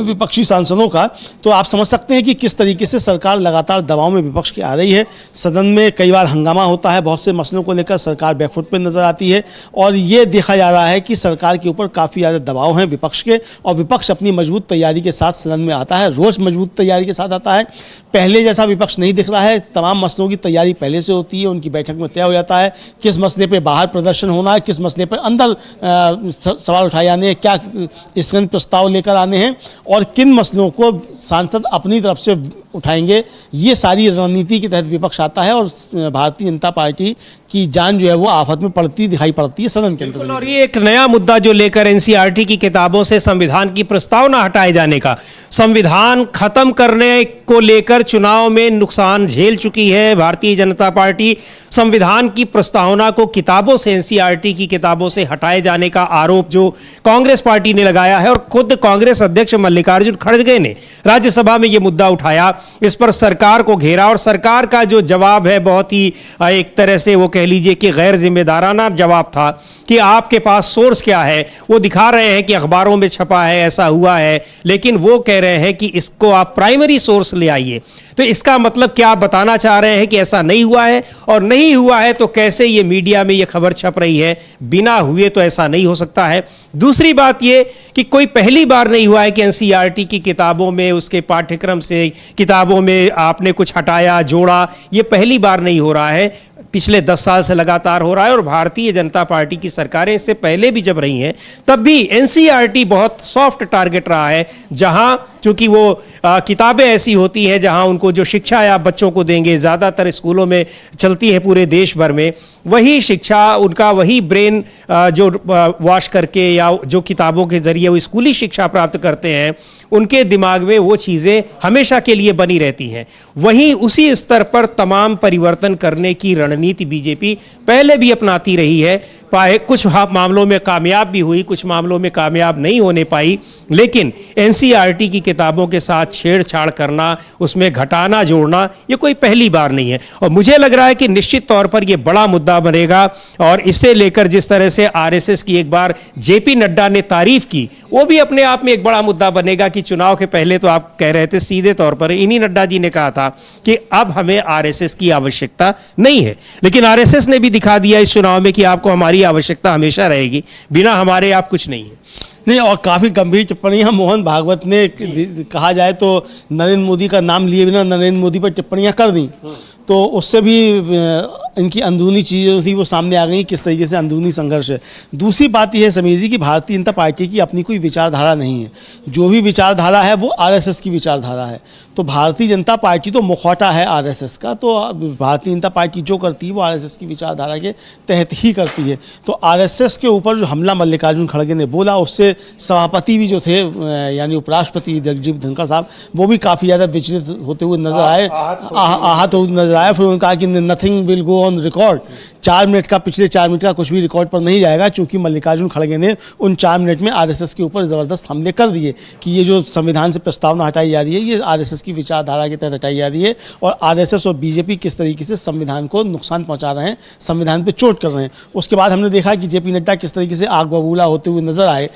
विपक्षी सांसदों का, तो आप समझ सकते हैं कि किस तरीके से सरकार लगातार दबाव में विपक्ष की आ रही है। सदन में कई बार हंगामा होता है, बहुत से मसलों को लेकर सरकार बैकफुट पर नजर आती है और ये देखा जा रहा है कि सरकार के ऊपर काफ़ी ज़्यादा दबाव है विपक्ष के, और विपक्ष अपनी मजबूत तैयारी के साथ सदन में आता है, रोज़ मजबूत तैयारी के साथ आता है। पहले जैसा विपक्ष नहीं दिख रहा है, तमाम मसलों की तैयारी पहले से होती है, उनकी बैठक में तय हो जाता है किस मसले पे बाहर प्रदर्शन होना है, किस मसले पे अंदर सवाल उठाए जाने हैं, क्या स्थगन प्रस्ताव लेकर आने हैं और किन मसलों को सांसद अपनी तरफ से उठाएंगे। ये सारी रणनीति के तहत विपक्ष आता है और भारतीय जनता पार्टी की जान जो है वो आफत में पड़ती दिखाई पड़ती है सदन के अंदर। और ये एक नया मुद्दा जो लेकर एनसीईआरटी की किताबों से संविधान की प्रस्तावना हटाए जाने का, संविधान खत्म करने को लेकर चुनाव में नुकसान झेल चुकी है भारतीय जनता पार्टी। संविधान की प्रस्तावना को किताबों से, एनसीईआरटी की किताबों से हटाए जाने का आरोप जो कांग्रेस पार्टी ने लगाया है, और खुद कांग्रेस अध्यक्ष मल्लिकार्जुन खड़गे ने राज्यसभा में यह मुद्दा उठाया, इस पर सरकार को घेरा और सरकार का जो जवाब है बहुत ही एक तरह से वो कह लीजिए कि गैर जिम्मेदाराना जवाब था कि आपके पास सोर्स क्या है। वो दिखा रहे हैं कि अखबारों में छपा है, ऐसा हुआ है, लेकिन वो कह रहे हैं कि इसको आप प्राइमरी सोर्स ले आइए। तो इसका मतलब क्या आप बताना चाह रहे हैं कि ऐसा नहीं हुआ है, और नहीं हुआ है तो कैसे ये मीडिया में ये खबर छप रही है? बिना हुए तो ऐसा नहीं हो सकता है। दूसरी बात ये कि कोई पहली बार नहीं हुआ है कि एनसीईआरटी की किताबों में, उसके पाठ्यक्रम से किताबों में आपने कुछ हटाया जोड़ा, ये पहली बार नहीं हो रहा है, पिछले 10 साल से लगातार हो रहा है। और भारतीय जनता पार्टी की सरकारें इससे पहले भी जब रही हैं तब भी एनसीईआरटी बहुत सॉफ्ट टारगेट रहा है, जहां चूंकि वो किताबें ऐसी होती हैं जहां उनको जो शिक्षा आप बच्चों को देंगे, ज़्यादातर स्कूलों में चलती है पूरे देश भर में, वही शिक्षा उनका, वही ब्रेन जो वॉश करके या जो किताबों के जरिए वो स्कूली शिक्षा प्राप्त करते हैं, उनके दिमाग में वो चीज़ें हमेशा के लिए बनी रहती हैं। वहीं उसी स्तर पर तमाम परिवर्तन करने की रणनीति बीजेपी पहले भी अपनाती रही है। कुछ मामलों में कामयाब भी हुई, कुछ मामलों में कामयाब नहीं होने पाई, लेकिन एनसीईआरटी की किताबों के साथ छेड़छाड़ करना, उसमें घटाना जोड़ना, ये कोई पहली बार नहीं है। और मुझे लग रहा है कि निश्चित तौर पर यह बड़ा मुद्दा बनेगा, और इसे लेकर जिस तरह से आरएसएस की एक बार जेपी नड्डा ने तारीफ की, वो भी अपने आप में एक बड़ा मुद्दा बनेगा कि चुनाव के पहले तो आप कह रहे थे सीधे तौर पर, इन्हीं नड्डा जी ने कहा था कि अब हमें आरएसएस की आवश्यकता नहीं है, लेकिन आरएसएस ने भी दिखा दिया इस चुनाव में कि आपको हमारी आवश्यकता हमेशा रहेगी, बिना हमारे आप कुछ नहीं है। नहीं, और काफ़ी गंभीर टिप्पणियां मोहन भागवत ने, कहा जाए तो नरेंद्र मोदी का नाम लिए बिना नरेंद्र मोदी पर टिप्पणियां कर दी, तो उससे भी इनकी अंदरूनी चीज़ें थी वो सामने आ गई, किस तरीके से अंदरूनी संघर्ष है। दूसरी बात यह है समीर जी कि भारतीय जनता पार्टी की अपनी कोई विचारधारा नहीं है, जो भी विचारधारा है वो आरएसएस की विचारधारा है। तो भारतीय जनता पार्टी तो मुखौटा है आरएसएस का, तो भारतीय जनता पार्टी जो करती है वो आरएसएस की विचारधारा के तहत ही करती है। तो आरएसएस के ऊपर जो हमला मल्लिकार्जुन खड़गे ने बोला, उससे सभापति भी जो थे यानी उपराष्ट्रपति जगदीप धनखड़ साहब, वो भी काफ़ी ज़्यादा विचलित होते हुए नजर आए, आहत होते नजर आए। फिर उन्होंने कहा कि nothing will go on record, 4 minute का, पिछले 4 मिनट का कुछ भी रिकॉर्ड पर नहीं जाएगा, क्योंकि मल्लिकार्जुन खड़गे ने उन 4 मिनट में आरएसएस के ऊपर ज़बरदस्त हमले कर दिए कि ये जो संविधान से प्रस्तावना हटाई जा रही है, ये आरएसएस की विचारधारा के तहत हटाई जा रही है, और आरएसएस और बीजेपी किस तरीके से संविधान को नुकसान पहुंचा रहे हैं, संविधान पर चोट कर रहे हैं। उसके बाद हमने देखा कि जेपी नड्डा किस तरीके से आग बबूला होते हुए नजर आए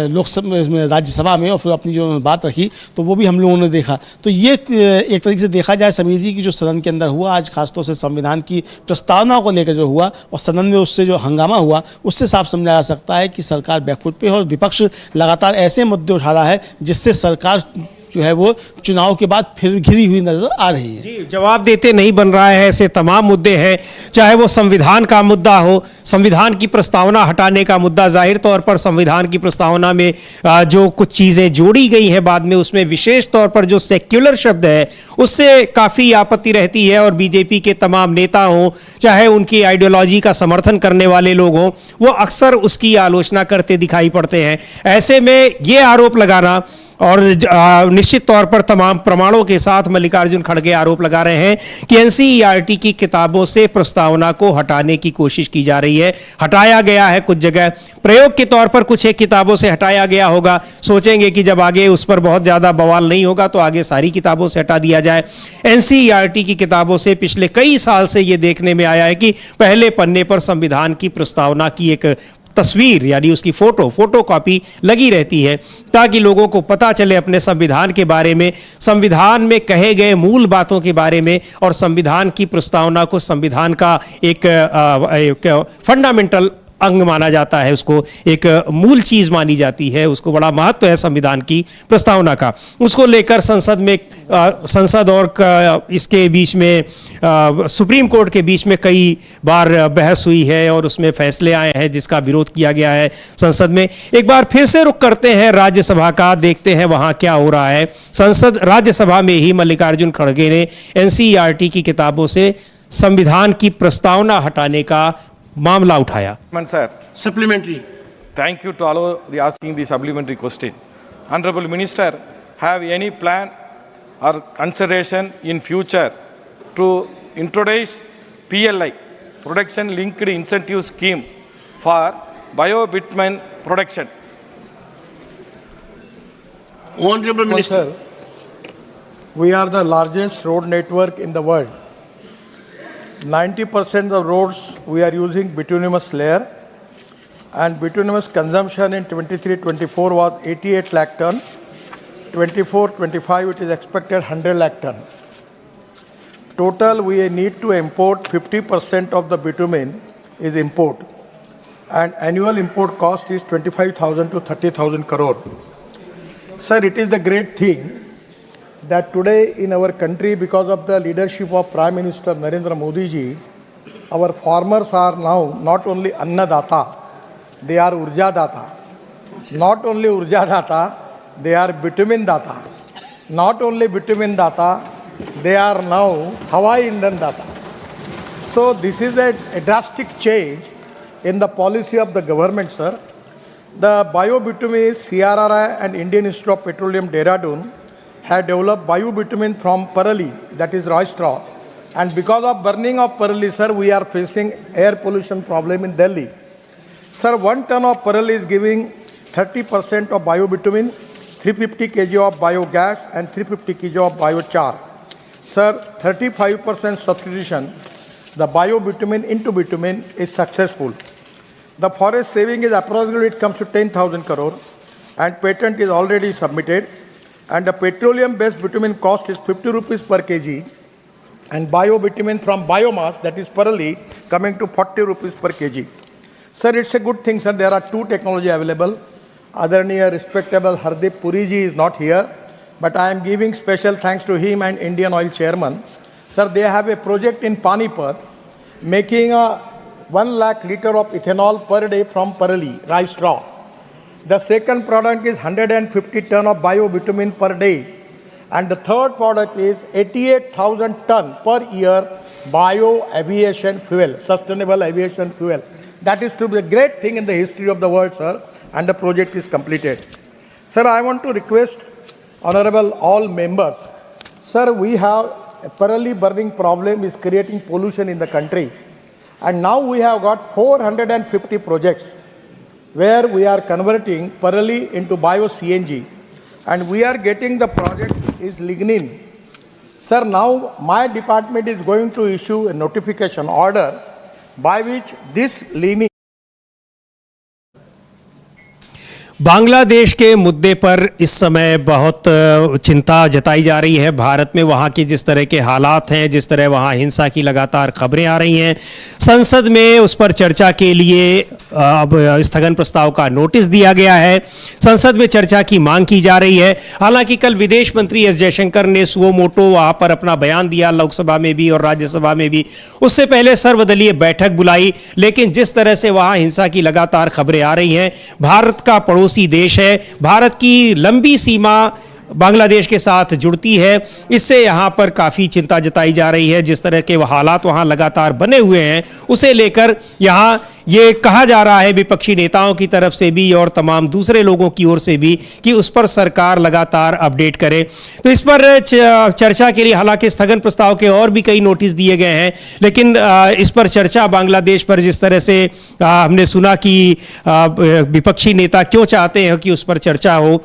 लोकसभा में, राज्यसभा में, और फिर अपनी जो बात रखी तो वो भी हम लोगों ने देखा। तो ये एक तरीके से देखा जाए समीर जी की जो सदन के अंदर हुआ आज, खासतौर से संविधान की प्रस्तावना को लेकर जो हुआ और सदन में उससे जो हंगामा हुआ, उससे साफ समझा जा सकता है कि सरकार बैकफुट पे है और विपक्ष लगातार ऐसे मुद्दे उठा रहा है जिससे सरकार जो है वो चुनाव के बाद फिर घिरी हुई नजर आ रही है। जी, जवाब देते नहीं बन रहा है, ऐसे तमाम मुद्दे हैं, चाहे वो संविधान का मुद्दा हो, संविधान की प्रस्तावना हटाने का मुद्दा। जाहिर तौर पर संविधान की प्रस्तावना में जो कुछ चीज़ें जोड़ी गई हैं बाद में, उसमें विशेष तौर पर जो सेक्युलर शब्द है उससे काफ़ी आपत्ति रहती है, और बीजेपी के तमाम नेता हों, चाहे उनकी आइडियोलॉजी का समर्थन करने वाले लोग हों, वो अक्सर उसकी आलोचना करते दिखाई पड़ते हैं। ऐसे में ये आरोप लगाना, और निश्चित तौर पर तमाम प्रमाणों के साथ मल्लिकार्जुन खड़गे आरोप लगा रहे हैं कि एनसीईआरटी की किताबों से प्रस्तावना को हटाने की कोशिश की जा रही है। हटाया गया है कुछ जगह, प्रयोग के तौर पर कुछ एक किताबों से हटाया गया होगा, सोचेंगे कि जब आगे उस पर बहुत ज़्यादा बवाल नहीं होगा तो आगे सारी किताबों से हटा दिया जाए। एनसीईआरटी की किताबों से पिछले कई साल से ये देखने में आया है कि पहले पन्ने पर संविधान की प्रस्तावना की एक तस्वीर यानी उसकी फोटो कॉपी लगी रहती है, ताकि लोगों को पता चले अपने संविधान के बारे में, संविधान में कहे गए मूल बातों के बारे में, और संविधान की प्रस्तावना को संविधान का एक फंडामेंटल अंग माना जाता है, उसको एक मूल चीज मानी जाती है, उसको बड़ा महत्व है संविधान की प्रस्तावना का। उसको लेकर संसद और इसके बीच में सुप्रीम कोर्ट के बीच में कई बार बहस हुई है और उसमें फैसले आए हैं जिसका विरोध किया गया है संसद में। एक बार फिर से रुख करते हैं राज्यसभा का, देखते हैं वहां क्या हो रहा है। राज्यसभा में ही मल्लिकार्जुन खड़गे ने एनसीईआरटी की किताबों से संविधान की प्रस्तावना हटाने का मामला उठाया। Sir, Supplementary. thank you to allow the asking the supplementary question. Honorable Minister, have any plan or consideration in future to introduce PLI, Production Linked Incentive Scheme for biobitumen production? Honorable Minister. We are the largest road network in the world. 90% of roads we are using bituminous layer, and bituminous consumption in 23-24 was 88 lakh ton. 24-25 it is expected 100 lakh ton. Total we need to import 50% of the bitumen is import, and annual import cost is 25,000 to 30,000 crore. Sir, it is the great thing that today in our country, because of the leadership of Prime Minister Narendra Modi ji, our farmers are now not only Annadata, they are Urja Data. Not only Urja Data, they are Bitumen Data. Not only Bitumen Data, they are now Hawaii Indian Data. So this is a drastic change in the policy of the government, sir. The biobitumen is CRRI and Indian Institute of Petroleum Dehradun had developed biobitumen from Parali, that is rice straw. And because of burning of Parali, sir, we are facing air pollution problem in Delhi. Sir, 1 ton of Parali is giving 30% of biobitumen, 350 kg of biogas and 350 kg of biochar. Sir, 35% substitution, the biobitumen into bitumen is successful. The forest saving is approximately, it comes to 10,000 crore, and patent is already submitted. And the petroleum-based bitumen cost is 50 rupees per kg, and biobitumen from biomass, that is Parali, coming to 40 rupees per kg. Sir, it's a good thing, sir. There are 2 technology available. Adarniya, respectable Hardeep Puri ji is not here, but I am giving special thanks to him and Indian Oil Chairman. Sir, they have a project in Panipat, making a 1 lakh liter of ethanol per day from Parali, rice straw. The second product is 150 ton of biobitumen per day. And the third product is 88,000 ton per year bio-aviation fuel, sustainable aviation fuel. That is to be a great thing in the history of the world, sir, and the project is completed. Sir, I want to request honorable all members. Sir, we have a Parali burning problem is creating pollution in the country. And now we have got 450 projects where we are converting Parali into bio-CNG, and we are getting the project is lignin. Sir, now my department is going to issue a notification order by which this lignin. Bangladesh के मुद्दे पर इस समय बहुत चिंता जताई जा रही है। भारत में वहाँ के जिस तरह के हालात हैं, जिस तरह वहाँ हिंसा की लगातार खबरें आ रही हैं, संसद में उस पर चर्चा के लिए अब स्थगन प्रस्ताव का नोटिस दिया गया है। संसद में चर्चा की मांग की जा रही है। हालांकि कल विदेश मंत्री एस जयशंकर ने सुओ मोटो वहाँ पर अपना बयान दिया, लोकसभा में भी और राज्यसभा में भी। उससे पहले सर्वदलीय बैठक बुलाई, लेकिन जिस तरह से वहाँ हिंसा की लगातार खबरें आ रही हैं, भारत का पड़ोसी देश है, भारत की लंबी सीमा बांग्लादेश के साथ जुड़ती है, इससे यहाँ पर काफ़ी चिंता जताई जा रही है। जिस तरह के हालात वहाँ लगातार बने हुए हैं, उसे लेकर यहाँ ये कहा जा रहा है विपक्षी नेताओं की तरफ से भी और तमाम दूसरे लोगों की ओर से भी कि उस पर सरकार लगातार अपडेट करे। तो इस पर चर्चा के लिए हालांकि स्थगन प्रस्ताव के और भी कई नोटिस दिए गए हैं, लेकिन इस पर चर्चा बांग्लादेश पर जिस तरह से हमने सुना कि विपक्षी नेता क्यों चाहते हैं कि उस पर चर्चा हो,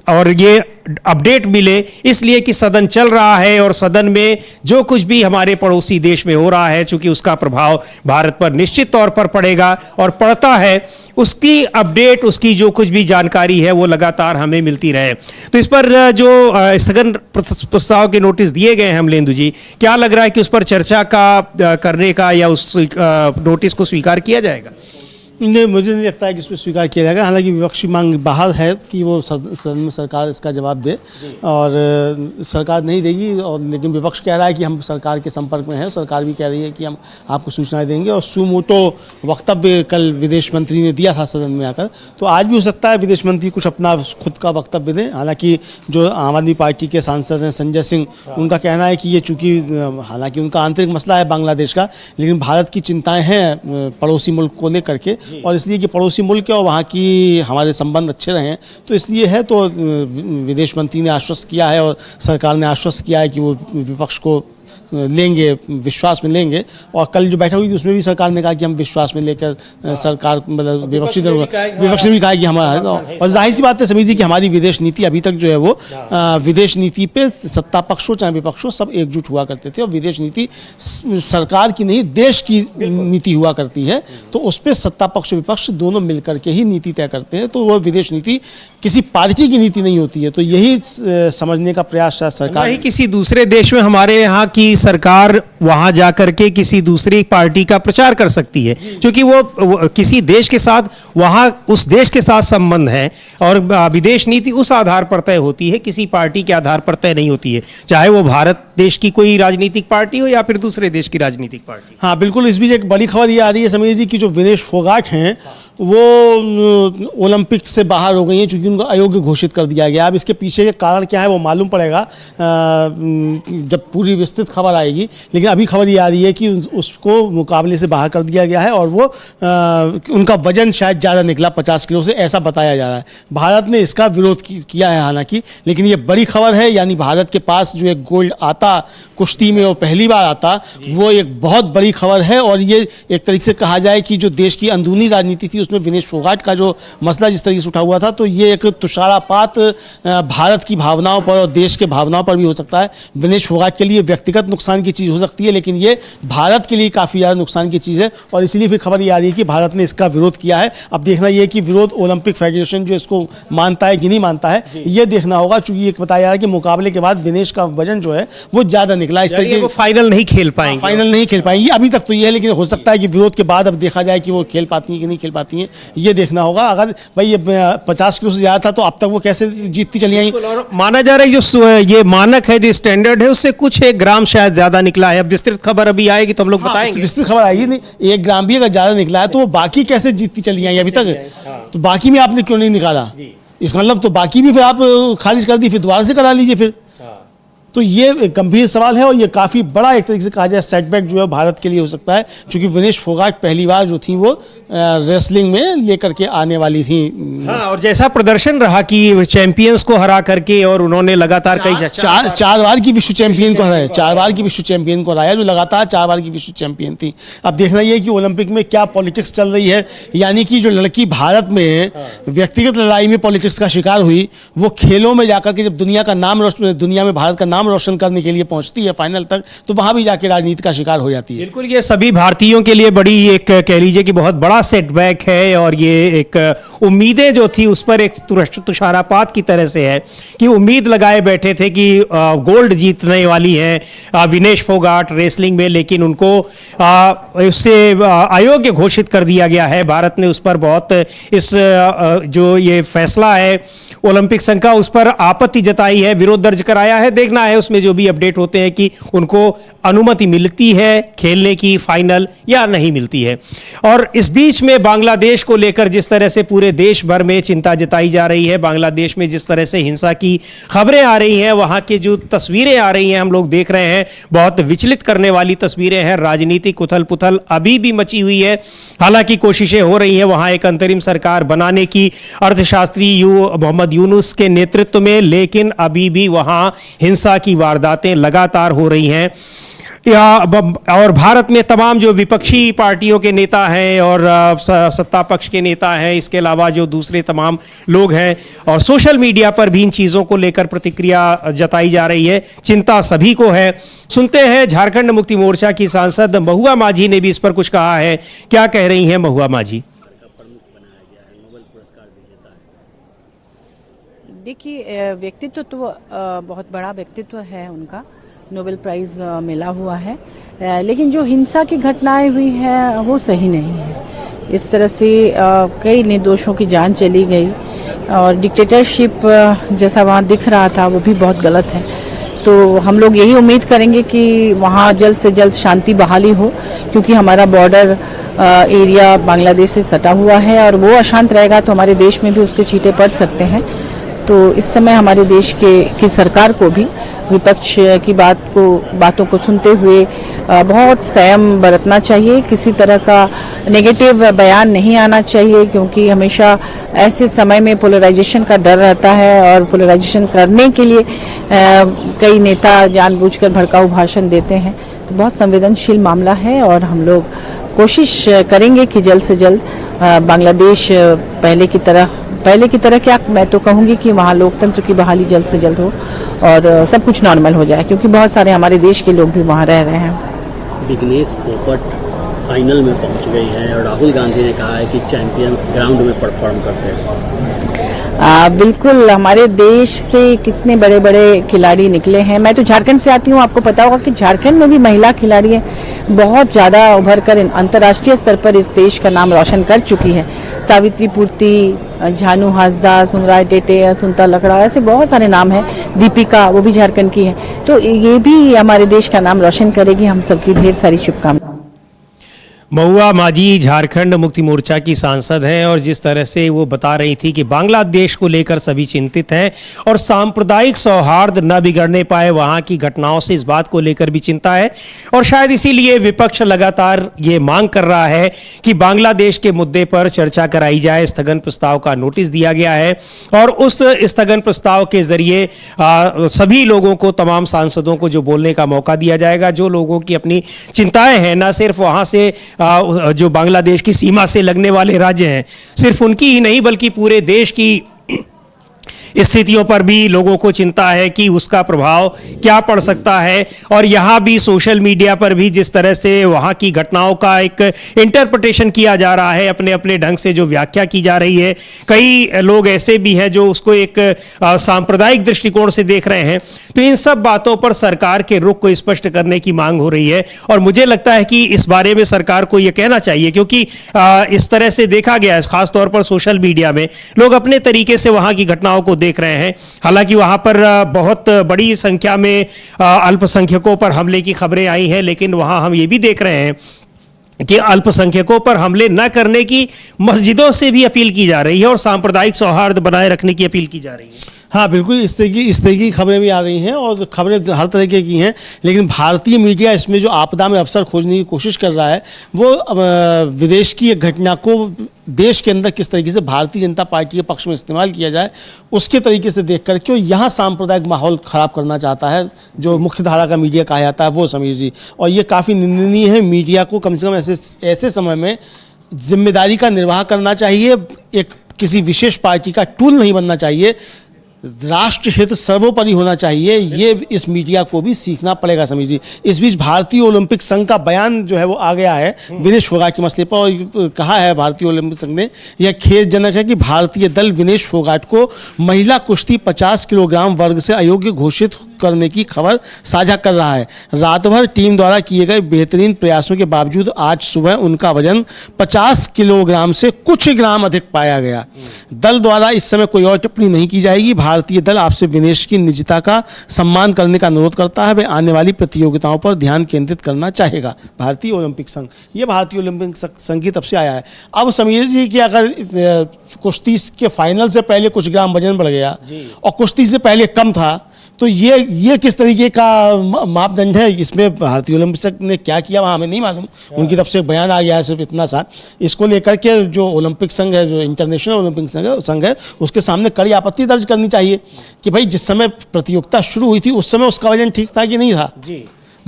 और ये अपडेट मिले, इसलिए कि सदन चल रहा है और सदन में जो कुछ भी हमारे पड़ोसी देश में हो रहा है, चूंकि उसका प्रभाव भारत पर निश्चित तौर पर पड़ेगा और पड़ता है, उसकी अपडेट, उसकी जो कुछ भी जानकारी है वो लगातार हमें मिलती रहे। तो इस पर जो स्थगन प्रस्ताव के नोटिस दिए गए हैं अमलेंदु जी, क्या लग रहा है कि उस पर चर्चा का करने का या उस नोटिस को स्वीकार किया जाएगा? नहीं, मुझे नहीं लगता है कि इस पर स्वीकार किया जाएगा। हालांकि विपक्षी मांग बाहर है कि वो सदन में सरकार इसका जवाब दे, और सरकार नहीं देगी, और लेकिन विपक्ष कह रहा है कि हम सरकार के संपर्क में हैं। सरकार भी कह रही है कि हम आपको सूचनाएं देंगे, और सुमोटो वक्तव्य कल विदेश मंत्री ने दिया था सदन में आकर, तो आज भी हो सकता है विदेश मंत्री कुछ अपना खुद का वक्तव्य दें। हालांकि जो आम आदमी पार्टी के सांसद हैं संजय सिंह, उनका कहना है कि ये चूँकि हालांकि उनका आंतरिक मसला है बांग्लादेश का, लेकिन भारत की चिंताएँ हैं पड़ोसी मुल्क को लेकर के, और इसलिए कि पड़ोसी मुल्क है और वहाँ की हमारे संबंध अच्छे रहें, तो इसलिए है। तो विदेश मंत्री ने आश्वस्त किया है और सरकार ने आश्वस्त किया है कि वो विपक्ष को लेंगे, विश्वास में लेंगे, और कल जो बैठक हुई थी उसमें भी सरकार ने कहा कि हम विश्वास में लेकर सरकार, मतलब विपक्षी दल, विपक्ष ने भी कहा कि हमारा, और जाहिर सी बात है समीर जी कि हमारी विदेश नीति अभी तक जो है वो विदेश नीति पे सत्ता पक्ष हो चाहे विपक्ष हो सब एकजुट हुआ करते थे, और विदेश नीति सरकार की नहीं देश की नीति हुआ करती है, तो उस पर सत्ता पक्ष विपक्ष दोनों मिलकर के ही नीति तय करते हैं। तो वो विदेश नीति किसी पार्टी की नीति नहीं होती है, तो यही समझने का प्रयास सरकार, किसी दूसरे देश में हमारे यहाँ की सरकार वहां जाकर के किसी दूसरी पार्टी का प्रचार कर सकती है, क्योंकि वो किसी देश के साथ वहां उस देश के साथ संबंध है, और विदेश नीति उस आधार पर तय होती है, किसी पार्टी के आधार पर तय नहीं होती है, चाहे वो भारत देश की कोई राजनीतिक पार्टी हो या फिर दूसरे देश की राजनीतिक पार्टी। हाँ बिल्कुल। इस बीच एक बड़ी खबर ये आ रही है समीर जी की जो विनेश फोगाट हैं वो ओलंपिक से बाहर हो गई हैं, चूंकि उनको अयोग्य घोषित कर दिया गया। अब इसके पीछे के कारण क्या है वो मालूम पड़ेगा जब पूरी विस्तृत खबर आएगी, लेकिन अभी खबर ये आ रही है कि उसको मुकाबले से बाहर कर दिया गया है, और वो उनका वजन शायद ज़्यादा निकला 50 किलो से, ऐसा बताया जा रहा है। भारत ने इसका विरोध किया है हालांकि, लेकिन ये बड़ी खबर है, यानी भारत के पास जो एक गोल्ड आता कुश्ती में, वो पहली बार आता, वो एक बहुत बड़ी खबर है। और ये एक तरीके से कहा जाए कि जो देश की अंदरूनी राजनीति थी उसमें विनेश फोगाट का जो मसला जिस तरीके से उठा हुआ था, तो ये एक तुषारापात भारत की भावनाओं पर और देश के भावनाओं पर भी हो सकता है। विनेश फोगाट के लिए व्यक्तिगत नुकसान की चीज़ हो सकती है, लेकिन ये भारत के लिए काफ़ी ज़्यादा नुकसान की चीज़ है, और इसीलिए फिर खबर ये आ रही है कि भारत ने इसका विरोध किया है। अब देखना ये कि विरोध ओलंपिक फेडरेशन जो इसको मानता है कि नहीं मानता है, ये देखना होगा, चूंकि ये बताया जा रहा है कि मुकाबले के बाद विनेश का वजन जो है वो ज़्यादा निकला, इस तरीके फाइनल नहीं खेल पाएंगे, फाइनल नहीं खेल पाएंगे अभी तक तो ये है, लेकिन हो सकता है कि विरोध के बाद अब देखा जाए कि वो खेल पाती हैं कि नहीं खेल पाती हैं, ये देखना होगा। अगर भाई ये 50 किलो से ज़्यादा था तो अब तक वो कैसे जीतती चली आई। माना जा रहा है जो ये मानक है, जो स्टैंडर्ड है, उससे कुछ 1 ग्राम शायद ज़्यादा निकला है। अब विस्तृत खबर अभी आएगी तो हम लोग बताएंगे। विस्तृत खबर आएगी, नहीं 1 ग्राम भी अगर ज़्यादा निकला है तो वो बाकी कैसे जीतती चली आई अभी तक, तो बाकी में आपने क्यों नहीं निकाला, इसका मतलब तो बाकी भी फिर आप खारिज कर दी, फिर दोबारा से करा लीजिए फिर। तो ये गंभीर सवाल है, और ये काफ़ी बड़ा एक तरीके से कहा जाए सेटबैक जो है भारत के लिए हो सकता है, क्योंकि विनेश फोगाट पहली बार जो थी वो रेसलिंग में लेकर के आने वाली थी। हाँ, और जैसा प्रदर्शन रहा कि चैंपियंस को हरा करके, और उन्होंने लगातार चार बार की विश्व चैंपियन को हराया, 4 बार की विश्व चैंपियन को हराया, जो लगातार 4 बार की विश्व चैंपियन थी। अब देखना ये कि ओलंपिक में क्या पॉलिटिक्स चल रही है, यानी कि जो लड़की भारत में व्यक्तिगत लड़ाई में पॉलिटिक्स का शिकार हुई, वो खेलों में जाकर के जब दुनिया में भारत का नाम रोशन करने के लिए पहुंचती है फाइनल तक, तो वहां भी जाके राजनीति का शिकार हो जाती है। बिल्कुल, ये सभी भारतीयों के लिए बड़ी एक कह लीजिए कि बहुत बड़ा सेटबैक है, और ये एक उम्मीदें जो थी उस पर एक तुषारापात की तरह से है कि उम्मीद लगाए बैठे थे कि गोल्ड जीतने वाली है विनेश फोगाट रेसलिंग में, लेकिन उनको उससे अयोग्य घोषित कर दिया गया है। भारत ने उस पर बहुत इस जो ये फैसला है ओलंपिक संघ का, उस पर आपत्ति जताई है, विरोध दर्ज कराया है। देखना है उसमें जो भी अपडेट होते हैं कि उनको अनुमति मिलती है खेलने की फाइनल या नहीं मिलती है। और इस बीच में बांग्लादेश को लेकर जिस तरह से पूरे देश भर में चिंता जताई जा रही है, बांग्लादेश में जिस तरह से हिंसा की खबरें आ रही हैं, वहां की जो तस्वीरें आ रही हैं हम लोग देख रहे हैं, बहुत विचलित करने वाली तस्वीरें हैं। राजनीतिक उथल पुथल अभी भी मची हुई है। हालांकि कोशिशें हो रही हैं वहां एक अंतरिम सरकार बनाने की अर्थशास्त्री मोहम्मद यूनुस के नेतृत्व में, लेकिन अभी भी वहां हिंसा की वारदातें लगातार हो रही हैं। और भारत में तमाम जो विपक्षी पार्टियों के नेता हैं और सत्ता पक्ष के नेता हैं, इसके अलावा जो दूसरे तमाम लोग हैं, और सोशल मीडिया पर भी इन चीज़ों को लेकर प्रतिक्रिया जताई जा रही है, चिंता सभी को है। सुनते हैं झारखंड मुक्ति मोर्चा की सांसद महुआ माझी ने भी इस पर कुछ कहा है। क्या कह रही हैं महुआ माझी? देखिए, व्यक्तित्व तो बहुत बड़ा व्यक्तित्व है उनका, नोबेल प्राइज मिला हुआ है, लेकिन जो हिंसा की घटनाएं हुई हैं वो सही नहीं है। इस तरह से कई निर्दोषों की जान चली गई और डिक्टेटरशिप जैसा वहाँ दिख रहा था वो भी बहुत गलत है। तो हम लोग यही उम्मीद करेंगे कि वहाँ जल्द से जल्द शांति बहाली हो, क्योंकि हमारा बॉर्डर एरिया बांग्लादेश से सटा हुआ है और वो अशांत रहेगा तो हमारे देश में भी उसके चींटे पड़ सकते हैं। तो इस समय हमारे देश की सरकार को भी विपक्ष की बातों को सुनते हुए बहुत संयम बरतना चाहिए। किसी तरह का नेगेटिव बयान नहीं आना चाहिए, क्योंकि हमेशा ऐसे समय में पोलराइजेशन का डर रहता है और पोलराइजेशन करने के लिए कई नेता जानबूझकर भड़काऊ भाषण देते हैं। तो बहुत संवेदनशील मामला है और हम लोग कोशिश करेंगे कि जल्द से जल्द बांग्लादेश पहले की तरह क्या, मैं तो कहूँगी कि वहाँ लोकतंत्र की बहाली जल्द से जल्द हो और सब कुछ नॉर्मल हो जाए, क्योंकि बहुत सारे हमारे देश के लोग भी वहाँ रह रहे हैं। विघ्नेश फोगट फाइनल में पहुँच गई है और राहुल गांधी ने कहा है कि चैंपियंस ग्राउंड में परफॉर्म करते हैं। बिल्कुल, हमारे देश से कितने बड़े बड़े खिलाड़ी निकले हैं। मैं तो झारखंड से आती हूँ, आपको पता होगा कि झारखंड में भी महिला खिलाड़ी बहुत ज़्यादा उभर कर अंतर्राष्ट्रीय स्तर पर इस देश का नाम रोशन कर चुकी है। सावित्री पूर्ति, झानू हासदा, सुमराय टेटे, सुनता लकड़ा, ऐसे बहुत सारे नाम हैं। दीपिका, वो भी झारखंड की है। तो ये भी हमारे देश का नाम रोशन करेगी। हम सबकी ढेर सारी शुभकामनाएं। महुआ माझी झारखंड मुक्ति मोर्चा की सांसद हैं और जिस तरह से वो बता रही थी कि बांग्लादेश को लेकर सभी चिंतित हैं और सांप्रदायिक सौहार्द न बिगड़ने पाए, वहाँ की घटनाओं से इस बात को लेकर भी चिंता है। और शायद इसीलिए विपक्ष लगातार ये मांग कर रहा है कि बांग्लादेश के मुद्दे पर चर्चा कराई जाए। स्थगन प्रस्ताव का नोटिस दिया गया है और उस स्थगन प्रस्ताव के जरिए सभी लोगों को, तमाम सांसदों को जो बोलने का मौका दिया जाएगा, जो लोगों की अपनी चिंताएं हैं, न सिर्फ वहाँ से जो बांग्लादेश की सीमा से लगने वाले राज्य हैं, सिर्फ उनकी ही नहीं बल्कि पूरे देश की स्थितियों पर भी लोगों को चिंता है कि उसका प्रभाव क्या पड़ सकता है। और यहाँ भी सोशल मीडिया पर भी जिस तरह से वहाँ की घटनाओं का एक इंटरप्रिटेशन किया जा रहा है, अपने अपने ढंग से जो व्याख्या की जा रही है, कई लोग ऐसे भी हैं जो उसको एक सांप्रदायिक दृष्टिकोण से देख रहे हैं। तो इन सब बातों पर सरकार के रुख को स्पष्ट करने की मांग हो रही है और मुझे लगता है कि इस बारे में सरकार को यह कहना चाहिए, क्योंकि इस तरह से देखा गया है, खासतौर पर सोशल मीडिया में लोग अपने तरीके से वहाँ की घटनाओं को देख रहे हैं। हालांकि वहां पर बहुत बड़ी संख्या में अल्पसंख्यकों पर हमले की खबरें आई हैं, लेकिन वहां हम ये भी देख रहे हैं कि अल्पसंख्यकों पर हमले न करने की मस्जिदों से भी अपील की जा रही है और सांप्रदायिक सौहार्द बनाए रखने की अपील की जा रही है। हाँ बिल्कुल, इस तरह की खबरें भी आ रही हैं और खबरें हर तरीके की हैं, लेकिन भारतीय मीडिया इसमें जो आपदा में अवसर खोजने की कोशिश कर रहा है वो विदेश की एक घटना को देश के अंदर किस तरीके से भारतीय जनता पार्टी के पक्ष में इस्तेमाल किया जाए उसके तरीके से देख करके यहाँ सांप्रदायिक माहौल ख़राब करना चाहता है जो मुख्य धारा का मीडिया कहा जाता है वो, समीर जी। और ये काफ़ी निंदनीय है। मीडिया को कम से कम ऐसे समय में जिम्मेदारी का निर्वाह करना चाहिए, एक किसी विशेष पार्टी का टूल नहीं बनना चाहिए। राष्ट्र हित सर्वोपरि होना चाहिए, ये इस मीडिया को भी सीखना पड़ेगा, समीर जी। इस बीच भारतीय ओलंपिक संघ का बयान जो है वो आ गया है विनेश फोगाट के मसले पर और कहा है भारतीय ओलंपिक संघ ने, यह खेदजनक है कि भारतीय दल विनेश फोगाट को महिला कुश्ती 50 किलोग्राम वर्ग से अयोग्य घोषित करने की खबर साझा कर रहा है। रात भर टीम द्वारा किए गए बेहतरीन प्रयासों के बावजूद आज सुबह उनका वजन 50 किलोग्राम से कुछ ग्राम अधिक पाया गया। दल द्वारा इस समय कोई और टिप्पणी नहीं की जाएगी। भारतीय दल आपसे विनेश की निजता का सम्मान करने का अनुरोध करता है। वे आने वाली प्रतियोगिताओं पर ध्यान केंद्रित करना चाहेगा। भारतीय ओलंपिक संघ, ये भारतीय ओलंपिक संघ की तरफ से आया है। अब समीर जी कि अगर कुश्ती के फाइनल से पहले कुछ ग्राम वजन बढ़ गया और कुश्ती से पहले कम था तो ये किस तरीके का मापदंड है? इसमें भारतीय ओलंपिक संघ ने क्या किया वहाँ हमें नहीं मालूम। उनकी तरफ से बयान आ गया है सिर्फ इतना सा। इसको लेकर के जो ओलंपिक संघ है, जो इंटरनेशनल ओलंपिक संघ है, उसके सामने कड़ी आपत्ति दर्ज करनी चाहिए कि भाई जिस समय प्रतियोगिता शुरू हुई थी उस समय उसका वजन ठीक था कि नहीं था।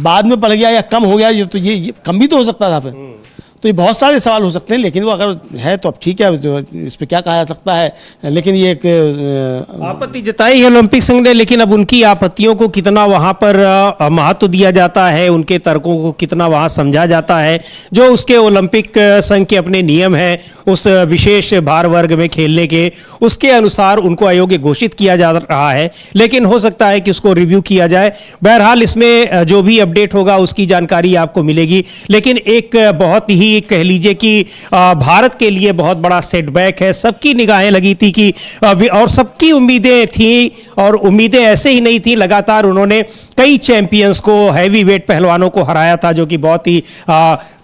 बाद में बढ़ गया या कम हो गया, ये कम भी तो हो सकता था फिर। तो ये बहुत सारे सवाल हो सकते हैं, लेकिन वो अगर है तो अब ठीक है, जो इस पर क्या कहा जा सकता है। लेकिन ये एक आपत्ति जताई है ओलंपिक संघ ने, लेकिन अब उनकी आपत्तियों को कितना वहां पर महत्व दिया जाता है, उनके तर्कों को कितना वहां समझा जाता है, जो उसके ओलंपिक संघ के अपने नियम हैं उस विशेष भार वर्ग में खेलने के, उसके अनुसार उनको अयोग्य घोषित किया जा रहा है। लेकिन हो सकता है कि उसको रिव्यू किया जाए। बहरहाल इसमें जो भी अपडेट होगा उसकी जानकारी आपको मिलेगी। लेकिन एक बहुत ही कह लीजिए कि भारत के लिए बहुत बड़ा सेटबैक है। सबकी निगाहें लगी थी कि और सबकी उम्मीदें थी, और उम्मीदें ऐसे ही नहीं थी, लगातार उन्होंने कई चैंपियंस को, हैवी वेट पहलवानों को हराया था, जो कि बहुत ही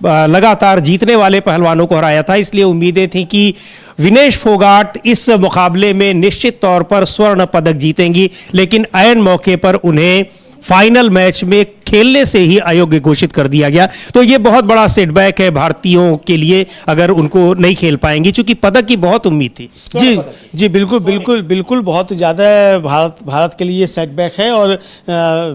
लगातार जीतने वाले पहलवानों को हराया था। इसलिए उम्मीदें थी कि विनेश फोगाट इस मुकाबले में निश्चित तौर पर स्वर्ण पदक जीतेंगी, लेकिन ऐन मौके पर उन्हें फाइनल मैच में खेलने से ही अयोग्य घोषित कर दिया गया। तो ये बहुत बड़ा सेटबैक है भारतीयों के लिए, अगर उनको नहीं खेल पाएंगी, क्योंकि पदक की बहुत उम्मीद थी। जी बिल्कुल बहुत ज़्यादा भारत के लिए सेटबैक है, और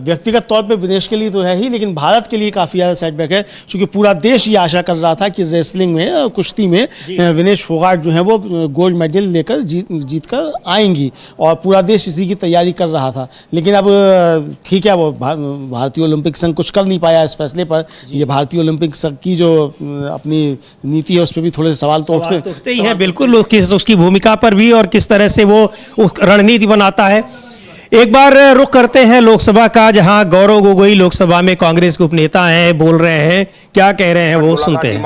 व्यक्तिगत तौर पे विनेश के लिए तो है ही, लेकिन भारत के लिए काफ़ी ज़्यादा सेटबैक है, क्योंकि पूरा देश ये आशा कर रहा था कि रेसलिंग में, कुश्ती में विनेश फोगाट जो है वो गोल्ड मेडल लेकर जीत कर आएंगी, और पूरा देश इसी की तैयारी कर रहा था। लेकिन अब ठीक है, वो भारतीय ओलंपिक संघ कुछ कर नहीं पाया इस फैसले पर। ये भारतीय ओलंपिक संघ की जो अपनी नीति है उस पर भी थोड़े सवाल तो उठते ही हैं, बिल्कुल उसकी भूमिका पर भी, और किस तरह से वो रणनीति बनाता है। एक बार रुख करते हैं लोकसभा का, जहां गौरव गोगोई लोकसभा में कांग्रेस के उपनेता हैं, बोल रहे हैं, क्या कह रहे हैं वो सुनते हैं।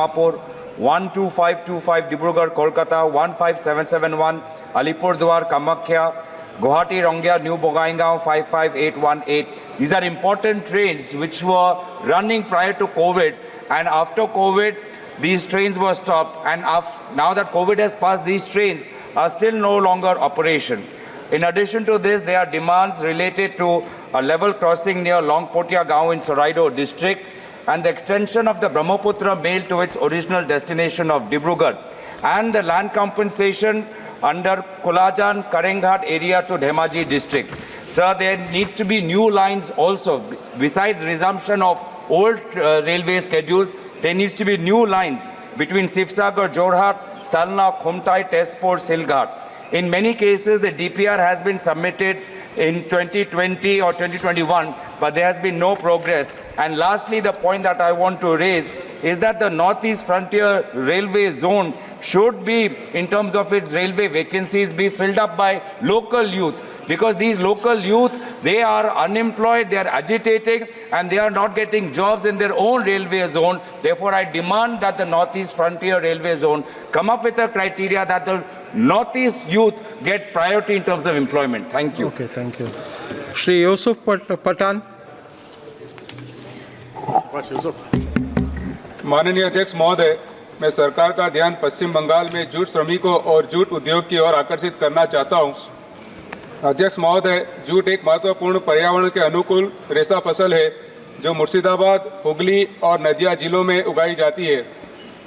12525 Dibrugarh Kolkata, 15771 Alipurduar Kamakhya, Guwahati, Rongya, New Bongaigaon 55818. These are important trains which were running prior to COVID, and after COVID, these trains were stopped. And now that COVID has passed, these trains are still no longer operation. In addition to this, there are demands related to a level crossing near Longpotia Gaon in Soraido district, and the extension of the Brahmaputra Mail to its original destination of Dibrugarh, and the land compensation under Kulajan, Karinghat area to Dhemaji district. Sir, there needs to be new lines also. Besides resumption of old railway schedules, there needs to be new lines between Sivsagar, Jorhat, Salna, Khumtai, Tezpur, Silghat. In many cases, the DPR has been submitted in 2020 or 2021, but there has been no progress. And lastly, the point that I want to raise is that the Northeast Frontier Railway Zone should be, in terms of its railway vacancies, be filled up by local youth, because these local youth, they are unemployed, they are agitating, and they are not getting jobs in their own railway zone. Therefore, I demand that the Northeast Frontier Railway Zone come up with a criteria that the Northeast youth get priority in terms of employment. Thank you. Okay, thank you. Shri Yusuf Patan. माननीय अध्यक्ष महोदय, मैं सरकार का ध्यान पश्चिम बंगाल में jute श्रमिकों और जूट उद्योग की ओर आकर्षित करना चाहता हूं। अध्यक्ष महोदय, जूट एक महत्वपूर्ण पर्यावरण के अनुकूल रेशा फसल है जो मुर्शिदाबाद, हुगली और नदिया जिलों में उगाई जाती है।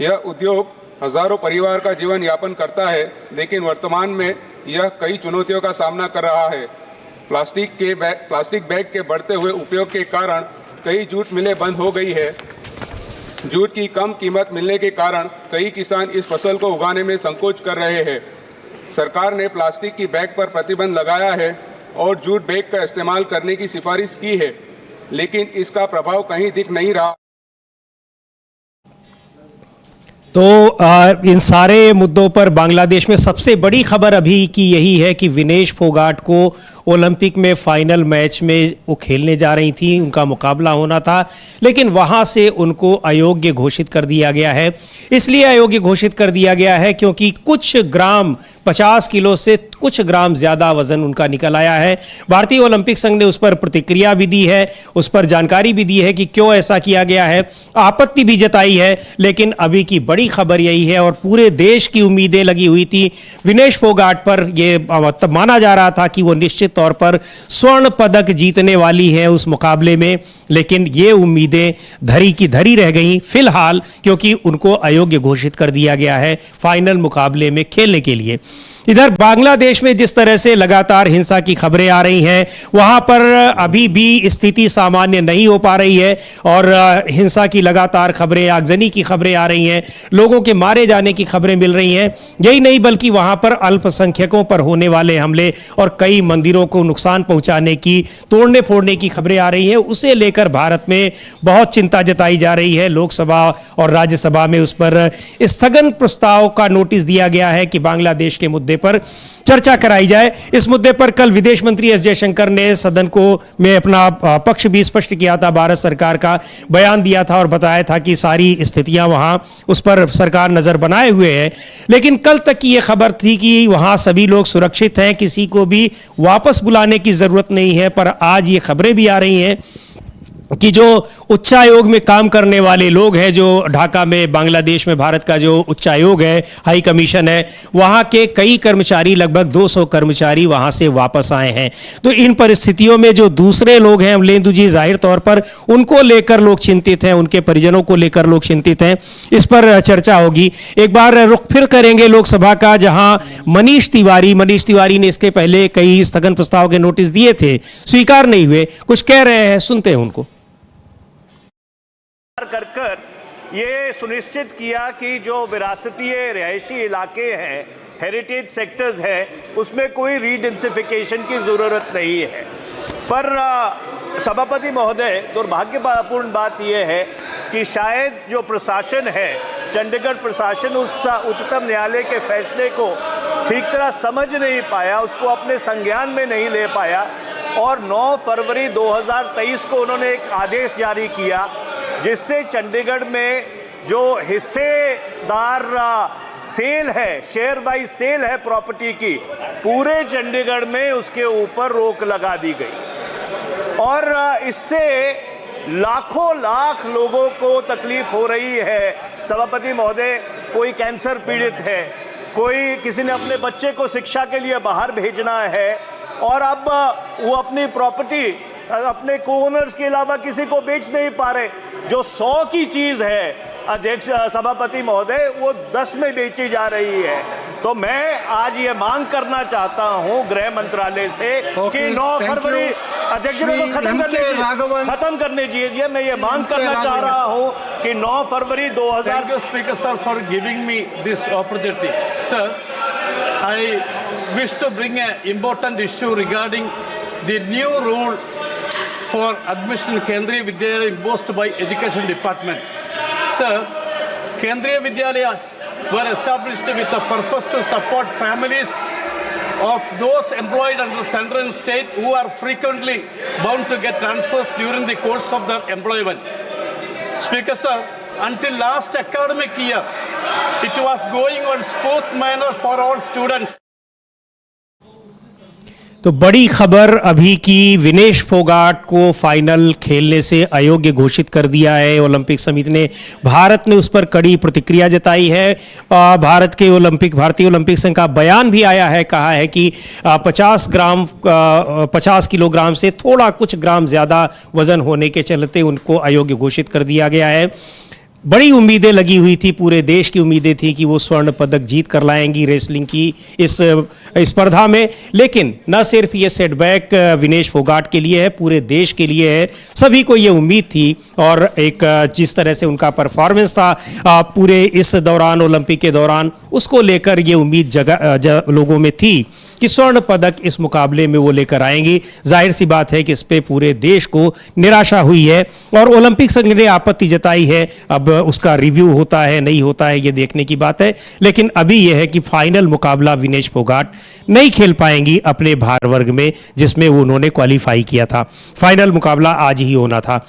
यह उद्योग हजारों परिवार का जीवन यापन करता है, लेकिन वर्तमान में यह कई चुनौतियों का सामना कर रहा है। प्लास्टिक बैग के बढ़ते हुए उपयोग के कारण कई जूट मिलें बंद हो गई है। जूट की कम कीमत मिलने के कारण कई किसान इस फसल को उगाने में संकोच कर रहे हैं। सरकार ने प्लास्टिक की बैग पर प्रतिबंध लगाया है और जूट बैग का इस्तेमाल करने की सिफारिश की है, लेकिन इसका प्रभाव कहीं दिख नहीं रहा। तो इन सारे मुद्दों पर बांग्लादेश में सबसे बड़ी खबर अभी की यही है कि विनेश फोगाट को ओलंपिक में फाइनल मैच में वो खेलने जा रही थी, उनका मुकाबला होना था, लेकिन वहां से उनको अयोग्य घोषित कर दिया गया है। इसलिए अयोग्य घोषित कर दिया गया है क्योंकि कुछ ग्राम, 50 किलो से कुछ ग्राम ज़्यादा वजन उनका निकल आया है। भारतीय ओलंपिक संघ ने उस पर प्रतिक्रिया भी दी है, उस पर जानकारी भी दी है कि क्यों ऐसा किया गया है, आपत्ति भी जताई है। लेकिन अभी की बड़ी खबर यही है, और पूरे देश की उम्मीदें लगी हुई थी विनेश फोगाट पर। यह माना जा रहा था कि वो निश्चित तौर पर स्वर्ण पदक जीतने वाली है उस मुकाबले में, लेकिन ये उम्मीदें धरी की धरी रह गई फिलहाल, क्योंकि उनको अयोग्य घोषित कर दिया गया है फाइनल मुकाबले में खेलने के लिए। इधर बांग्लादेश बांग्लादेश में जिस तरह से लगातार हिंसा की खबरें आ रही हैं, वहां पर अभी भी स्थिति सामान्य नहीं हो पा रही है और हिंसा की लगातार खबरें, आगजनी की खबरें आ रही हैं, लोगों के मारे जाने की खबरें मिल रही हैं। यही नहीं बल्कि वहां पर अल्पसंख्यकों पर होने वाले हमले और कई मंदिरों को नुकसान पहुंचाने की, तोड़ने फोड़ने की खबरें आ रही हैं। उसे लेकर भारत में बहुत चिंता जताई जा रही है। लोकसभा और राज्यसभा में उस पर स्थगन प्रस्ताव का नोटिस दिया गया है कि बांग्लादेश के मुद्दे पर चर्चा कराई जाए। इस मुद्दे पर कल विदेश मंत्री एस जयशंकर ने सदन को में अपना पक्ष भी स्पष्ट किया था, भारत सरकार का बयान दिया था और बताया था कि सारी स्थितियां वहां उस पर सरकार नजर बनाए हुए है। लेकिन कल तक की यह खबर थी कि वहां सभी लोग सुरक्षित हैं, किसी को भी वापस बुलाने की जरूरत नहीं है। पर आज ये खबरें भी आ रही हैं कि जो उच्चायोग में काम करने वाले लोग हैं, जो ढाका में बांग्लादेश में भारत का जो उच्चायोग है, हाई कमीशन है, वहां के कई कर्मचारी, लगभग 200 कर्मचारी वहां से वापस आए हैं। तो इन परिस्थितियों में जो दूसरे लोग हैं अमलेंदु जी, जाहिर तौर पर उनको लेकर लोग चिंतित हैं, उनके परिजनों को लेकर लोग चिंतित हैं। इस पर चर्चा होगी। एक बार रुख फिर करेंगे लोकसभा का, जहां मनीष तिवारी ने इसके पहले कई स्थगन प्रस्ताव के नोटिस दिए थे, स्वीकार नहीं हुए, कुछ कह रहे हैं, सुनते हैं उनको। कर ये सुनिश्चित किया कि जो विरासतीय रिहायशी इलाके हैं, हेरिटेज सेक्टर्स है, उसमें कोई रीडेंसिफिकेशन की ज़रूरत नहीं है। पर सभापति महोदय, दुर्भाग्यपूर्ण बात यह है कि शायद जो प्रशासन है, चंडीगढ़ प्रशासन उस उच्चतम न्यायालय के फैसले को ठीक तरह समझ नहीं पाया, उसको अपने संज्ञान में नहीं ले पाया और 9 फरवरी 2023 को उन्होंने एक आदेश जारी किया जिससे चंडीगढ़ में जो हिस्सेदार सेल है, शेयर बाई सेल है प्रॉपर्टी की, पूरे चंडीगढ़ में उसके ऊपर रोक लगा दी गई और इससे लाखों लाख लोगों को तकलीफ हो रही है। सभापति महोदय, कोई कैंसर पीड़ित है, कोई किसी ने अपने बच्चे को शिक्षा के लिए बाहर भेजना है और अब वो अपनी प्रॉपर्टी अपने को-ओनर्स के अलावा किसी को बेच नहीं पा रहे। जो 100 की चीज है अध्यक्ष सभापति महोदय, वो 10 में बेची जा रही है। तो मैं आज ये मांग करना चाहता हूं गृह मंत्रालय से कि 9 फरवरी अध्यक्ष जी को खत्म करने दीजिए। मैं ये मांग करना चाह रहा हूं कि 9 फरवरी 2000। Speaker sir for giving me this opportunity. Sir, I wish to bring an important issue regarding the new rule for admission in Kendriya Vidyalaya imposed by Education Department. Sir, Kendriya Vidyalayas were established with the purpose to support families of those employed under central and state who are frequently bound to get transfers during the course of their employment. Speaker sir, until last academic year, it was going on smooth manner for all students. तो बड़ी खबर अभी की, विनेश फोगाट को final खेलने से अयोग्य घोषित कर दिया है ओलंपिक समिति ने। भारत ने उस पर कड़ी प्रतिक्रिया जताई है। भारतीय ओलंपिक संघ का बयान भी आया है, कहा है कि 50 किलोग्राम से थोड़ा कुछ ग्राम ज़्यादा वजन होने के चलते उनको अयोग्य घोषित कर दिया गया है। बड़ी उम्मीदें लगी हुई थी, पूरे देश की उम्मीदें थी कि वो स्वर्ण पदक जीत कर लाएंगी रेसलिंग की इस स्पर्धा में। लेकिन न सिर्फ ये सेटबैक विनेश फोगाट के लिए है, पूरे देश के लिए है। सभी को ये उम्मीद थी और एक जिस तरह से उनका परफॉर्मेंस था पूरे इस दौरान, ओलंपिक के दौरान, उसको लेकर ये उम्मीद लोगों में थी कि स्वर्ण पदक इस मुकाबले में वो लेकर आएंगी। जाहिर सी बात है कि इस पे पूरे देश को निराशा हुई है और ओलंपिक संघ ने आपत्ति जताई है। अब उसका रिव्यू होता है नहीं होता है ये देखने की बात है। लेकिन अभी यह है कि फाइनल मुकाबला विनेश फोगाट नहीं खेल पाएंगी अपने भार वर्ग में जिसमें उन्होंने क्वालिफाई किया था। फाइनल मुकाबला आज ही होना था।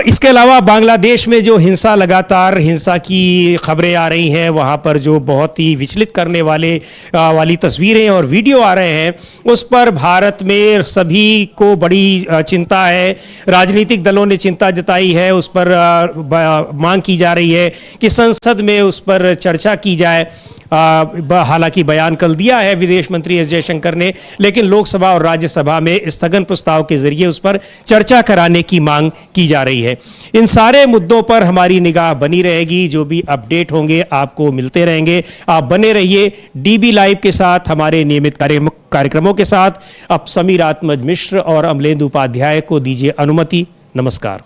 इसके अलावा बांग्लादेश में जो लगातार हिंसा की खबरें आ रही हैं, वहाँ पर जो बहुत ही विचलित करने वाली तस्वीरें और वीडियो आ रहे हैं, उस पर भारत में सभी को बड़ी चिंता है। राजनीतिक दलों ने चिंता जताई है, उस पर मांग की जा रही है कि संसद में उस पर चर्चा की जाए। हालांकि बयान कल दिया है विदेश मंत्री एस जयशंकर ने, लेकिन लोकसभा और राज्यसभा में स्थगन प्रस्ताव के जरिए उस पर चर्चा कराने की मांग की जा रही रही है। इन सारे मुद्दों पर हमारी निगाह बनी रहेगी, जो भी अपडेट होंगे आपको मिलते रहेंगे। आप बने रहिए डीबी लाइव के साथ, हमारे नियमित कार्यक्रमों के साथ। अब समीर आत्मज मिश्र और अमलेंदु उपाध्याय को दीजिए अनुमति। नमस्कार।